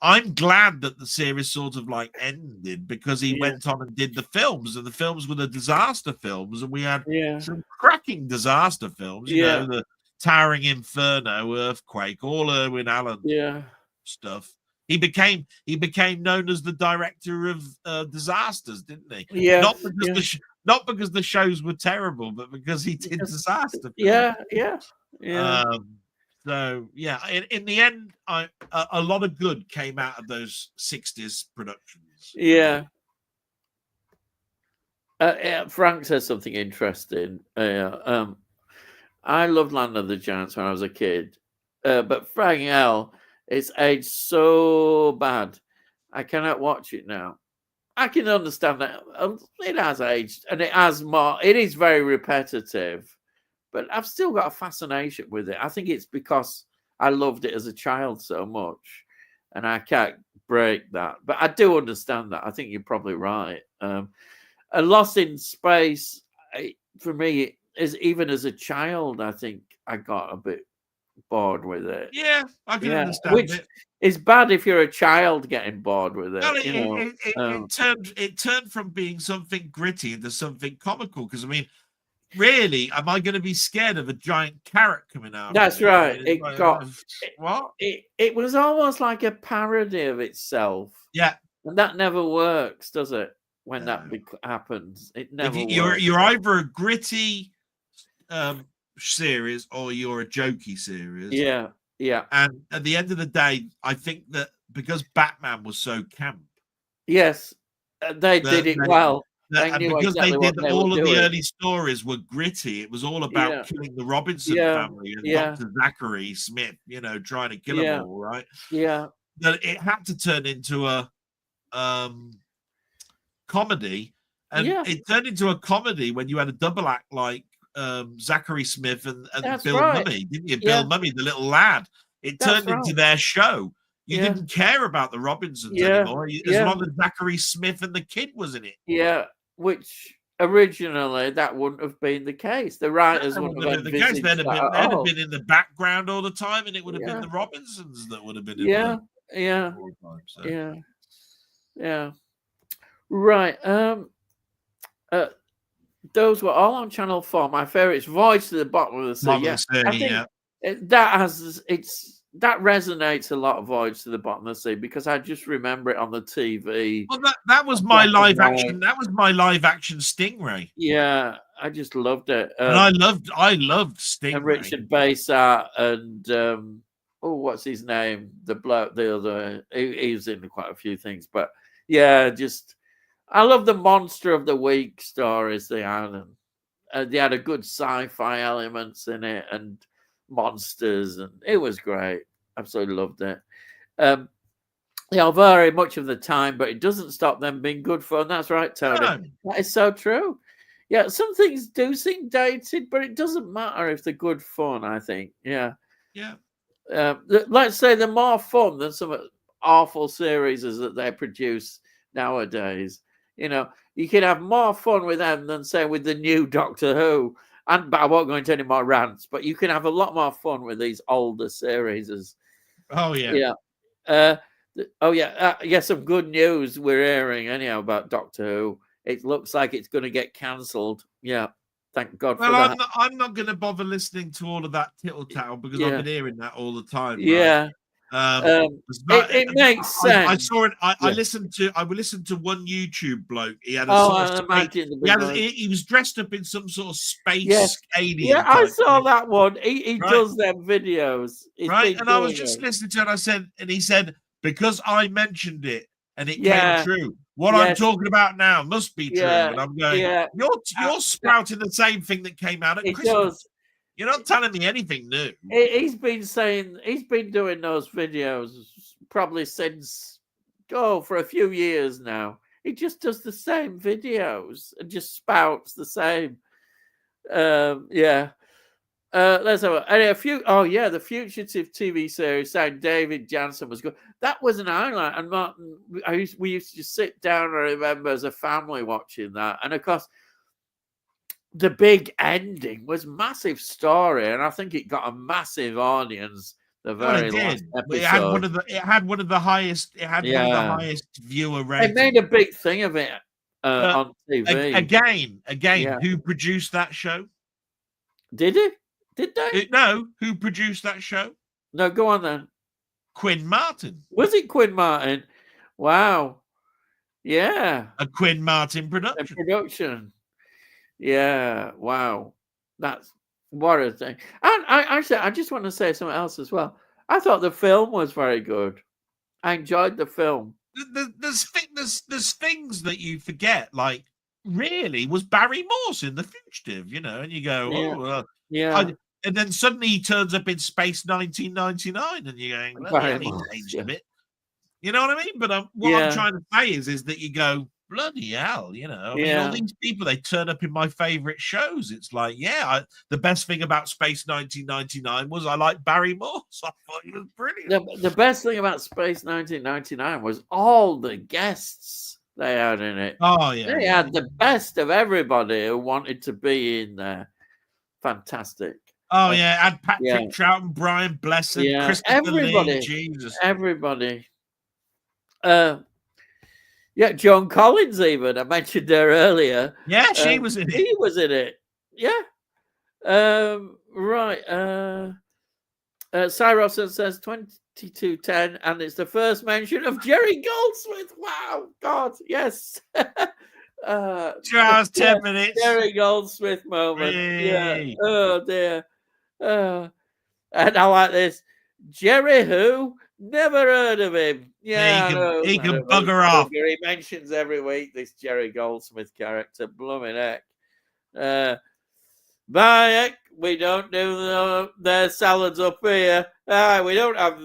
Speaker 2: I'm glad that the series sort of like ended because he went on and did the films, and the films were the disaster films, and we had some cracking disaster films, you know, the Towering Inferno, Earthquake, all Irwin Allen stuff. He became known as the director of disasters, didn't he?
Speaker 1: Yeah,
Speaker 2: Not because not because the shows were terrible, but because he did disaster films.
Speaker 1: Yeah.
Speaker 2: So yeah, in the end, a lot of good came out of those 60s productions.
Speaker 1: Yeah. Frank says something interesting. I loved Land of the Giants when I was a kid, but Frank L, it's aged so bad. I cannot watch it now. I can understand that it has aged, and it has more. It is very repetitive, but I've still got a fascination with it. I think it's because I loved it as a child so much, and I can't break that. But I do understand that. I think you're probably right. A Lost in Space, for me, is even as a child, I think I got a bit bored with it.
Speaker 2: Yeah, I can understand
Speaker 1: which
Speaker 2: it.
Speaker 1: is bad if you're a child getting bored with it.
Speaker 2: Well, it turned from being something gritty into something comical. Because I mean, really, am I going to be scared of a giant carrot coming out?
Speaker 1: That's right.
Speaker 2: It what?
Speaker 1: It was almost like a parody of itself.
Speaker 2: Yeah,
Speaker 1: and that never works, does it? When that happens, it never works.
Speaker 2: You're either a gritty series or you're a jokey series.
Speaker 1: Yeah.
Speaker 2: And at the end of the day, I think that because Batman was so camp.
Speaker 1: Yes, they did it well.
Speaker 2: And because they did all of the early stories were gritty, it was all about killing the Robinson family and Dr. Zachary Smith, trying to kill them all, right?
Speaker 1: Yeah.
Speaker 2: That it had to turn into a comedy, and it turned into a comedy when you had a double act like Zachary Smith and Bill Mummy, didn't you? Bill Mummy, the little lad. It turned into their show. You didn't care about the Robinsons anymore, as long as Zachary Smith and the kid was in it.
Speaker 1: Yeah, which originally that wouldn't have been the case. The writers wouldn't have been the case.
Speaker 2: They'd have been in the background all the time, and it would have been the Robinsons that would have been in
Speaker 1: all the time. Yeah. Right. Those were all on Channel 4. My favorite is Voyage to the Bottom of the Sea. That resonates a lot of Voyage to the Bottom of the Sea because I just remember it on the TV.
Speaker 2: Well, that was my live action. That was my live action Stingray.
Speaker 1: Yeah, I just loved it.
Speaker 2: And I loved Stingray.
Speaker 1: And Richard Basart and what's his name? The other. He was in quite a few things, but yeah, I love the Monster of the Week stories they had, and they had a good sci-fi elements in it and monsters, and it was great. Absolutely loved it. Very much of the time, but it doesn't stop them being good fun. That's right, Tony. No. That is so true. Yeah, some things do seem dated, but it doesn't matter if they're good fun, I think. Yeah. Let's say they're more fun than some awful series that they produce nowadays. You can have more fun with them than, say, with the new Doctor Who. But I won't go into any more rants, but you can have a lot more fun with these older series.
Speaker 2: Oh, yeah.
Speaker 1: Yeah. Some good news we're hearing anyhow about Doctor Who. It looks like it's going to get cancelled. Yeah. Thank God for that.
Speaker 2: I'm not going to bother listening to all of that tittle-tattle because I've been hearing that all the time.
Speaker 1: Yeah.
Speaker 2: Right?
Speaker 1: It makes sense.
Speaker 2: I saw it. I listened to one YouTube bloke. He had a he was dressed up in some sort of space alien.
Speaker 1: Yeah, I saw that one. He does them videos.
Speaker 2: Right, and I was just listening to it. He said, because I mentioned it and it came true. What I'm talking about now must be true. And I'm going, you're sprouting the same thing that came out at Christmas. You're not telling me anything new.
Speaker 1: He's been doing those videos probably since, for a few years now. He just does the same videos and just spouts the same. Let's have a few. Oh yeah, the Fugitive TV series saying David Jansen was good. That was an highlight. And Martin, we used to just sit down and remember as a family watching that. And of course, the big ending was massive story, and I think it got a massive audience. The very last episode.
Speaker 2: It had one of the highest viewer ratings.
Speaker 1: They made a big thing of it on TV.
Speaker 2: Again, who produced that show?
Speaker 1: Did it? Did they?
Speaker 2: No, who produced that show?
Speaker 1: No, go on then.
Speaker 2: Quinn Martin.
Speaker 1: Was it Quinn Martin? Wow. Yeah.
Speaker 2: A Quinn Martin
Speaker 1: A
Speaker 2: production.
Speaker 1: production. Yeah. Wow. That's what a thing. And I just want to say something else as well. I thought the film was very good. I enjoyed the film.
Speaker 2: There's things that you forget, like, really, was Barry Morse in The Fugitive, and you go, and then suddenly he turns up in Space 1999, and you're going, bloody hell, he changed a bit. You know what I mean? But what I'm trying to say is that you go, bloody hell, I mean, all these people, they turn up in my favorite shows. It's like, the best thing about Space 1999 was I like Barry Morse. I thought he was brilliant.
Speaker 1: The best thing about Space 1999 was all the guests they had in it.
Speaker 2: Oh, yeah.
Speaker 1: They had the best of everybody who wanted to be in there. Fantastic.
Speaker 2: Oh, yeah. Had Patrick Troughton, Brian Blessed, Christopher Lee, Jesus.
Speaker 1: Everybody. Joan Collins even. I mentioned her earlier.
Speaker 2: Yeah, she was in it.
Speaker 1: She was in it. Yeah. Right. Cyroson says 2210, and it's the first mention of Jerry Goldsmith. Wow. God, yes.
Speaker 2: 2 hours, 10 minutes.
Speaker 1: Jerry Goldsmith moment.
Speaker 2: Hey.
Speaker 1: Yeah. Oh, dear. And I like this. Jerry who? Never heard of him. Yeah,
Speaker 2: he can bugger off.
Speaker 1: He mentions every week this Jerry Goldsmith character. Blooming heck. Bye, heck. We don't do their salads up here. We don't have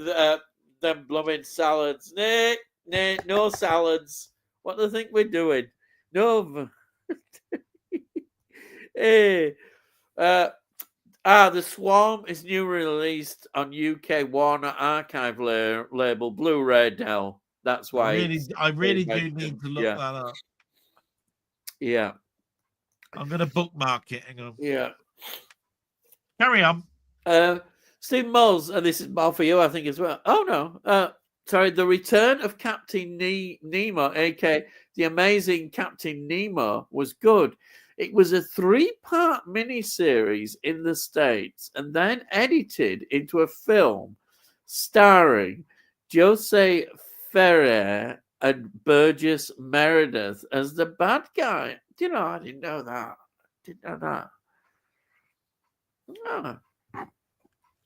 Speaker 1: them blooming salads. No salads. What do they think we're doing? No. Hey. The Swarm is new released on UK Warner Archive label Blu-ray, Del. That's why
Speaker 2: I really do need to look that up.
Speaker 1: Yeah.
Speaker 2: I'm going to bookmark it. Hang on.
Speaker 1: Yeah.
Speaker 2: Carry on.
Speaker 1: Steve Moles, and this is more for you, I think, as well. Oh, no. Sorry, The Return of Captain Nemo, aka The Amazing Captain Nemo, was good. It was a 3-part miniseries in the States and then edited into a film starring Jose Ferrer and Burgess Meredith as the bad guy. I didn't know that. Oh.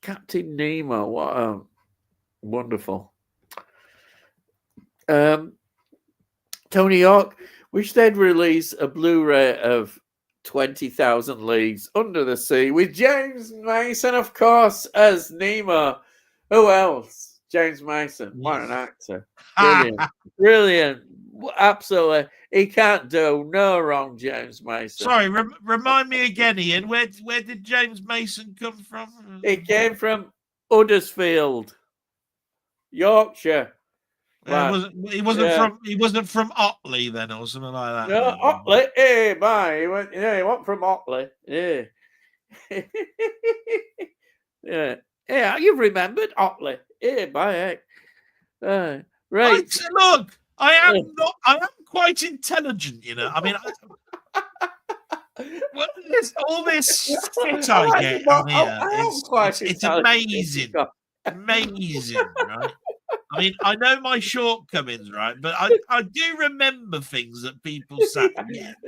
Speaker 1: Captain Nemo, what a wonderful. Tony York, wish they'd release a Blu-ray of 20,000 Leagues Under the Sea with James Mason, of course, as Nemo. Who else? James Mason. What an actor. Brilliant. Brilliant. Absolutely. He can't do no wrong, James Mason.
Speaker 2: Sorry, remind me again, Ian. Where did James Mason come from?
Speaker 1: He came from Huddersfield, Yorkshire.
Speaker 2: He wasn't from Otley then, or something like that.
Speaker 1: No, Otley. Hey, bye. He went from Otley. Yeah. Yeah, you've remembered Otley. Hey, bye. Right.
Speaker 2: Look, I am quite intelligent, I mean, all this shit I get on here, it's amazing. Amazing, right? I mean, I know my shortcomings, right? But I do remember things that people say.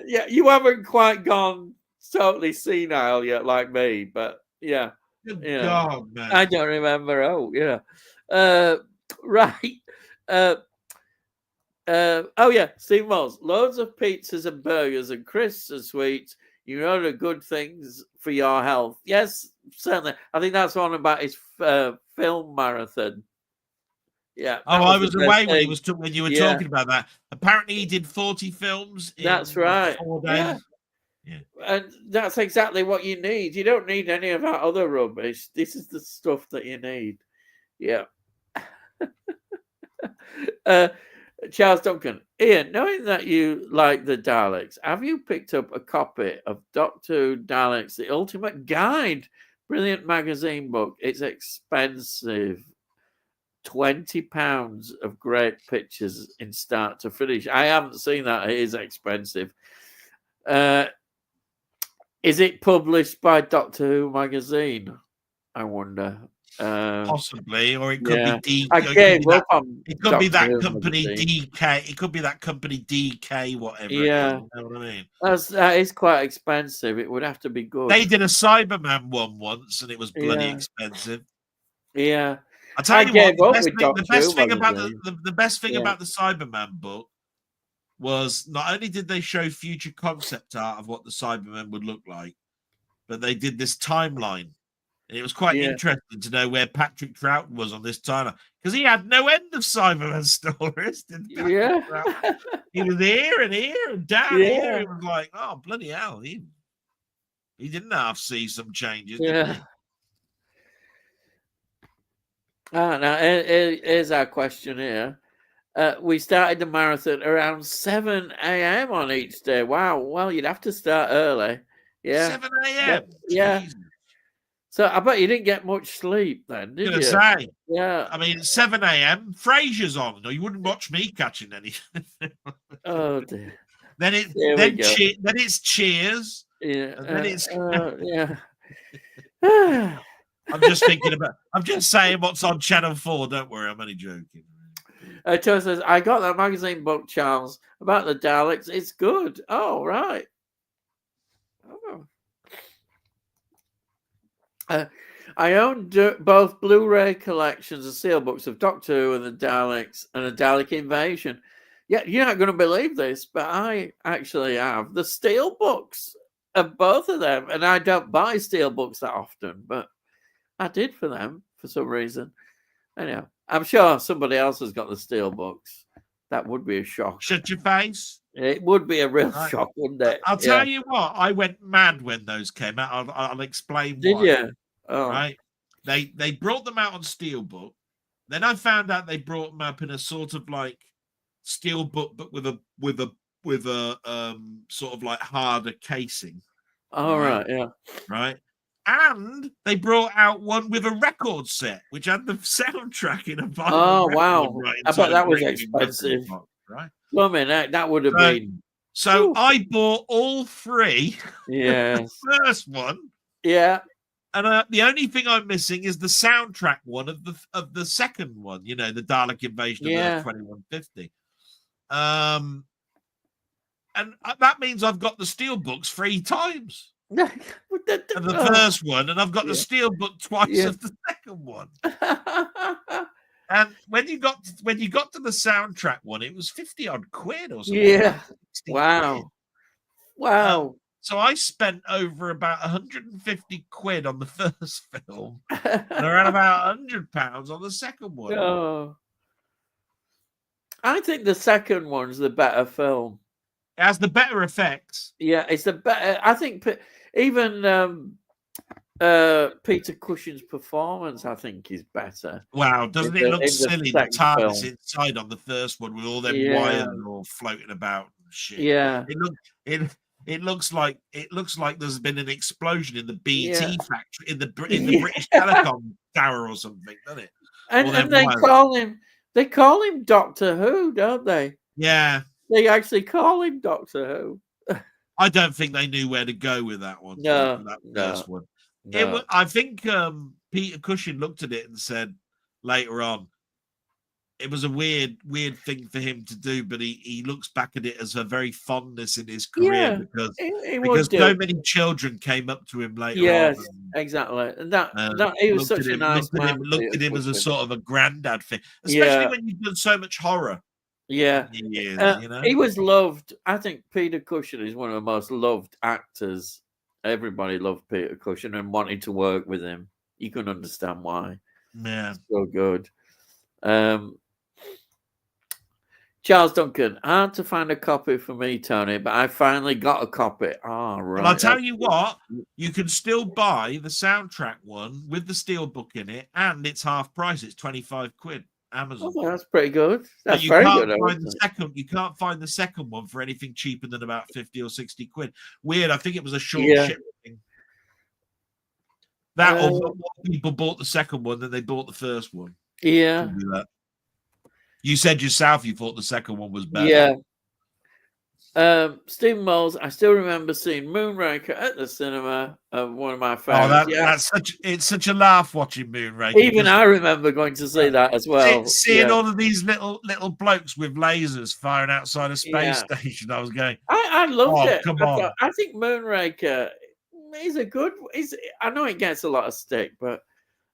Speaker 1: Yeah, you haven't quite gone totally senile yet, like me, but yeah.
Speaker 2: Good God, man.
Speaker 1: I don't remember. Oh, yeah. Right. Steve Moss. Loads of pizzas and burgers and crisps and sweets. You know the good things for your health. Yes, certainly. I think that's one about his film marathon. Yeah.
Speaker 2: I was away when you were talking about that. Apparently, he did 40 films.
Speaker 1: That's right.
Speaker 2: 4 days. Yeah.
Speaker 1: And that's exactly what you need. You don't need any of that other rubbish. This is the stuff that you need. Yeah. Charles Duncan. Ian, knowing that you like the Daleks, have you picked up a copy of Doctor Who Daleks, The Ultimate Guide? Brilliant magazine book. It's expensive. £20 of great pictures in start to finish. I haven't seen that. It is expensive. Is it published by Doctor Who magazine? I wonder.
Speaker 2: Possibly, or it could be
Speaker 1: Yeah,
Speaker 2: D.
Speaker 1: I
Speaker 2: It could be
Speaker 1: gave
Speaker 2: that.
Speaker 1: up on
Speaker 2: It could be
Speaker 1: Doctor
Speaker 2: that
Speaker 1: Who
Speaker 2: company
Speaker 1: magazine.
Speaker 2: DK. It could be that company DK, whatever it is.
Speaker 1: Yeah,
Speaker 2: You know what I mean?
Speaker 1: that is quite expensive. It would have to be
Speaker 2: They
Speaker 1: good.
Speaker 2: did a Cyberman one once, and it was bloody
Speaker 1: Yeah,
Speaker 2: expensive.
Speaker 1: yeah.
Speaker 2: I tell
Speaker 1: I
Speaker 2: you what,
Speaker 1: gave up with
Speaker 2: the
Speaker 1: Doctor Who
Speaker 2: best thing about
Speaker 1: magazine.
Speaker 2: the best thing
Speaker 1: Yeah,
Speaker 2: about the Cyberman book was not only did they show future concept art of what the Cybermen would look like, but they did this timeline. And it was quite
Speaker 1: yeah,
Speaker 2: interesting to know where Patrick Troughton was on this timeline because he had no end of Cyberman stories. Did Patrick
Speaker 1: yeah,
Speaker 2: Troughton? He was here and down here.
Speaker 1: yeah,
Speaker 2: It was like, oh bloody hell, he didn't half see some changes, didn't
Speaker 1: yeah.
Speaker 2: he?
Speaker 1: Now here's our question here. We started the marathon around 7 a.m. on each day. Wow. Well, you'd have to start early. Yeah.
Speaker 2: 7
Speaker 1: But,
Speaker 2: a.m.
Speaker 1: yeah.
Speaker 2: Jesus.
Speaker 1: So I bet you didn't get much sleep then, did
Speaker 2: Gonna
Speaker 1: you?
Speaker 2: say,
Speaker 1: Yeah.
Speaker 2: I mean, it's 7 a.m. Frasier's on. No, you wouldn't watch me catching anything.
Speaker 1: Oh dear.
Speaker 2: then
Speaker 1: There we go.
Speaker 2: then it's Cheers,
Speaker 1: Yeah.
Speaker 2: and then it's.
Speaker 1: Yeah.
Speaker 2: I'm just thinking about. I'm just saying what's on Channel 4. Don't worry, I'm only joking.
Speaker 1: Joe says, I got that magazine book, Charles, about the Daleks. It's good. Oh, right. Oh. I own both Blu-ray collections of steelbooks of Doctor Who and the Daleks and a Dalek Invasion. Yeah, you're not going to believe this, but I actually have the steelbooks of both of them, and I don't buy steelbooks that often, but I did for them for some reason. Anyhow, I'm sure somebody else has got the steelbooks. That would be a shock.
Speaker 2: Shut your face.
Speaker 1: It would be a real shock, wouldn't it?
Speaker 2: I'll tell you what. I went mad when those came out. I'll explain
Speaker 1: Did
Speaker 2: why.
Speaker 1: you? Oh.
Speaker 2: Right. They brought them out on steelbook. Then I found out they brought them up in a sort of like steelbook, but with a sort of like harder casing.
Speaker 1: All right. Yeah.
Speaker 2: Right. And they brought out one with a record set, which had the soundtrack in a vinyl.
Speaker 1: Oh wow!
Speaker 2: Right
Speaker 1: I bet that was expensive.
Speaker 2: Right.
Speaker 1: Well, I mean, that would have been.
Speaker 2: So I bought all three.
Speaker 1: Yes.
Speaker 2: The first one.
Speaker 1: Yeah.
Speaker 2: And the only thing I'm missing is the soundtrack one of the second one. You know, the Dalek Invasion of Earth 2150. And that means I've got the steelbooks 3 times. Of the first one, and I've got the steelbook twice of the second one. And when you got to the soundtrack one, it was 50 odd quid or something.
Speaker 1: Yeah. Wow. Wow.
Speaker 2: So I spent over about 150 quid on the first film, and around about £100 on the second one.
Speaker 1: Oh. I think the second one's the better film.
Speaker 2: It has the better effects.
Speaker 1: Yeah, it's the better. I think even Peter Cushing's performance, I think, is better.
Speaker 2: Wow, doesn't it look silly? The TARDIS inside on the first one with all them wires all floating about and shit.
Speaker 1: Yeah,
Speaker 2: it looks like there's been an explosion in the BT factory in the British Telecom tower or something, doesn't it?
Speaker 1: And they call him Doctor Who, don't they?
Speaker 2: Yeah,
Speaker 1: they actually call him Doctor Who.
Speaker 2: I don't think they knew where to go with that one.
Speaker 1: No,
Speaker 2: first one.
Speaker 1: No.
Speaker 2: I think Peter Cushing looked at it and said later on, it was a weird thing for him to do, but he looks back at it as a very fondness in his career because so many children came up to him later on.
Speaker 1: Yes, exactly. And that he was such a nice man.
Speaker 2: Looked at him as a sort of a granddad thing, especially when you've done so much horror.
Speaker 1: Yeah,
Speaker 2: years, you know?
Speaker 1: He was loved. I think Peter Cushing is one of the most loved actors. Everybody loved Peter Cushing and wanted to work with him. You can understand why.
Speaker 2: Yeah,
Speaker 1: so good. Charles Duncan, hard to find a copy for me, Tony, but I finally got a copy. Oh, right.
Speaker 2: Well, I'll tell you what, you can still buy the soundtrack one with the steelbook in it, and it's half price. It's 25 quid. Amazon.
Speaker 1: Oh, that's pretty good. That's
Speaker 2: you
Speaker 1: very
Speaker 2: can't
Speaker 1: good.
Speaker 2: Find the second. You can't find the second one for anything cheaper than about 50 or 60 quid. Weird. I think it was a short shipping. That or more people bought the second one than they bought the first one.
Speaker 1: Yeah.
Speaker 2: You said yourself you thought the second one was better.
Speaker 1: Yeah. Stephen Moles, I still remember seeing Moonraker at the cinema. One of my
Speaker 2: Oh,
Speaker 1: favorites.
Speaker 2: it's such a laugh watching Moonraker.
Speaker 1: Even I remember going to see that as well.
Speaker 2: Seeing all of these little blokes with lasers firing outside a space station. I was going,
Speaker 1: I loved it.
Speaker 2: Come on.
Speaker 1: I think Moonraker is a good. I know it gets a lot of stick, but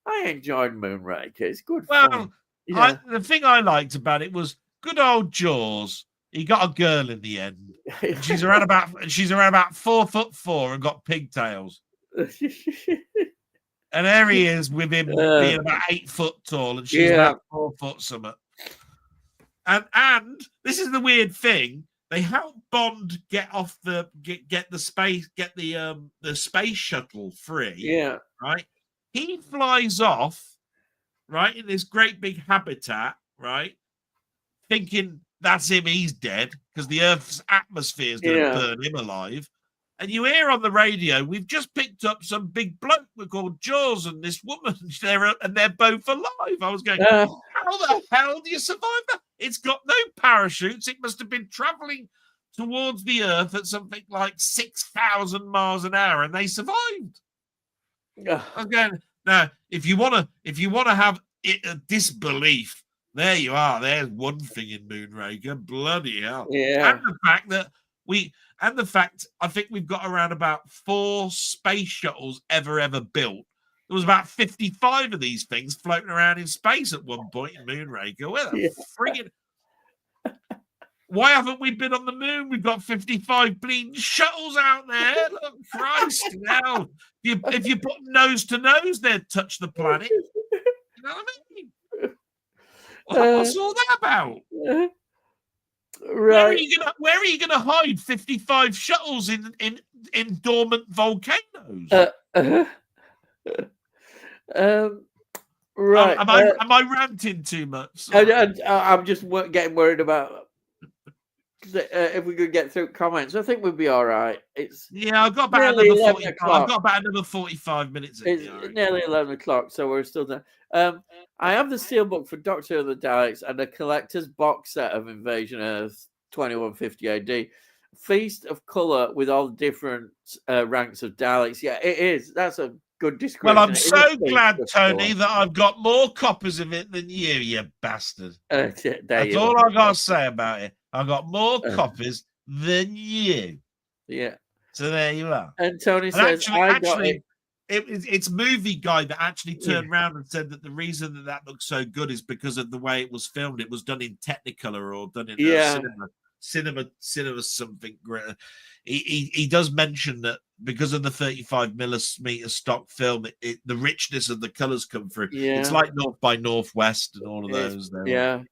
Speaker 1: I enjoyed Moonraker. It's good fun.
Speaker 2: The thing I liked about it was good old Jaws. He got a girl in the end. And she's around about 4'4" and got pigtails. And there he is with him being about 8 foot tall, and she's about 4 foot something. And this is the weird thing. They help Bond get the space shuttle free.
Speaker 1: Yeah.
Speaker 2: Right. He flies off, right, in this great big habitat, right, thinking that's him, he's dead, because the Earth's atmosphere is going to burn him alive. And you hear on the radio, we've just picked up some big bloke called Jaws and this woman, and they're both alive. I was going, how the hell do you survive that? It's got no parachutes. It must have been traveling towards the Earth at something like 6,000 miles an hour, and they survived. I was going, now, if you want to have a disbelief, there you are. There's one thing in Moonraker. Bloody hell.
Speaker 1: Yeah.
Speaker 2: And the fact I think we've got around about 4 space shuttles ever built. There was about 55 of these things floating around in space at one point in Moonraker. Where the friggin'... Why haven't we been on the moon? We've got 55 bleeding shuttles out there. Look, Christ, now. If you put nose to nose, they'd touch the planet. You know what I mean? What's all that about?
Speaker 1: Right.
Speaker 2: Where are you gonna hide 55 shuttles in dormant volcanoes?
Speaker 1: Right.
Speaker 2: Am I ranting too much?
Speaker 1: I'm just getting worried about if we could get through comments. I think we'd be all right.
Speaker 2: I've got about another 45 minutes.
Speaker 1: It's nearly 11 o'clock, so we're still there. I have the steelbook for Doctor of the Daleks and a collector's box set of Invasion Earth 2150 AD. Feast of colour with all the different ranks of Daleks. Yeah, it is. That's a good description.
Speaker 2: Well, I'm so glad, Tony, that I've got more copies of it than you bastard. That's all I've got to say about it. I've got more copies than you.
Speaker 1: Yeah.
Speaker 2: So there you are.
Speaker 1: And Tony says,
Speaker 2: it's Movie Guy that actually turned around and said that the reason that looks so good is because of the way it was filmed. It was done in Technicolor or done in cinema something greater. He does mention that because of the 35 millimeter stock film, the richness of the colors come through. Yeah. It's like North by Northwest and all of those.
Speaker 1: Yeah.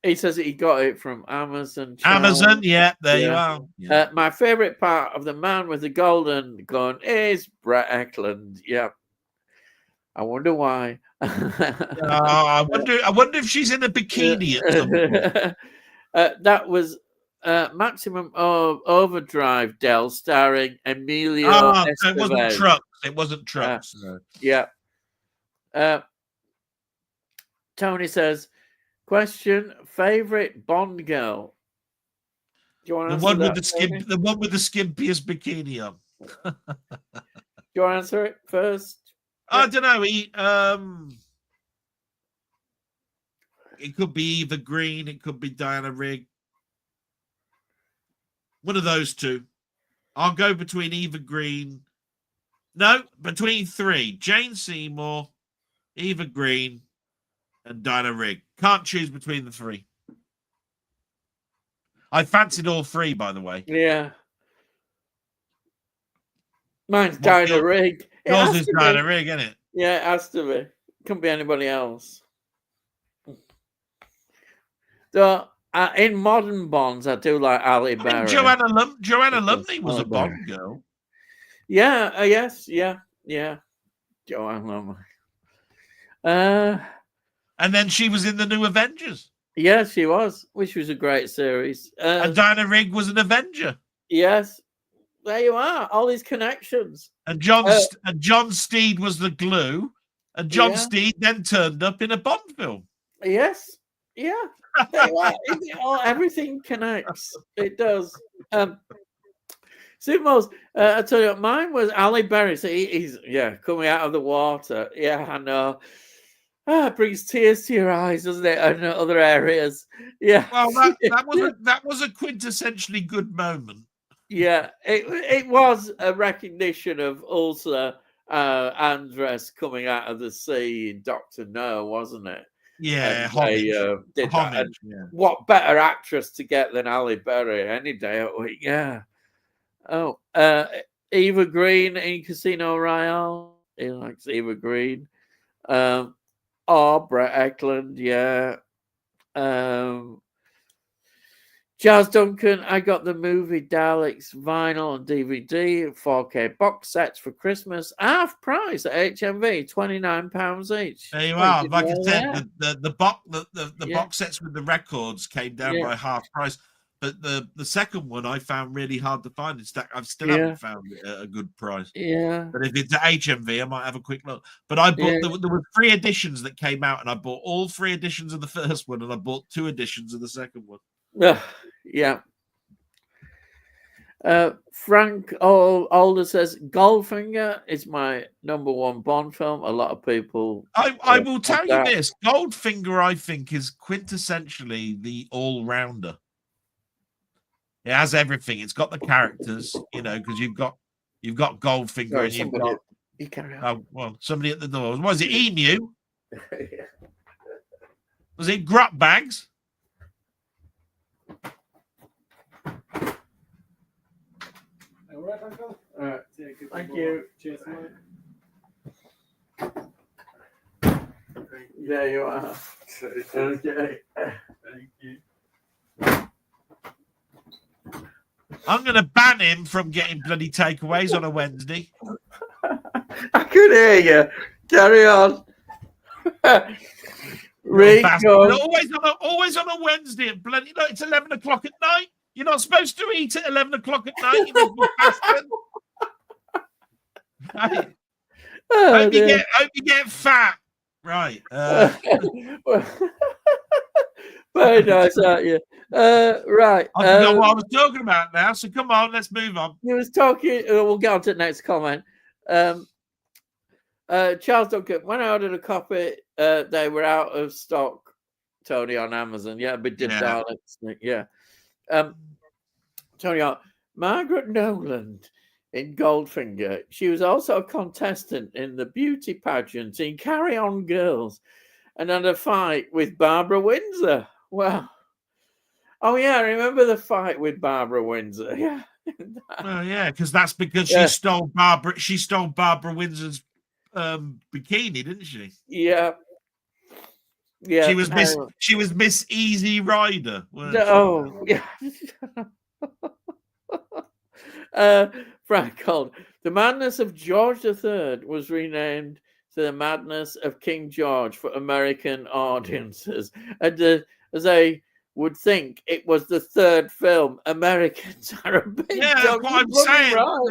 Speaker 1: He says that he got it from Amazon.
Speaker 2: Amazon, there you are. Yeah.
Speaker 1: My favorite part of The Man with the Golden Gun is Brett Eklund. Yeah. I wonder why.
Speaker 2: I wonder if she's in a bikini at some point.
Speaker 1: That was Maximum Overdrive, Del, starring Emilio Estevez.
Speaker 2: It wasn't Trucks. No.
Speaker 1: Yeah. Tony says, question: favorite Bond girl? Do you want to
Speaker 2: the one with the skimpiest bikini on?
Speaker 1: Do you want to answer it first?
Speaker 2: I don't know. It could be Eva Green. It could be Diana Rigg. One of those two. I'll go between Eva Green. No, between 3: Jane Seymour, Eva Green, and Diana Rigg. Can't choose between the 3. I fancied all 3, by the way.
Speaker 1: Yeah. Mine's Diana Rigg.
Speaker 2: Yours is Diana Rigg, isn't it?
Speaker 1: Yeah, it has to be. Couldn't be anybody else. So, in modern Bonds, I do like Ali Berry.
Speaker 2: Joanna Lumley was a Bond girl.
Speaker 1: Yeah, yes, yeah. Joanna Lumley.
Speaker 2: And then she was in the new Avengers.
Speaker 1: Yes, she was, which was a great series.
Speaker 2: And Diana Rigg was an Avenger.
Speaker 1: Yes. There you are. All these connections.
Speaker 2: And John Steed was the glue. And John Steed then turned up in a Bond film.
Speaker 1: Yes. Yeah, everything connects. It does. Simos, I tell you, what, mine was Ali Berry. So he's coming out of the water. Yeah, I know. It brings tears to your eyes, doesn't it? And other areas. Yeah.
Speaker 2: Well, that was a quintessentially good moment.
Speaker 1: Yeah, it was a recognition of Ulsa Andress coming out of the sea in Doctor No, wasn't it?
Speaker 2: Yeah,
Speaker 1: And they did that. And what better actress to get than Ali Berry any day of the week? Yeah. Oh, Eva Green in Casino Royale. He likes Eva Green. Brett Eklund, yeah. Jazz Duncan, I got the movie Daleks vinyl and DVD, 4K box sets for Christmas, half price at HMV, £29 each.
Speaker 2: There you are. Like I said, the box sets with the records came down by half price. But the second one I found really hard to find. In fact, I still haven't found it at a good price.
Speaker 1: Yeah.
Speaker 2: But if it's at HMV, I might have a quick look. But I bought there were 3 editions that came out, and I bought all 3 editions of the first one, and I bought 2 editions of the second one.
Speaker 1: Yeah. Frank Alder says Goldfinger is my number 1 Bond film. A lot of people.
Speaker 2: I will tell you this: Goldfinger, I think, is quintessentially the all-rounder. It has everything. It's got the characters, because you've got Goldfinger and you've got.
Speaker 1: You carry on.
Speaker 2: Oh, well, somebody at the door. Was it Emu? Was it Grut Bags?
Speaker 3: All right, Uncle.
Speaker 1: All right.
Speaker 3: Thank you. Cheers, mate.
Speaker 1: There you are. Okay.
Speaker 3: Thank you.
Speaker 2: I'm going to ban him from getting bloody takeaways on a Wednesday.
Speaker 1: I could hear you. Carry on.
Speaker 2: Always on a Wednesday at bloody. No, it's 11 o'clock at night. You're not supposed to eat at 11 o'clock at night. You miserable bastard. Right. Hope you get fat. Right.
Speaker 1: Very nice, aren't you? Right.
Speaker 2: I forgot what I was talking about now. So come on, let's move on.
Speaker 1: He was talking. We'll get on to the next comment. Charles Duncan, when I ordered a copy, they were out of stock, Tony, on Amazon. Yeah, but did Daleks. Yeah. Tony, Margaret Noland in Goldfinger. She was also a contestant in the beauty pageant in Carry On Girls and had a fight with Barbara Windsor. Wow. Oh, yeah, I remember the fight with Barbara Windsor. Yeah.
Speaker 2: Well, yeah, because that's because she stole Barbara Windsor's bikini, didn't she?
Speaker 1: Yeah. Yeah.
Speaker 2: She was Miss Easy Rider.
Speaker 1: Yeah. Frank called The Madness of George III was renamed to The Madness of King George for American audiences. And as they would think, it was the 3rd film. Americans are a big
Speaker 2: that's what I'm saying. Right.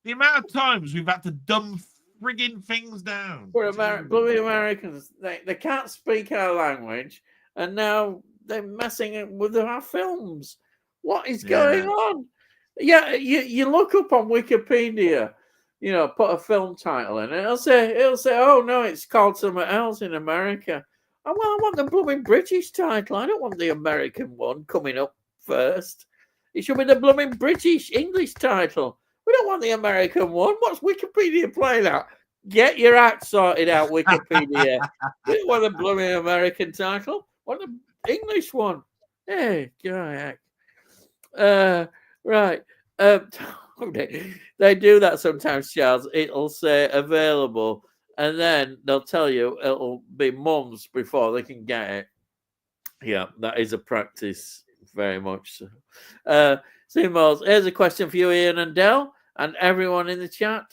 Speaker 2: The amount of times we've had to dumb frigging things down.
Speaker 1: For bloody Americans, they can't speak our language, and now they're messing with our films. What is going on? Yeah, you look up on Wikipedia, put a film title in, and it'll say, oh no, it's called something else in America. Oh, well, I want the blooming British title. I don't want the American one coming up first. It should be the blooming British English title. We don't want the American one. What's Wikipedia playing at? Get your act sorted out, Wikipedia. We don't want the blooming American title. Want the English one. Hey, go heck. Right. They do that sometimes, Charles. It'll say available, and then they'll tell you it'll be months before they can get it. Yeah, that is a practice, very much so. Simos, here's a question for you, Ian and Del, and everyone in the chat.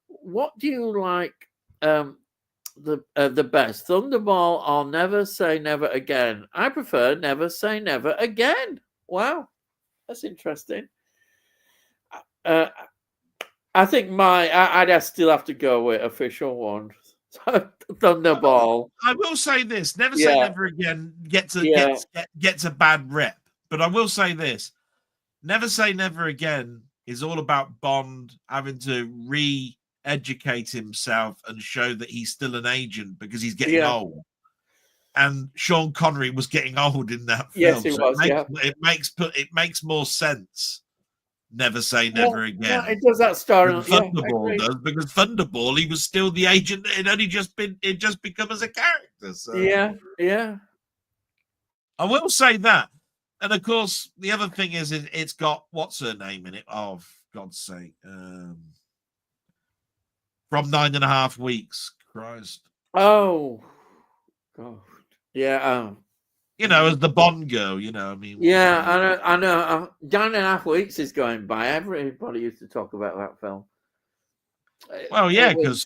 Speaker 1: What do you like the best, Thunderball or Never Say Never Again? I prefer Never Say Never Again. Wow, that's interesting. I think I'd still have to go with Official One. Thunderball.
Speaker 2: I will say this: never say
Speaker 1: Yeah.
Speaker 2: never again. Gets
Speaker 1: Yeah.
Speaker 2: a bad rep, but I will say this: never say never again is all about Bond having to re-educate himself and show that he's still an agent because he's getting
Speaker 1: Yeah.
Speaker 2: old. And Sean Connery was getting old in that
Speaker 1: Yes,
Speaker 2: film,
Speaker 1: he
Speaker 2: so
Speaker 1: was. Yeah.
Speaker 2: it makes more sense. Never say never again.
Speaker 1: It does that story.
Speaker 2: Than
Speaker 1: Yeah,
Speaker 2: Thunderball does, because Thunderball, he was still the agent. It just become as a character. So
Speaker 1: yeah.
Speaker 2: I will say that. And of course, the other thing is it's got what's her name in it? Oh, for God's sake. From 9.5 Weeks. Christ.
Speaker 1: Oh, God. Yeah.
Speaker 2: You know, as the Bond girl, you know, I mean.
Speaker 1: Yeah, I know. 9.5 Weeks is going by. Everybody used to talk about that film.
Speaker 2: Well, yeah, because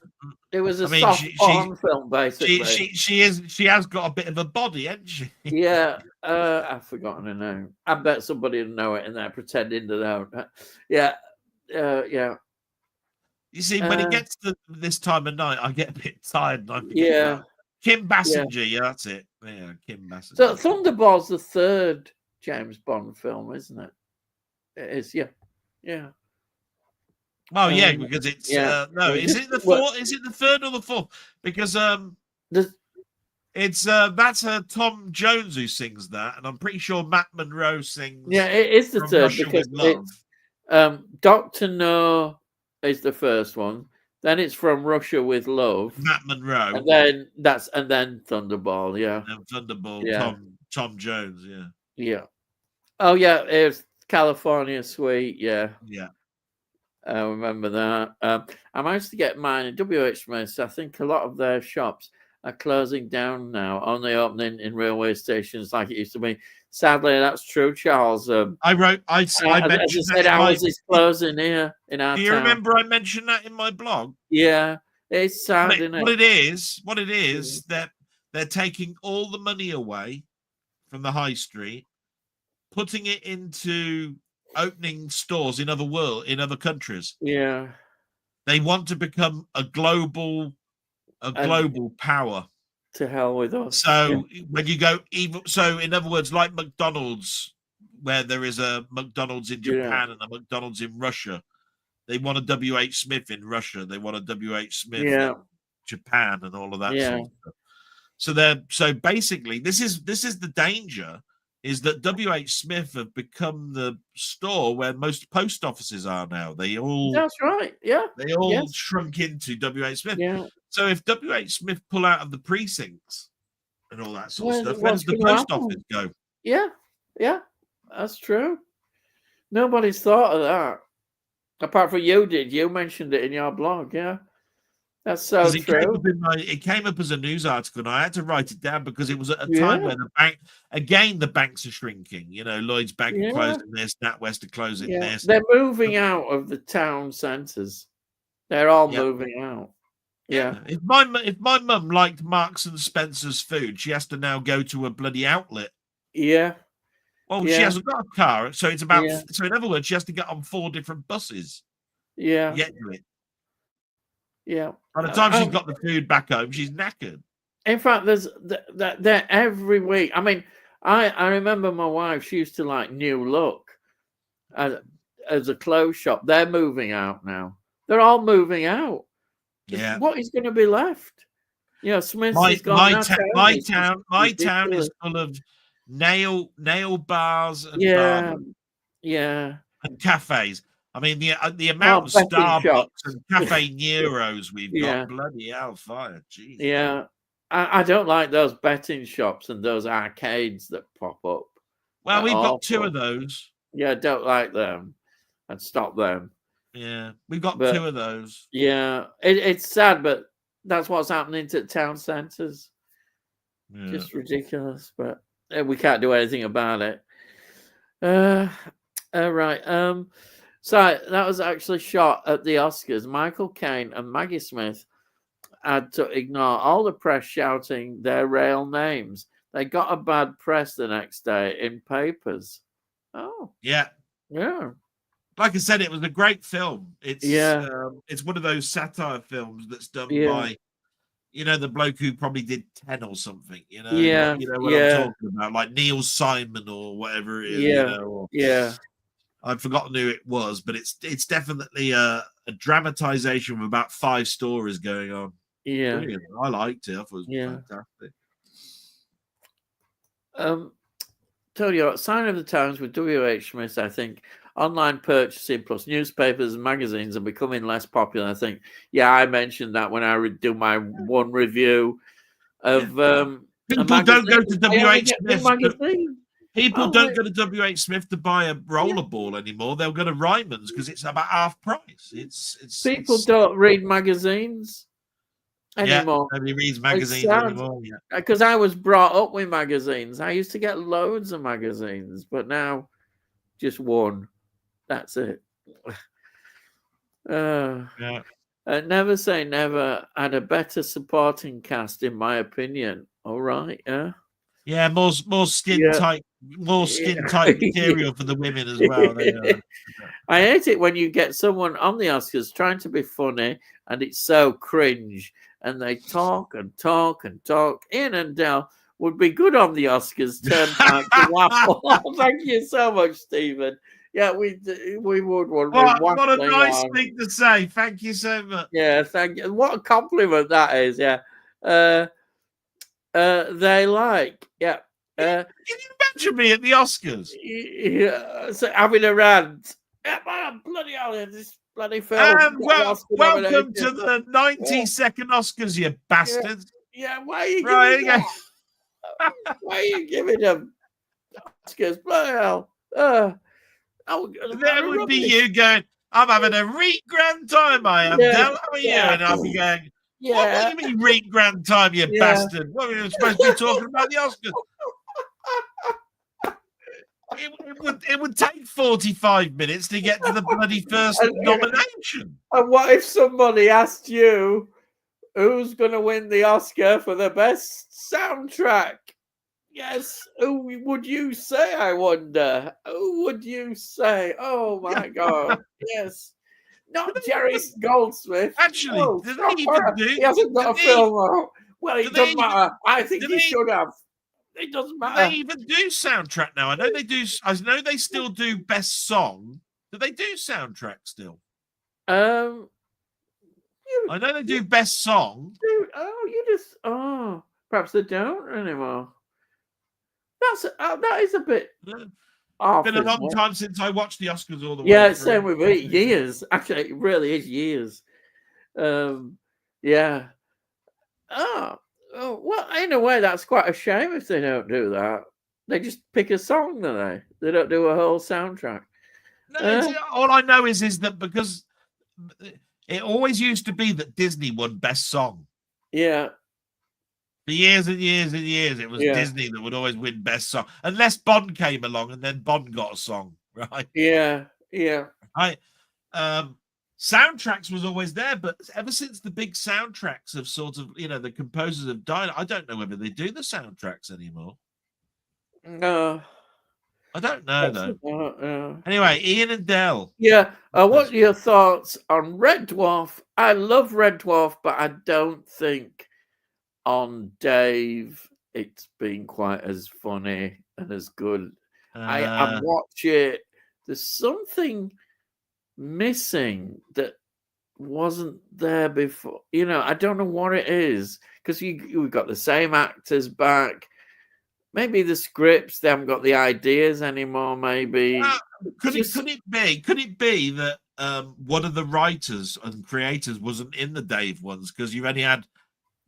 Speaker 1: it was a
Speaker 2: I mean,
Speaker 1: soft porn film, basically.
Speaker 2: she has got a bit of a body, hasn't she?
Speaker 1: Yeah, I've forgotten her name. I bet somebody will know it, and they're pretending to know. Yeah, yeah.
Speaker 2: You see, when it gets to this time of night, I get a bit tired. And I forget
Speaker 1: Yeah.
Speaker 2: Kim Basinger, yeah, that's it. Yeah, Kim Basinger.
Speaker 1: So Thunderball's the third James Bond film, isn't it? It is, yeah.
Speaker 2: Well, yeah, because it's no. Is it the fourth? Is it the third or the fourth? Because it's that's Tom Jones who sings that, and I'm pretty sure Matt Monro sings.
Speaker 1: Yeah, it is the
Speaker 2: From
Speaker 1: third
Speaker 2: Russia
Speaker 1: because
Speaker 2: with Love.
Speaker 1: it's Doctor No is the first one. Then it's From Russia with Love.
Speaker 2: Matt Monro.
Speaker 1: And then Thunderball, yeah.
Speaker 2: And Thunderball,
Speaker 1: yeah.
Speaker 2: Tom Jones, yeah.
Speaker 1: Yeah. Oh yeah, it's California Suite, yeah.
Speaker 2: Yeah.
Speaker 1: I remember that. I managed to get mine in WH Smith's. I think a lot of their shops are closing down now, only opening in railway stations like it used to be. Sadly, that's true, Charles.
Speaker 2: I mentioned
Speaker 1: as I said, ours is closing here in our
Speaker 2: town. Do you remember I mentioned that in my blog?
Speaker 1: Yeah, it's sad, isn't it?
Speaker 2: What it is, that they're taking all the money away from the high street, putting it into opening stores in other countries.
Speaker 1: Yeah,
Speaker 2: they want to become a global power.
Speaker 1: To hell with us.
Speaker 2: So when you go in other words, like McDonald's, where there is a McDonald's in Japan and a McDonald's in Russia, they want a WH Smith in Russia. They want a WH Smith in Japan and all of that sort of stuff. So basically, this is the danger. Is that WH Smith have become the store where most post offices are now?
Speaker 1: That's right. Yeah.
Speaker 2: They all shrunk into WH Smith.
Speaker 1: Yeah.
Speaker 2: So if WH Smith pull out of the precincts and all that sort of stuff, where does the post office go?
Speaker 1: Yeah. That's true. Nobody's thought of that. Apart from you did. You mentioned it in your blog, yeah. That's so true.
Speaker 2: It came up as a news article, and I had to write it down because it was at a time where the banks are shrinking. You know, Lloyd's Bank are closing this, NatWest are closing this.
Speaker 1: They're moving out of the town centres. They're all moving out. Yeah.
Speaker 2: If my mum liked Marks and Spencer's food, she has to now go to a bloody outlet.
Speaker 1: Yeah.
Speaker 2: Well, she hasn't got a car, so it's about. So in other words, she has to get on 4 different buses.
Speaker 1: Yeah.
Speaker 2: To get to it.
Speaker 1: Yeah.
Speaker 2: By the time she's got the food back home, she's knackered.
Speaker 1: In fact, there's that every week. I mean, I remember my wife. She used to like New Look as a clothes shop. They're moving out now. They're all moving out.
Speaker 2: Yeah.
Speaker 1: What is going to be left? You know, Smith's is gone.
Speaker 2: My town is full of nail bars and and cafes. I mean, the amount of Starbucks and Cafe Neros we've got, bloody hellfire. Jeez.
Speaker 1: Yeah. I don't like those betting shops and those arcades that pop up.
Speaker 2: Well, we've got 2 of those.
Speaker 1: Yeah, I don't like them. I'd stop them.
Speaker 2: Yeah, we've got 2 of those.
Speaker 1: Yeah, it's sad, but that's what's happening to town centres. Yeah. Just ridiculous, but we can't do anything about it. Right. So that was actually shot at the Oscars. Michael Caine and Maggie Smith had to ignore all the press shouting their real names. They got a bad press the next day in papers. Oh.
Speaker 2: Yeah.
Speaker 1: Yeah.
Speaker 2: Like I said, it was a great film. It's one of those satire films that's done by you know, the bloke who probably did 10 or something, you know,
Speaker 1: Yeah,
Speaker 2: you know what I'm
Speaker 1: yeah,
Speaker 2: talking about, like Neil Simon or whatever it is, you
Speaker 1: yeah,
Speaker 2: know, or
Speaker 1: yeah,
Speaker 2: I've forgotten who it was, but it's definitely a dramatization of about 5 stories going on.
Speaker 1: yeah,
Speaker 2: Brilliant. I liked it. I thought it was
Speaker 1: yeah.
Speaker 2: fantastic.
Speaker 1: Tell you what, sign of the times with W.H. Smith, I think online purchasing plus newspapers and magazines are becoming less popular. I think, yeah, I mentioned that when I do my one review of a
Speaker 2: People don't go
Speaker 1: magazine.
Speaker 2: to
Speaker 1: I only
Speaker 2: WH
Speaker 1: get one
Speaker 2: Smith.
Speaker 1: magazine.
Speaker 2: People
Speaker 1: Oh,
Speaker 2: don't go to WH Smith to buy a rollerball anymore. They'll go to Ryman's because it's about half price.
Speaker 1: people don't read magazines
Speaker 2: yeah,
Speaker 1: anymore.
Speaker 2: nobody reads
Speaker 1: It's
Speaker 2: magazines
Speaker 1: sad
Speaker 2: anymore. Yeah.
Speaker 1: because I was brought up with magazines. I used to get loads of magazines, but now just one. That's it.
Speaker 2: Yeah.
Speaker 1: Never Say Never had a better supporting cast, in my opinion. All right, yeah,
Speaker 2: Yeah, more skin
Speaker 1: yeah,
Speaker 2: tight, more skin tight material for the women as well.
Speaker 1: I hate it when you get someone on the Oscars trying to be funny and it's so cringe, and they talk and talk and talk. Ian and Del would be good on the Oscars. Turnpike to waffle. Thank you so much, Stephen. Yeah, we would when we're
Speaker 2: What a
Speaker 1: waffling
Speaker 2: nice
Speaker 1: on.
Speaker 2: thing to say. Thank you so much.
Speaker 1: Yeah, thank you. What a compliment that is. Yeah. They like. Yeah.
Speaker 2: Can you imagine me at the Oscars?
Speaker 1: Yeah. So having a rant. Yeah, man, bloody hell, this bloody film.
Speaker 2: And
Speaker 1: got an Oscar
Speaker 2: welcome to
Speaker 1: nomination.
Speaker 2: the 90-second Oscars, you bastards.
Speaker 1: Yeah, why are you
Speaker 2: Right,
Speaker 1: giving
Speaker 2: okay.
Speaker 1: that? Why are you giving them Oscars? Bloody hell.
Speaker 2: There would be you going, I'm having a reet grand time, I am.
Speaker 1: Yeah,
Speaker 2: Del, how are you?
Speaker 1: yeah,
Speaker 2: And I'll be going,
Speaker 1: yeah,
Speaker 2: what do you mean reet grand time, you
Speaker 1: yeah.
Speaker 2: bastard? What are you supposed to be talking about the Oscars? It would take 45 minutes to get to the bloody first nomination.
Speaker 1: And what if somebody asked you who's going to win the Oscar for the best soundtrack? Yes, who would you say? I wonder. Who would you say? Oh my God! Yes, not Jerry Goldsmith.
Speaker 2: Actually,
Speaker 1: Oh,
Speaker 2: do they even do?
Speaker 1: he hasn't got a film out. Well, it doesn't matter. I think he should have. It doesn't
Speaker 2: Do
Speaker 1: matter.
Speaker 2: they even do soundtrack now? I know they do. I know they still do best song. Do they do soundtrack still?
Speaker 1: I
Speaker 2: know they do best song.
Speaker 1: Perhaps they don't anymore. That is a bit
Speaker 2: It's been a long time since I watched the Oscars all the way.
Speaker 1: Yeah, same with me. Years. Actually, it really is years. Yeah. Oh, well, in a way, that's quite a shame if they don't do that. They just pick a song, do they? They don't do a whole soundtrack.
Speaker 2: No, all I know is that because it always used to be that Disney won best song.
Speaker 1: Yeah.
Speaker 2: For years and years and years, it was Disney that would always win best song, unless Bond came along and then Bond got a song, right?
Speaker 1: Yeah, yeah.
Speaker 2: Soundtracks was always there, but ever since the big soundtracks have sort of, the composers have died, I don't know whether they do the soundtracks anymore.
Speaker 1: No.
Speaker 2: I don't know, though. Anyway, Ian and Del.
Speaker 1: Yeah. What are your thoughts on Red Dwarf? I love Red Dwarf, but I don't think on Dave it's been quite as funny and as good. I watch it. There's something missing that wasn't there before. I don't know what it is, because we've got the same actors back. Maybe the scripts, they haven't got the ideas anymore. Maybe
Speaker 2: could it be that one of the writers and creators wasn't in the Dave ones, because you had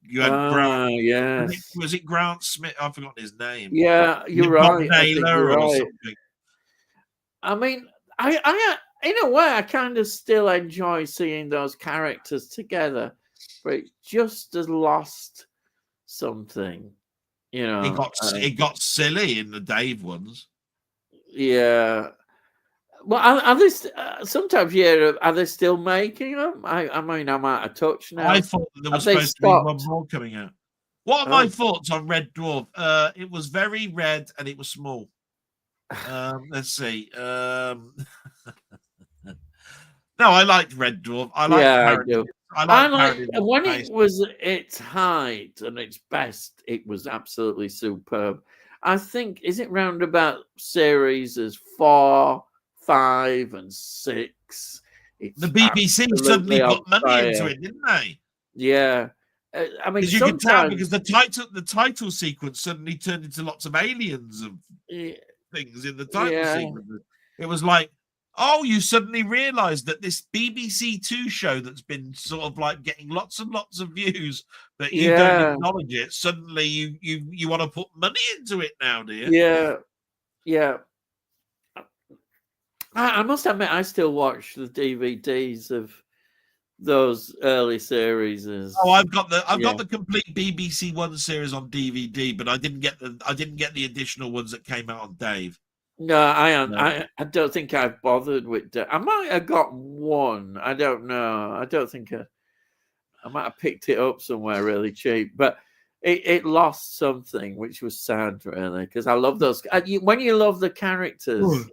Speaker 2: Grant?
Speaker 1: Yes.
Speaker 2: Was it Grant Smith? I've forgotten his name.
Speaker 1: Yeah, you're right.
Speaker 2: Naylor or something.
Speaker 1: I mean, I in a way, I kind of still enjoy seeing those characters together, but it just has lost something.
Speaker 2: It got silly in the Dave ones.
Speaker 1: Yeah. Well, are they sometimes? Yeah, are they still making them? I mean, I'm out of touch now.
Speaker 2: I thought there was supposed to be one more coming out. What are my thoughts on Red Dwarf? It was very red and it was small. Let's see. No, I liked Red Dwarf. I I
Speaker 1: I
Speaker 2: like
Speaker 1: like
Speaker 2: parodies.
Speaker 1: when it was at its height and its best, it was absolutely superb. I think is it round about series as 4, 5, and 6.
Speaker 2: The
Speaker 1: It's
Speaker 2: BBC suddenly
Speaker 1: absolutely on
Speaker 2: put money into
Speaker 1: fire.
Speaker 2: it, didn't they?
Speaker 1: Yeah, I mean
Speaker 2: Because you could tell
Speaker 1: sometimes
Speaker 2: because the title sequence suddenly turned into lots of aliens and things in the title
Speaker 1: yeah,
Speaker 2: sequence. It was like, oh, you suddenly realised that this BBC Two show that's been sort of like getting lots and lots of views, but you don't
Speaker 1: yeah,
Speaker 2: acknowledge it. Suddenly, you want to put money into it now, dear.
Speaker 1: yeah, yeah. I must admit, I still watch the DVDs of those early series.
Speaker 2: Oh, I've got
Speaker 1: Yeah.
Speaker 2: the complete BBC One series on DVD, but I didn't get the additional ones that came out on Dave.
Speaker 1: No,
Speaker 2: No.
Speaker 1: I don't think I've bothered with. I might have got one. I don't know. I don't think I might have picked it up somewhere really cheap, but it lost something, which was sad, really, because I love those. When you love the characters,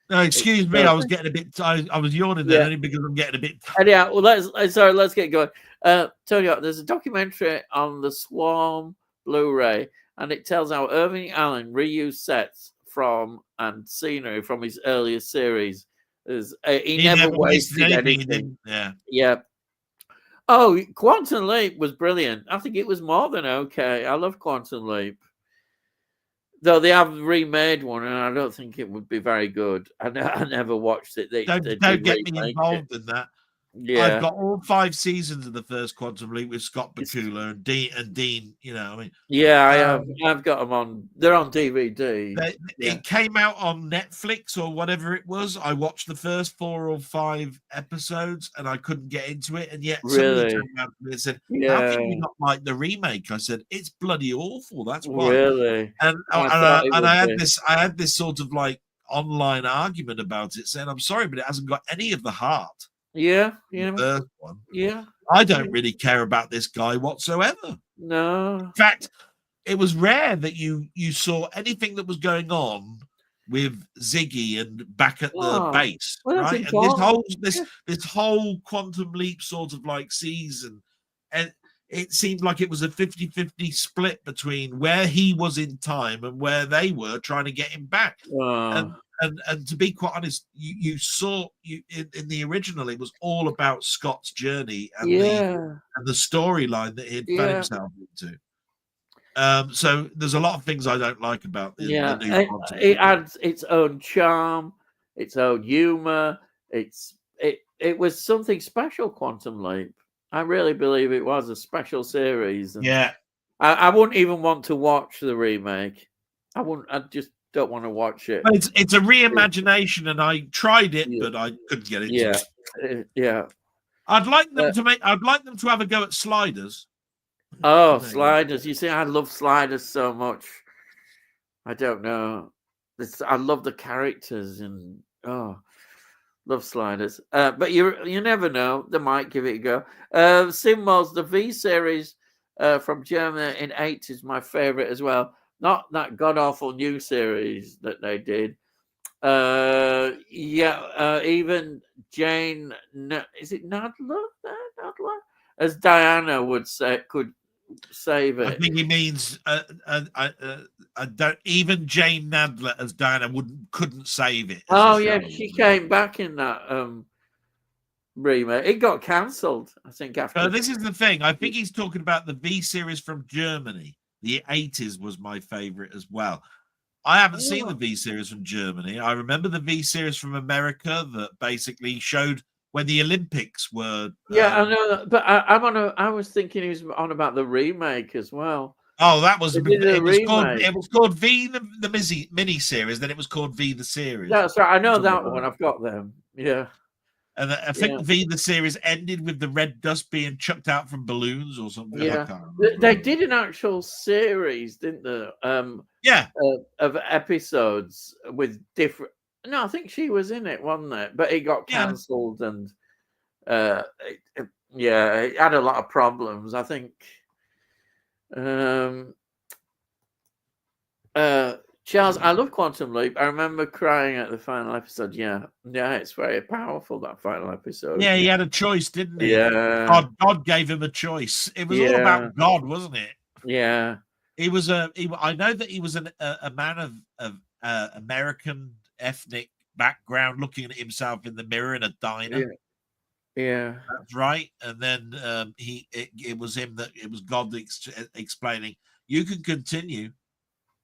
Speaker 2: No, excuse me, I was getting a bit. I was yawning there
Speaker 1: Yeah.
Speaker 2: only because I'm getting a bit.
Speaker 1: Yeah, well, let's get going. Tony, there's a documentary on the Swarm Blu-ray, and it tells how Irving Allen reused sets from and scenery from his earlier series. He never wasted anything.
Speaker 2: Yeah.
Speaker 1: Yeah. Oh, Quantum Leap was brilliant. I think it was more than okay. I love Quantum Leap. Though they have remade one, and I don't think it would be very good. I never watched it. They
Speaker 2: Don't get me involved in that.
Speaker 1: Yeah,
Speaker 2: I've got all 5 seasons of the first Quantum Leap with Scott Bakula and Dean. You know, I mean,
Speaker 1: yeah, I have. I've got them on. They're on DVD.
Speaker 2: It came out on Netflix or whatever it was. I watched the first 4 or 5 episodes and I couldn't get into it. And yet somebody
Speaker 1: Really?
Speaker 2: turned around to me and said, "How
Speaker 1: Yeah,
Speaker 2: can you not like the remake?" I said, "It's bloody awful. That's why."
Speaker 1: really.
Speaker 2: And
Speaker 1: I thought it
Speaker 2: I
Speaker 1: would be.
Speaker 2: had this sort of like online argument about it, saying, "I'm sorry, but it hasn't got any of the heart."
Speaker 1: Yeah,
Speaker 2: The
Speaker 1: yeah,
Speaker 2: first one.
Speaker 1: yeah.
Speaker 2: I don't really care about this guy whatsoever.
Speaker 1: No.
Speaker 2: In fact, it was rare that you saw anything that was going on with Ziggy and back at the base,
Speaker 1: Well, that's
Speaker 2: right? And
Speaker 1: important.
Speaker 2: this whole Quantum Leap sort of like season, and it seemed like it was a 50-50 split between where he was in time and where they were trying to get him back. And to be quite honest, you saw in the original, it was all about Scott's journey and the storyline that he'd found himself into. So there's a lot of things I don't like about the new Quantum.
Speaker 1: It adds its own charm, its own humor. It was something special, Quantum Leap. I really believe it was a special series. And I wouldn't even want to watch the remake. I wouldn't. I just don't want to watch it.
Speaker 2: But it's a reimagination, and I tried it, but I couldn't get into it.
Speaker 1: Yeah.
Speaker 2: I'd like them to have a go at Sliders.
Speaker 1: Oh, Sliders! You see, I love Sliders so much. I don't know. I love the characters and love Sliders. But you never know. They might give it a go. Simos, the V series from Germany in '80s is my favorite as well. Not that god awful new series that they did. Even Jane, is it Nadler? Nadler, as Diana would say, could save it.
Speaker 2: I think he means I don't. Even Jane Nadler as Diana couldn't save it.
Speaker 1: Oh yeah, she came back in that remake. It got cancelled, I think. After
Speaker 2: this is the thing. I think he's talking about the V series from Germany. The '80s was my favorite as well. I haven't seen the V series from Germany. I remember the V series from America that basically showed when the Olympics were.
Speaker 1: I know, but I was thinking he was on about the remake as well.
Speaker 2: Oh, that was it was called V the mini series. Then it was called V the series.
Speaker 1: That's right. I know that one. I've got them. Yeah.
Speaker 2: And I think V the series ended with the red dust being chucked out from balloons or something.
Speaker 1: Yeah, they did an actual series, didn't they? Of episodes with different. No, I think she was in it, wasn't it? But it got cancelled, and it had a lot of problems. I think. Charles, I love Quantum Leap. I remember crying at the final episode. Yeah, it's very powerful, that final episode.
Speaker 2: Yeah, he had a choice, didn't he?
Speaker 1: Yeah,
Speaker 2: God gave him a choice. It was all
Speaker 1: yeah,
Speaker 2: about God, wasn't it?
Speaker 1: yeah,
Speaker 2: He was I know that he was a man of American ethnic background, looking at himself in the mirror in a diner.
Speaker 1: yeah, yeah.
Speaker 2: That's right. And then it was him that it was God explaining, you can continue,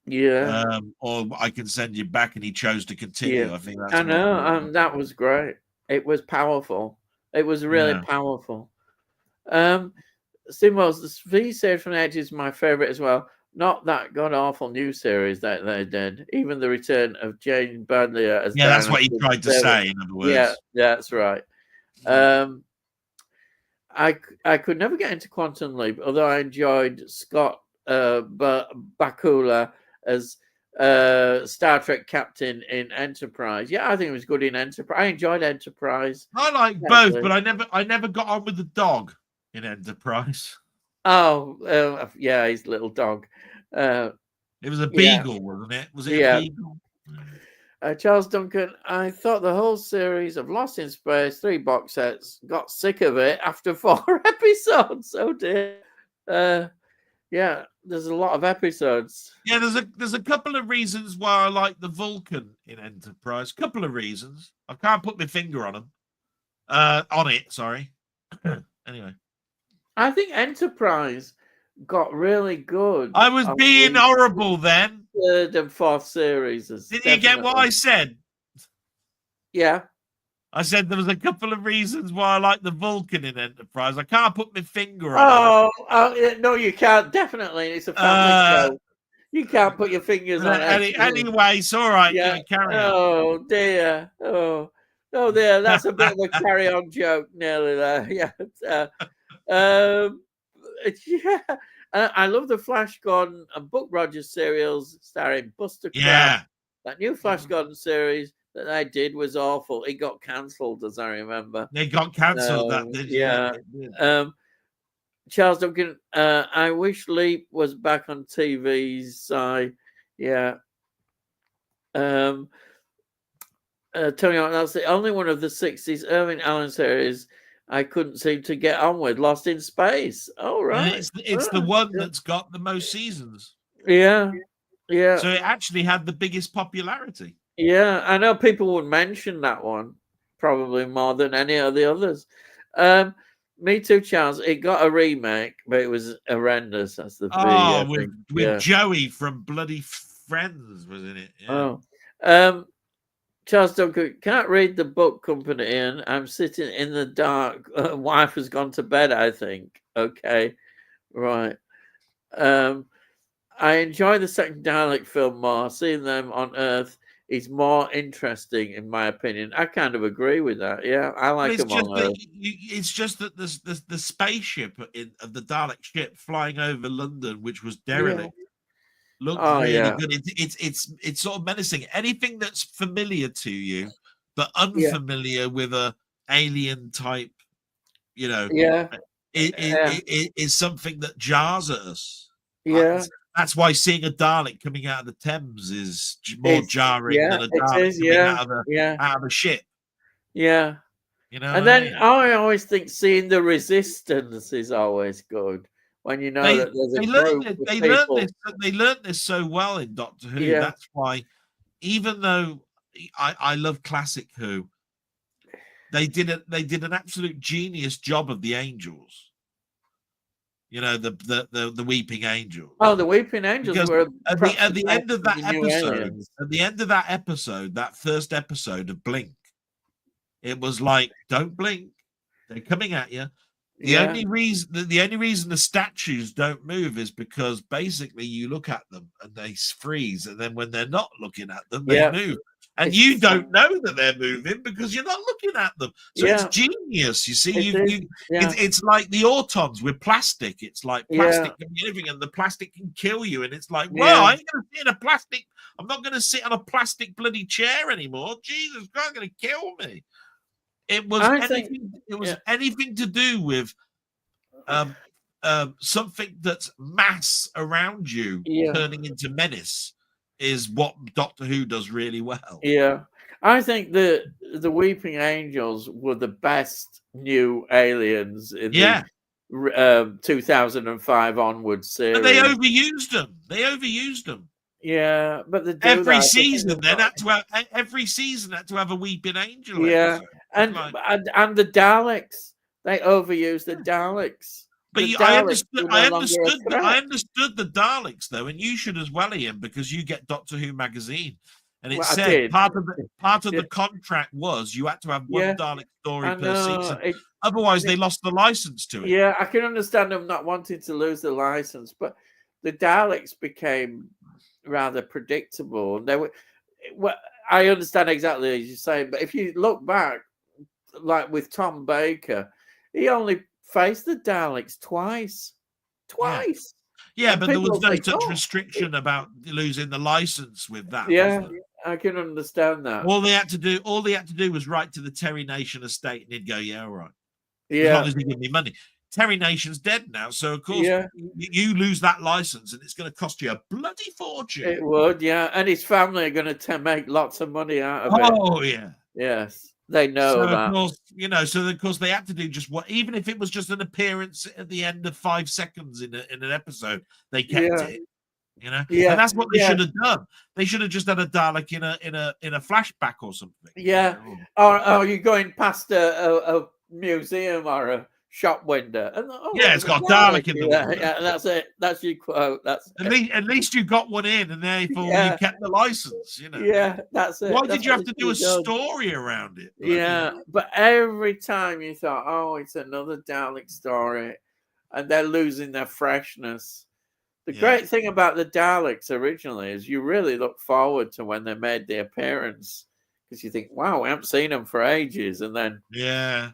Speaker 1: Yeah,
Speaker 2: or I can send you back. And he chose to continue.
Speaker 1: yeah.
Speaker 2: I think that's
Speaker 1: I
Speaker 2: what.
Speaker 1: know, and that was great. It was powerful. It was really
Speaker 2: Yeah.
Speaker 1: powerful. Simos, the V series from the 80s is my favorite as well. Not that god awful new series that they did. Even the return of Jane Badlier as
Speaker 2: Yeah, that's
Speaker 1: Diana
Speaker 2: what he tried to
Speaker 1: Seven.
Speaker 2: say. In other words,
Speaker 1: Yeah, that's right. I could never get into Quantum Leap, although I enjoyed Scott Bakula as Star Trek captain in Enterprise. Yeah, I think it was good in Enterprise. I enjoyed Enterprise.
Speaker 2: I like both, but I never got on with the dog in Enterprise.
Speaker 1: Oh, yeah, his little dog.
Speaker 2: It was a beagle, wasn't it? Was it a beagle?
Speaker 1: Charles Duncan, I thought the whole series of Lost in Space, 3 box sets, got sick of it after 4 episodes. Oh dear. Yeah, there's a lot of episodes.
Speaker 2: Yeah, there's a couple of reasons why I like the Vulcan in Enterprise. Couple of reasons. I can't put my finger on them. On it, sorry. Anyway.
Speaker 1: I think Enterprise got really good.
Speaker 2: I was being horrible then.
Speaker 1: Third and fourth series.
Speaker 2: Did you get what I said?
Speaker 1: Yeah.
Speaker 2: I said there was a couple of reasons why I like the Vulcan in Enterprise. I can't put my finger on it.
Speaker 1: No, you can't. Definitely. It's a family show. You can't put your fingers on it.
Speaker 2: Anyway, it's all right. Yeah, carry on.
Speaker 1: Oh, dear. Oh, dear. That's a bit of a carry-on joke nearly there. Yeah. Yeah. I love the Flash Gordon and Buck Rogers serials starring Buster Crabbe.
Speaker 2: Yeah.
Speaker 1: That new Flash Gordon series that I did was awful. It got cancelled, as I remember.
Speaker 2: They got cancelled.
Speaker 1: Yeah. Charles Duncan, I wish Leap was back on TV's side. Yeah. Tony, that's the only one of the 60s Irving Allen series I couldn't seem to get on with. Lost in Space. Oh, right.
Speaker 2: It's the one that's got the most seasons.
Speaker 1: Yeah. Yeah.
Speaker 2: So it actually had the biggest popularity.
Speaker 1: Yeah. I know people would mention that one probably more than any of the others. Me too, Charles. It got a remake, but it was horrendous. That's the
Speaker 2: with Joey from Bloody Friends was in it. Yeah.
Speaker 1: Oh. Charles Duncan, can't read the book, Company Ian. I'm sitting in the dark. Wife has gone to bed, I think. Okay. Right. I enjoy the second Dalek film more. Seeing them on Earth is more interesting, in my opinion. I kind of agree with that. Yeah, I like them on Earth.
Speaker 2: It's just that the spaceship of the Dalek ship flying over London, which was derelict, looked really good. It's sort of menacing. Anything that's familiar to you, but unfamiliar with a alien type, is something that jars at us.
Speaker 1: Yeah.
Speaker 2: That's why seeing a Dalek coming out of the Thames is more jarring than a Dalek coming out of a ship.
Speaker 1: Yeah. And then I always think seeing the Resistance is always good. When you know that there's a group of people.
Speaker 2: They learned this so well in Doctor Who.
Speaker 1: Yeah.
Speaker 2: That's why, even though I love classic Who, they did an absolute genius job of the angels. The Weeping Angels.
Speaker 1: Oh, the Weeping Angels were
Speaker 2: at the end of that episode. At the end of that episode, that first episode of Blink, it was like, don't blink, they're coming at you. The only reason the statues don't move is because basically you look at them and they freeze, and then when they're not looking at them, they move. And you don't know that they're moving because you're not looking at them. So it's genius. You see, it's like the Autons with plastic. It's like plastic can be living, and the plastic can kill you. And it's like, well, I ain't going to sit in a plastic. I'm not going to sit on a plastic bloody chair anymore. Jesus Christ, going to kill me. It was anything to do with something that's mass around you turning into menace. is what Doctor Who does really well.
Speaker 1: Yeah, I think the Weeping Angels were the best new aliens in
Speaker 2: Yeah.
Speaker 1: the 2005 onward series.
Speaker 2: And they overused them.
Speaker 1: Yeah, but they do
Speaker 2: Every
Speaker 1: that.
Speaker 2: season then had to have a Weeping Angel
Speaker 1: Yeah,
Speaker 2: episode.
Speaker 1: and the Daleks. They overused the Daleks.
Speaker 2: But
Speaker 1: The
Speaker 2: I
Speaker 1: Daleks were no longer a threat.
Speaker 2: understood the Daleks though, and you should as well, Ian, because you get Doctor Who magazine, and it
Speaker 1: Well, I
Speaker 2: said
Speaker 1: did.
Speaker 2: part of
Speaker 1: Yeah.
Speaker 2: the contract was you had to have one
Speaker 1: Yeah,
Speaker 2: Dalek story
Speaker 1: I
Speaker 2: per
Speaker 1: know.
Speaker 2: season. Otherwise, they lost the license to it.
Speaker 1: Yeah, I can understand them not wanting to lose the license, but the Daleks became rather predictable. They were. Well, I understand exactly as you're saying, but if you look back, like with Tom Baker, he only faced the Daleks twice.
Speaker 2: Yeah,
Speaker 1: And
Speaker 2: but there was
Speaker 1: people
Speaker 2: no
Speaker 1: think,
Speaker 2: such
Speaker 1: "Oh,
Speaker 2: restriction about losing the license with that.
Speaker 1: Yeah,
Speaker 2: was there?
Speaker 1: I can understand that.
Speaker 2: All they had to do was write to the Terry Nation estate, and he'd go, "Yeah, all right." As
Speaker 1: Yeah,
Speaker 2: long as they give me money. Terry Nation's dead now, so of course
Speaker 1: yeah,
Speaker 2: you lose that license, and it's going to cost you a bloody fortune.
Speaker 1: it would. Yeah, and his family are going to make lots of money out of it.
Speaker 2: Oh yeah.
Speaker 1: Yes, they know
Speaker 2: So
Speaker 1: that.
Speaker 2: of course, so of course they had to do just what, even if it was just an appearance at the end of 5 seconds in an episode, they kept it.
Speaker 1: Yeah,
Speaker 2: and that's what they
Speaker 1: yeah.
Speaker 2: should have done. They should have just had a Dalek in a flashback or something.
Speaker 1: Yeah, or you're going past a museum or a shop window, and
Speaker 2: Yeah, it's got Dalek in the
Speaker 1: yeah,
Speaker 2: window.
Speaker 1: yeah, that's it. That's your quote. That's
Speaker 2: At least you got one in, and therefore
Speaker 1: Yeah.
Speaker 2: you kept the license.
Speaker 1: yeah, that's it.
Speaker 2: Why
Speaker 1: That's
Speaker 2: did you
Speaker 1: what
Speaker 2: have to
Speaker 1: it
Speaker 2: do a
Speaker 1: should have done.
Speaker 2: story around it?
Speaker 1: Yeah, but every time you thought, oh, it's another Dalek story, and they're losing their freshness. The
Speaker 2: Yeah.
Speaker 1: great thing about the Daleks originally is you really look forward to when they made the appearance, because you think, wow, we haven't seen them for ages, and then
Speaker 2: Yeah.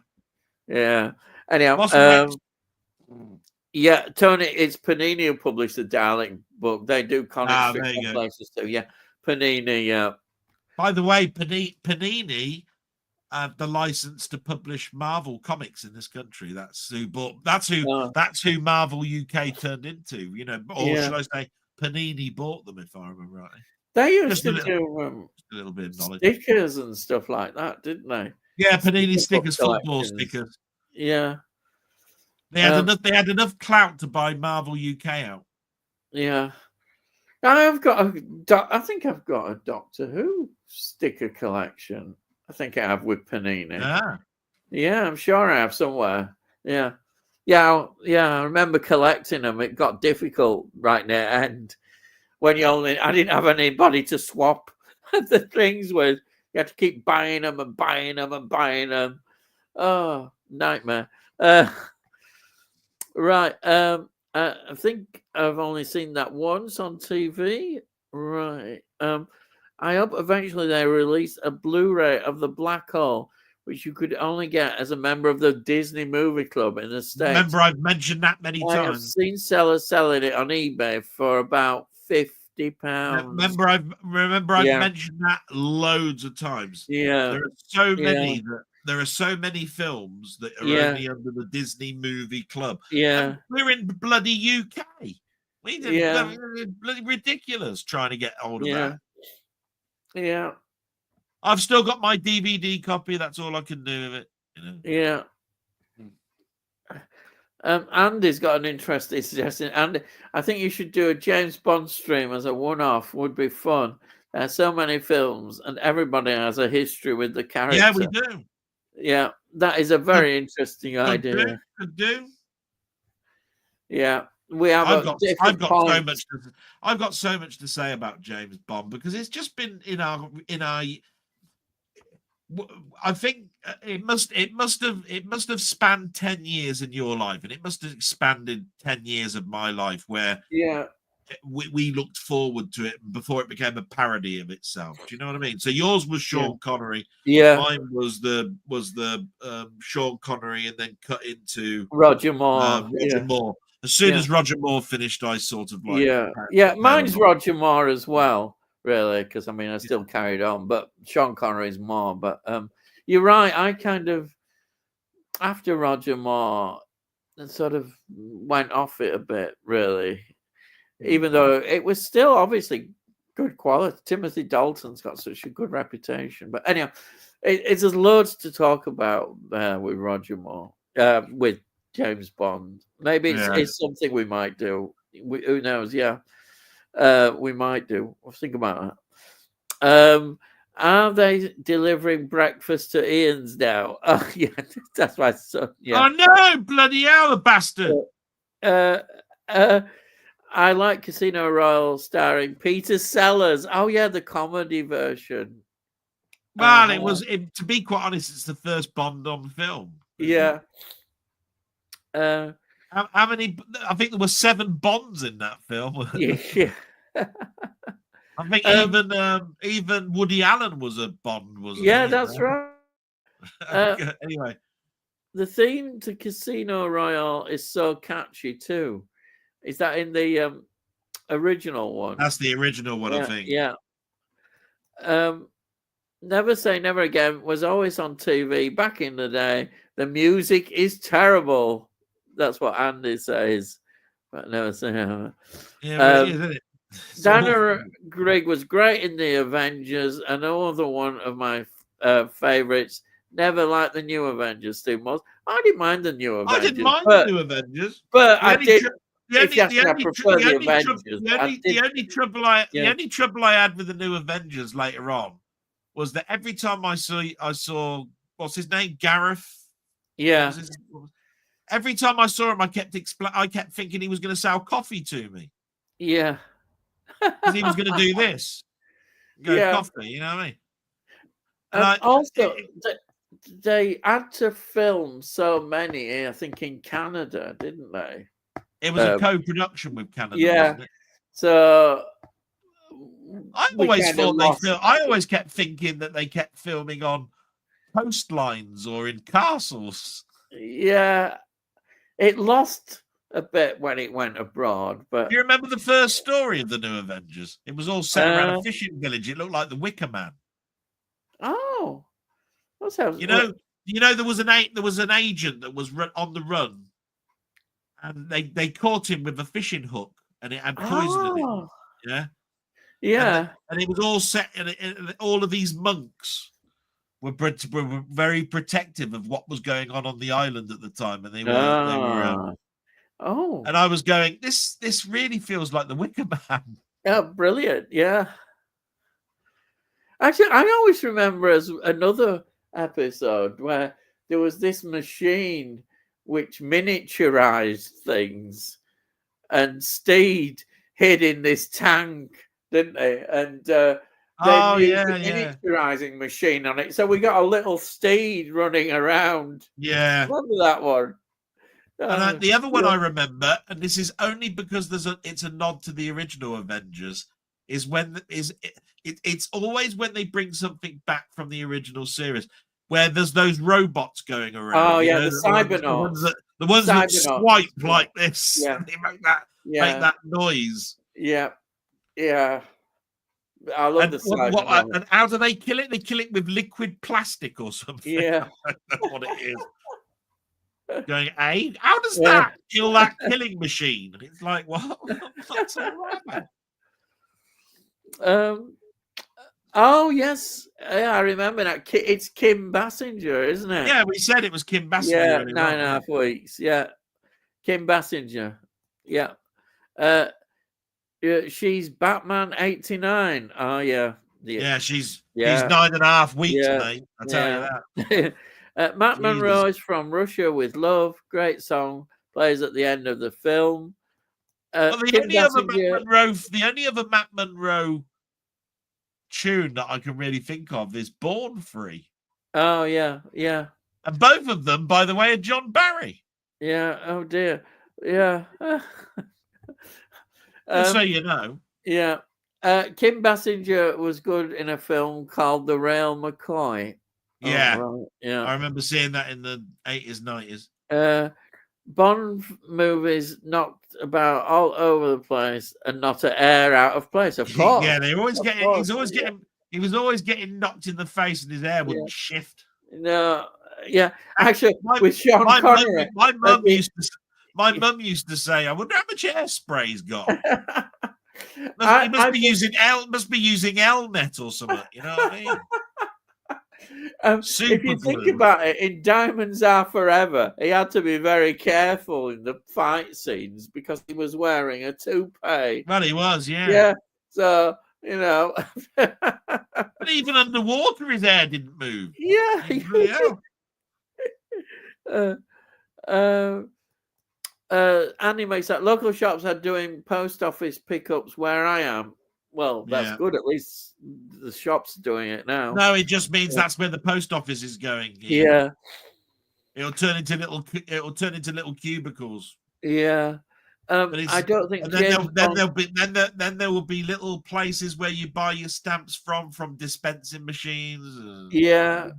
Speaker 1: Anyhow,
Speaker 2: What's next?
Speaker 1: yeah, Tony, it's Panini who published the Dalek book. They do comic strip
Speaker 2: there you go.
Speaker 1: places too. Yeah, Panini. Yeah.
Speaker 2: By the way, Panini have the license to publish Marvel comics in this country. That's who Marvel UK turned into. Or should I say, Panini bought them, if I remember right.
Speaker 1: They used
Speaker 2: Just
Speaker 1: to
Speaker 2: a
Speaker 1: do
Speaker 2: a little bit of knowledge.
Speaker 1: stickers and stuff like that, didn't they?
Speaker 2: Yeah, Panini stickers, football
Speaker 1: collections.
Speaker 2: stickers.
Speaker 1: Yeah.
Speaker 2: They had enough clout to buy Marvel UK out.
Speaker 1: Yeah. I think I've got a Doctor Who sticker collection. I think I have with Panini. Yeah, I'm sure I have somewhere. Yeah. I remember collecting them. It got difficult right near the end when I didn't have anybody to swap the things with. You had to keep buying them and buying them and buying them. Oh, nightmare. Right. I think I've only seen that once on TV. Right. I hope eventually they release a Blu-ray of The Black Hole, which you could only get as a member of the Disney Movie Club in the States.
Speaker 2: Remember, I've mentioned that many times.
Speaker 1: I've seen sellers selling it on eBay for about £50.
Speaker 2: Remember, I've mentioned that loads of times.
Speaker 1: Yeah.
Speaker 2: There are so many films that are only under the Disney Movie Club.
Speaker 1: Yeah.
Speaker 2: And we're in bloody UK. Bloody ridiculous trying to get hold of that.
Speaker 1: Yeah.
Speaker 2: I've still got my DVD copy. That's all I can do with it.
Speaker 1: Yeah. Andy's got an interesting suggestion. Andy, I think you should do a James Bond stream as a one-off. Would be fun. There's so many films, and everybody has a history with the character.
Speaker 2: Yeah, we do.
Speaker 1: Yeah, that is a very interesting idea.
Speaker 2: Could do.
Speaker 1: Yeah, we have.
Speaker 2: I've got so much to say about James Bond because it's just been in our. I think it must have spanned 10 years in your life, and it must have expanded 10 years of my life where we looked forward to it before it became a parody of itself. Do you know what I mean? So yours was Sean Connery.
Speaker 1: Yeah.
Speaker 2: Mine was the Sean Connery, and then cut into
Speaker 1: Roger Moore.
Speaker 2: Moore. As soon as Roger Moore finished, I sort of like
Speaker 1: Mine's Roger Moore as well. Really, because I still carried on, but Sean Connery's more. But you're right. I kind of, after Roger Moore, sort of went off it a bit, really. Even though it was still obviously good quality. Timothy Dalton's got such a good reputation. But anyhow, it's there's loads to talk about with Roger Moore, with James Bond. Maybe it's something we might do. Who knows? Yeah, we might do. We'll think about that. Are they delivering breakfast to Ian's now? Oh, yeah, that's my son. Yeah.
Speaker 2: Oh no, bloody hell, the bastard!
Speaker 1: I like Casino Royale starring Peter Sellers. Oh yeah, the comedy version.
Speaker 2: Well, to be quite honest, it's the first Bond on film.
Speaker 1: Yeah.
Speaker 2: How many? I think there were 7 Bonds in that film.
Speaker 1: Yeah.
Speaker 2: I think even Woody Allen was a Bond, wasn't he?
Speaker 1: Yeah, that's right.
Speaker 2: Anyway,
Speaker 1: the theme to Casino Royale is so catchy too. Is that in the original one?
Speaker 2: That's the original one,
Speaker 1: yeah,
Speaker 2: I think.
Speaker 1: Yeah. Never Say Never Again was always on TV back in the day. The music is terrible. That's what Andy says. But Never Say Never.
Speaker 2: Yeah, it is, isn't it?
Speaker 1: Dana Grigg was great in the Avengers, another one of my favorites. Never liked the new Avengers too much. I didn't mind the new Avengers.
Speaker 2: I didn't mind the new Avengers,
Speaker 1: but I did.
Speaker 2: The only trouble I had with the new Avengers later on was that every time I saw what's his name, Gareth.
Speaker 1: Yeah.
Speaker 2: Every time I saw him, I kept thinking he was going to sell coffee to me.
Speaker 1: Yeah.
Speaker 2: Because he was going to do this, coffee. You know what I mean?
Speaker 1: And also, they had to film so many. I think in Canada, didn't they?
Speaker 2: It was a co-production with Canada.
Speaker 1: Yeah.
Speaker 2: Wasn't it?
Speaker 1: So
Speaker 2: I always kept thinking that they kept filming on coastlines or in castles.
Speaker 1: Yeah, it lost a bit when it went abroad. But
Speaker 2: do you remember the first story of the new Avengers? It was all set around a fishing village. It looked like the Wicker Man.
Speaker 1: Oh, that sounds.
Speaker 2: You know, there was an agent that was on the run. And they caught him with a fishing hook, and it had poison in it. Yeah,
Speaker 1: yeah.
Speaker 2: And it was all set, and all of these monks were very protective of what was going on the island at the time, and they were. And I was going, this really feels like the Wicker Man.
Speaker 1: Yeah, brilliant. Yeah. Actually, I always remember as another episode where there was this machine which miniaturized things, and Steed hid in this tank, didn't they? And they used a miniaturizing machine on it, so we got a little Steed running around.
Speaker 2: Yeah,
Speaker 1: remember that one?
Speaker 2: And the other one I remember, and this is only because it's a nod to the original Avengers, is it's always when they bring something back from the original series, where there's those robots going around.
Speaker 1: Oh yeah, the Cybernauts.
Speaker 2: The ones that swipe like this.
Speaker 1: Yeah.
Speaker 2: They make that noise.
Speaker 1: Yeah. Yeah. I love the Cybernauts.
Speaker 2: And how do they kill it? They kill it with liquid plastic or something.
Speaker 1: Yeah.
Speaker 2: I don't know what it is. Going, how does that kill that killing machine? And it's like, what? What's all right, man?
Speaker 1: Oh yes, I remember that. It's Kim Basinger, isn't it?
Speaker 2: Yeah, we said it was Kim Basinger.
Speaker 1: Yeah, 9.5 weeks. Yeah, Kim Basinger. Yeah, she's Batman 89. Oh yeah,
Speaker 2: she's 9.5 weeks, mate. I tell you that.
Speaker 1: Matt Monro is from Russia with Love. Great song, plays at the end of the film.
Speaker 2: The only other Matt Monro tune that I can really think of is Born Free.
Speaker 1: Oh yeah.
Speaker 2: And both of them, by the way, are John Barry.
Speaker 1: Yeah. Oh dear. Yeah.
Speaker 2: So you know.
Speaker 1: Yeah. Kim Basinger was good in a film called The Rail McCoy.
Speaker 2: Yeah.
Speaker 1: Oh, right. Yeah.
Speaker 2: I remember seeing that in the 80s, 90s.
Speaker 1: Bond movies knocked about all over the place and not an air out of place, of course.
Speaker 2: Yeah, they always getting. He was always getting knocked in the face, and his hair wouldn't shift.
Speaker 1: No, yeah. Actually, with Sean Connery,
Speaker 2: my mum used to say, "I wonder how much hairspray he's got." He must be using Lnet or something. You know what I mean?
Speaker 1: If you think about it, in Diamonds Are Forever, he had to be very careful in the fight scenes because he was wearing a toupee.
Speaker 2: Well, he was, yeah.
Speaker 1: Yeah. So, you know.
Speaker 2: But even underwater, his hair didn't move.
Speaker 1: Yeah. Andy makes that local shops are doing post office pickups where I am. Well, that's good. At least the shop's doing it now.
Speaker 2: No, it just means that's where the post office is going.
Speaker 1: Yeah.
Speaker 2: It'll turn into little cubicles.
Speaker 1: Yeah. I don't think.
Speaker 2: Then there will be little places where you buy your stamps from dispensing machines.
Speaker 1: Yeah.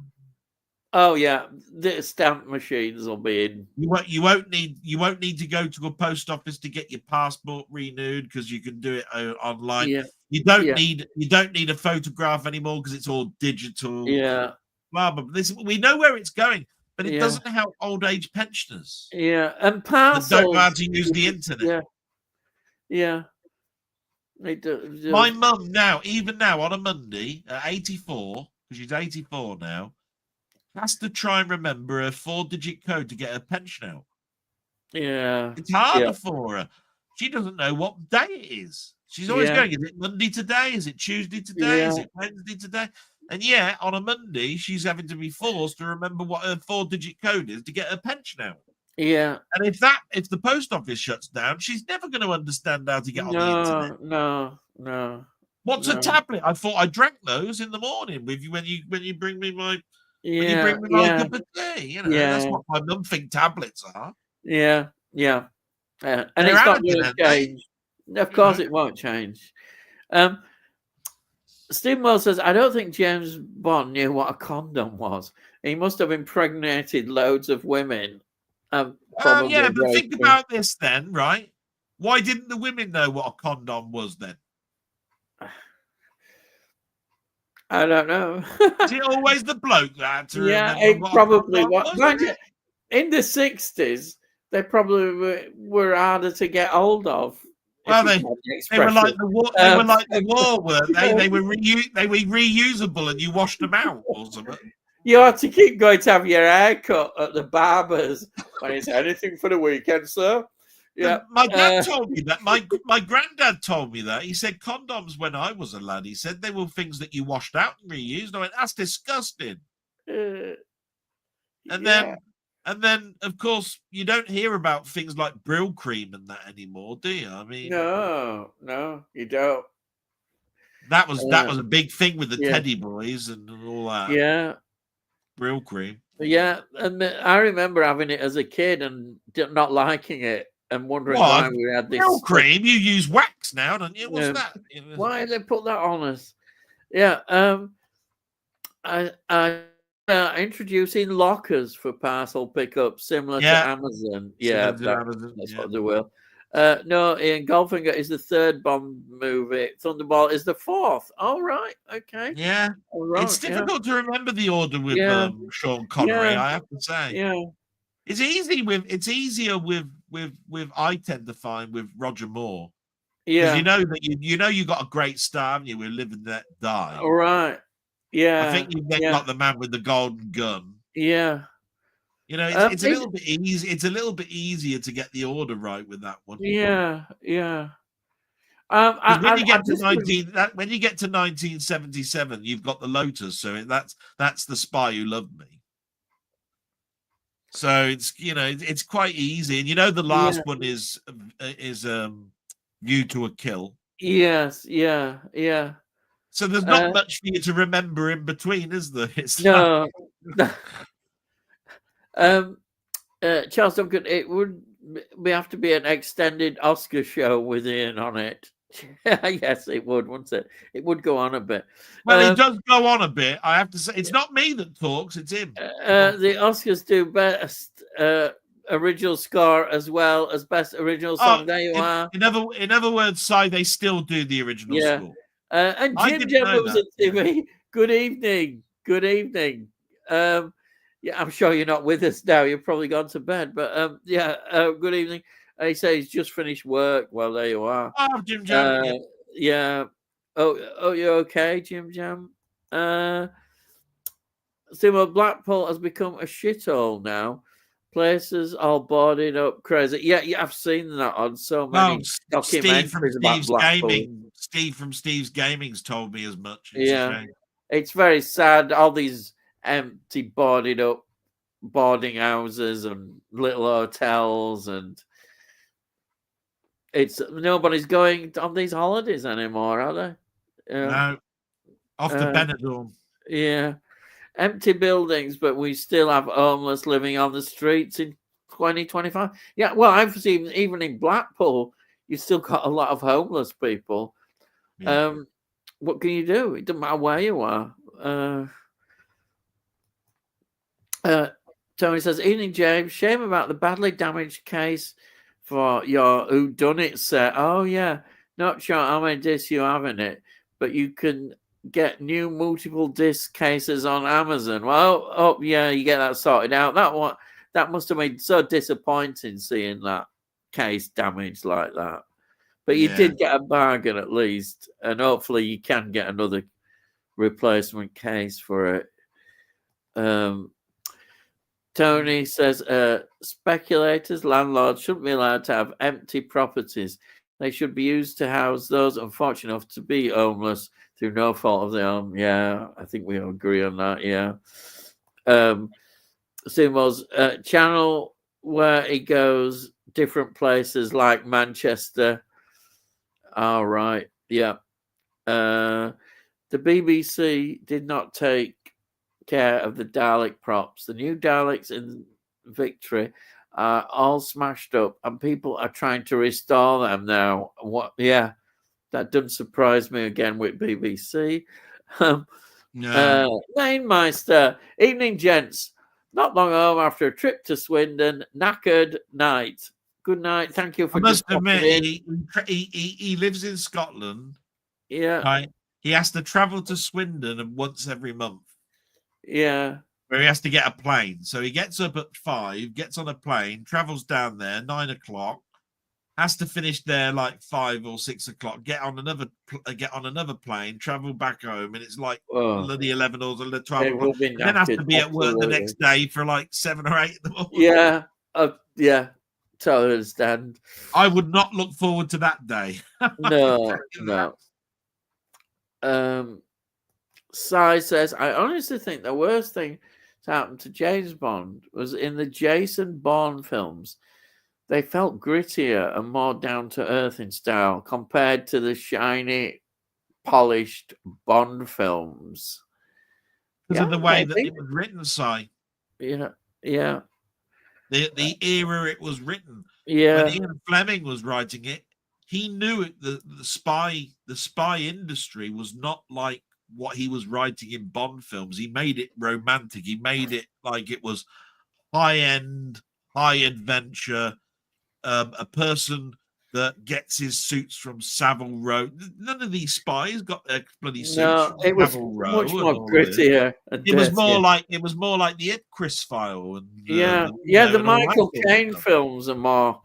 Speaker 1: Oh yeah, the stamp machines will be in.
Speaker 2: You won't need to go to a post office to get your passport renewed because you can do it online.
Speaker 1: Yeah.
Speaker 2: You don't need a photograph anymore because it's all digital.
Speaker 1: Yeah.
Speaker 2: Blah, blah, blah. We know where it's going, but it doesn't help old age pensioners.
Speaker 1: Yeah, and parcels
Speaker 2: that don't know how to use the internet.
Speaker 1: Yeah. They do.
Speaker 2: My mum even now on a Monday at 84, because she's 84 now, has to try and remember her 4-digit code to get her pension out.
Speaker 1: Yeah.
Speaker 2: It's harder for her. She doesn't know what day it is. She's always going, is it Monday today? Is it Tuesday today? Is it Wednesday today? And on a Monday, she's having to be forced to remember what her 4-digit code is to get her pension out.
Speaker 1: Yeah.
Speaker 2: And if the post office shuts down, she's never going to understand how to get on the internet.
Speaker 1: No.
Speaker 2: What's a tablet? I thought I drank those in the morning with you when you bring me my cup of tea. You know, that's what my mum think tablets are.
Speaker 1: Yeah. And it's not going to change. Of course, it won't change. Steve Moore says, I don't think James Bond knew what a condom was. He must have impregnated loads of women.
Speaker 2: But think about this then, right? Why didn't the women know what a condom was then?
Speaker 1: I don't know.
Speaker 2: Is it always the bloke that had to remember
Speaker 1: it
Speaker 2: what
Speaker 1: probably
Speaker 2: a condom was?
Speaker 1: In the 60s, they probably were harder to get hold of.
Speaker 2: Well, they were like the war. They were like the war, weren't they? They were reusable, and you washed them out or something.
Speaker 1: You had to keep going to have your hair cut at the barbers. When it's anything for the weekend, sir. Yeah,
Speaker 2: my dad told me that. My granddad told me that. He said condoms when I was a lad. He said they were things that you washed out and reused. I went, that's disgusting. And then, of course, you don't hear about things like Brill cream and that anymore, do you? I mean,
Speaker 1: no, you don't.
Speaker 2: That was a big thing with the Teddy Boys and all that.
Speaker 1: Yeah,
Speaker 2: Brill cream.
Speaker 1: Yeah, and I remember having it as a kid and not liking it and wondering why we had this.
Speaker 2: Brill cream, you use wax now, don't you? What's that?
Speaker 1: Why did they put that on us? Yeah, I introducing lockers for parcel pickup, similar to Amazon. Yeah, that's what they will. No, Ian Goldfinger is the third Bond movie. Thunderball is the fourth. All right, okay.
Speaker 2: Yeah,
Speaker 1: right,
Speaker 2: it's difficult to remember the order with Sean Connery. I have to say.
Speaker 1: Yeah,
Speaker 2: it's easier with I tend to find with Roger Moore.
Speaker 1: Yeah,
Speaker 2: you know that you got a great star, haven't you? We're living that die.
Speaker 1: All right. Yeah,
Speaker 2: I think you then got the man with the golden gun.
Speaker 1: Yeah,
Speaker 2: you know, it's a little bit easy. It's a little bit easier to get the order right with that one.
Speaker 1: Yeah.
Speaker 2: When you get to 1977, you've got the Lotus. So that's the Spy Who Loved Me. So it's quite easy, and the last one is View to a Kill.
Speaker 1: Yes. Yeah.
Speaker 2: So there's not much for you to remember in between, is there?
Speaker 1: No. Charles Duncan, it would have to be an extended Oscar show with Ian on it. Yes, it would, wouldn't it? It would go on a bit.
Speaker 2: Well, it does go on a bit. I have to say, it's not me that talks; it's him.
Speaker 1: The Oscars do best original score as well as best original song. There you are.
Speaker 2: In other words, they still do the original score.
Speaker 1: And Jim Jeffers at TV. Good evening. I'm sure you're not with us now. You've probably gone to bed. But good evening. He says he's just finished work. Well, there you are.
Speaker 2: Oh, Jim Jeffers.
Speaker 1: Yeah. Oh, you're okay, Jim Jam? Simo, Blackpool has become a shithole now. Places all boarded up crazy. Yeah, I've seen that on so
Speaker 2: Well,
Speaker 1: many
Speaker 2: Steve from
Speaker 1: documentaries about
Speaker 2: Steve's
Speaker 1: Blackpool.
Speaker 2: Gaming, Steve from Steve's Gaming's told me as much. It's a
Speaker 1: Yeah,
Speaker 2: shame.
Speaker 1: it's very sad. All these empty, boarded up boarding houses and little hotels, and it's nobody's going on these holidays anymore, are they?
Speaker 2: No, off the
Speaker 1: Uh,
Speaker 2: Benidorm.
Speaker 1: yeah, empty buildings, but we still have homeless living on the streets in 2025. Yeah, well, I've seen even in Blackpool, you've still got a lot of homeless people.
Speaker 2: Yeah.
Speaker 1: What can you do? It doesn't matter where you are. Tony says, "Evening, James. Shame about the badly damaged case for your whodunit set. Oh yeah, not sure how many discs you have in it, but you can get new multiple disc cases on Amazon. Well, oh yeah, you get that sorted out. That must have been so disappointing seeing that case damaged like that. But you did get a bargain at least, and hopefully you can get another replacement case for it." Tony says, speculators, landlords shouldn't be allowed to have empty properties. They should be used to house those unfortunate enough to be homeless through no fault of their own. Yeah, I think we all agree on that. Yeah. Sumo's channel where it goes different places like Manchester. All right. Yeah. The BBC did not take care of the Dalek props. The new Daleks in Victory are all smashed up, and people are trying to restore them now. What? Yeah, that doesn't surprise me again with BBC. Mainmeister, evening, gents. Not long home after a trip to Swindon. Knackered night. Good night. Thank you for.
Speaker 2: I must admit, he lives in Scotland.
Speaker 1: Yeah.
Speaker 2: Right? He has to travel to Swindon once every month.
Speaker 1: Yeah.
Speaker 2: Where he has to get a plane. So he gets up at 5, gets on a plane, travels down there 9 o'clock, has to finish there like 5 or 6 o'clock, get on another plane, travel back home, and it's like bloody 11 or 12 o'clock. And then has to be at work the next day for like 7 or 8 in the morning.
Speaker 1: Yeah. Yeah. Totally understand.
Speaker 2: I would not look forward to that day.
Speaker 1: No. Sai says, I honestly think the worst thing to happen to James Bond was in the Jason Bourne films. They felt grittier and more down to earth in style compared to the shiny, polished Bond films.
Speaker 2: Because of the way that it was written, Sai.
Speaker 1: Yeah.
Speaker 2: The era it was written.
Speaker 1: Yeah.
Speaker 2: When Ian Fleming was writing it, he knew it. The spy industry was not like what he was writing in Bond films. He made it romantic. He made it like it was high end, high adventure. A person that gets his suits from Savile Row. None of these spies got their bloody suits.
Speaker 1: No, it was much more grittier.
Speaker 2: It was more like the Chris file. And,
Speaker 1: the Michael Caine films are more.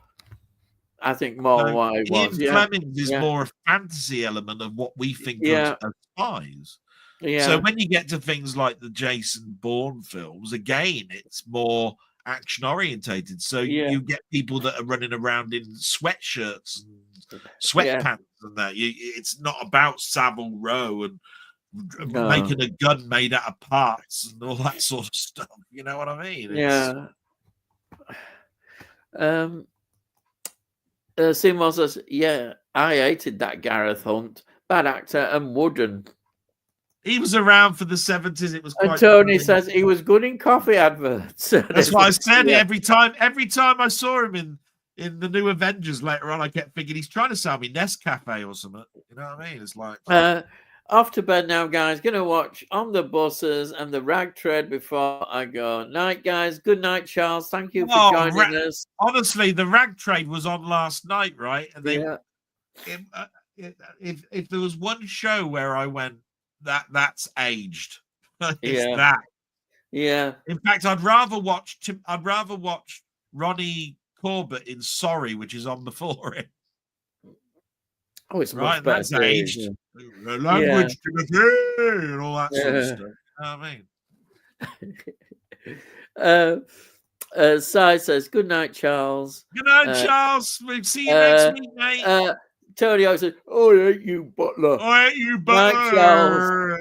Speaker 1: I think more what it was.
Speaker 2: Ian Fleming's is more a fantasy element of what we think of as spies.
Speaker 1: Yeah.
Speaker 2: So when you get to things like the Jason Bourne films, again, it's more action orientated. So you get people that are running around in sweatshirts and sweatpants and that. It's not about Savile Row and making a gun made out of parts and all that sort of stuff. You know what I mean?
Speaker 1: Seymour says, I hated that Gareth Hunt. Bad actor and wooden.
Speaker 2: He was around for the 70s. It was quite.
Speaker 1: And Tony says he was good in coffee adverts.
Speaker 2: That's what I said. Every time I saw him in the new Avengers later on, I kept thinking he's trying to sell me Nescafe or something. You know what I mean? It's like
Speaker 1: off to bed now, guys. Gonna watch On the Buses and the Rag Trade before I go. Night, guys. Good night, Charles. Thank you for joining us.
Speaker 2: Honestly, the Rag Trade was on last night, right? And they, if there was one show where I went, that's aged. It's that.
Speaker 1: Yeah.
Speaker 2: In fact, I'd rather watch Ronnie Corbett in Sorry, which is on before it.
Speaker 1: Oh, it's a
Speaker 2: Right,
Speaker 1: much
Speaker 2: and
Speaker 1: better
Speaker 2: that's
Speaker 1: series.
Speaker 2: aged. The language, Timothy, and all that sort of
Speaker 1: Yeah.
Speaker 2: stuff. You know what I mean?
Speaker 1: Si says, "Good night, Charles."
Speaker 2: Good night, Charles. We'll see you next week, mate.
Speaker 1: Tony always says, "Oh, I hate you, Butler."
Speaker 2: All right, you
Speaker 1: Night, Charles.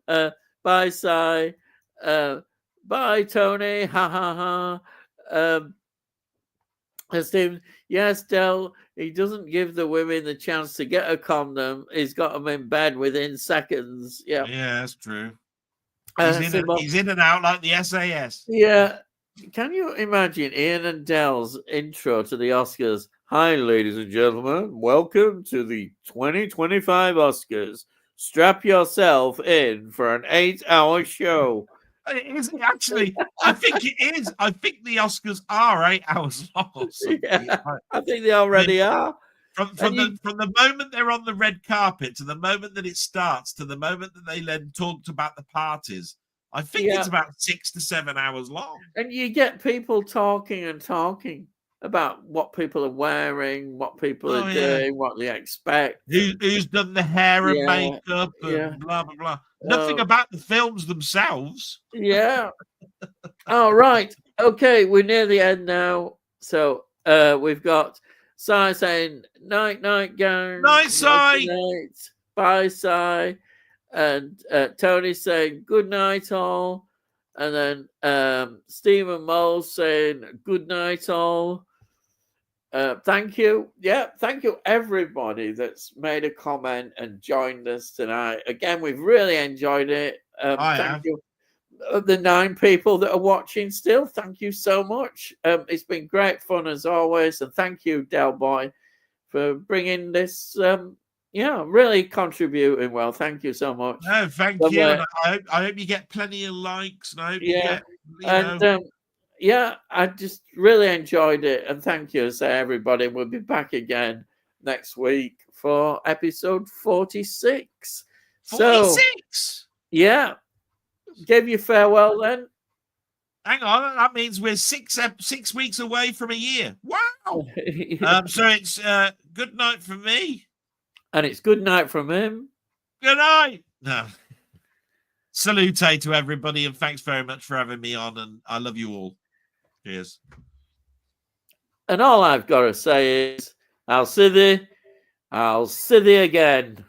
Speaker 2: butler.
Speaker 1: Bye, Si. Bye, Tony. Ha ha ha. Stephen, yes, Del, he doesn't give the women the chance to get a condom. He's got them in bed within seconds. Yeah.
Speaker 2: Yeah, that's true.
Speaker 1: Simon,
Speaker 2: He's in and out like the SAS.
Speaker 1: yeah. Can you imagine Ian and Del's intro to the Oscars? Hi, ladies and gentlemen. Welcome to the 2025 Oscars. Strap yourself in for an 8-hour show.
Speaker 2: Is it actually? I think it is. I think the Oscars are 8 hours long or something.
Speaker 1: Yeah, I think they already are.
Speaker 2: From the moment they're on the red carpet to the moment that it starts to the moment that they then talked about the parties, I think it's about 6 to 7 hours long.
Speaker 1: And you get people talking and talking about what people are wearing, what people are doing, what they expect.
Speaker 2: Who's done the hair and makeup and blah, blah, blah. Nothing about the films themselves.
Speaker 1: Yeah. All right. Okay, we're near the end now. So we've got Si saying, night, night, gang.
Speaker 2: Night, Si.
Speaker 1: Night. Bye, Si. And Tony saying, good night, all. And then Stephen Mole saying, good night, all. Thank you. Yeah, thank you, everybody that's made a comment and joined us tonight. Again, we've really enjoyed it. Thank you. The 9 people that are watching still, thank you so much. It's been great fun as always. And thank you, Delboy, for bringing this. Really contributing well. Thank you so much.
Speaker 2: No, thank you. And I hope you get plenty of likes. And I hope you get,
Speaker 1: I just really enjoyed it. And thank you, everybody. We'll be back again next week for episode 46.
Speaker 2: 46?
Speaker 1: So, give you farewell then.
Speaker 2: Hang on, that means we're 6 weeks away from a year. Wow. So it's good night from me.
Speaker 1: And it's good night from him.
Speaker 2: Good night. No. Salute to everybody, and thanks very much for having me on, and I love you all. Cheers.
Speaker 1: And all I've got to say is, I'll see thee again.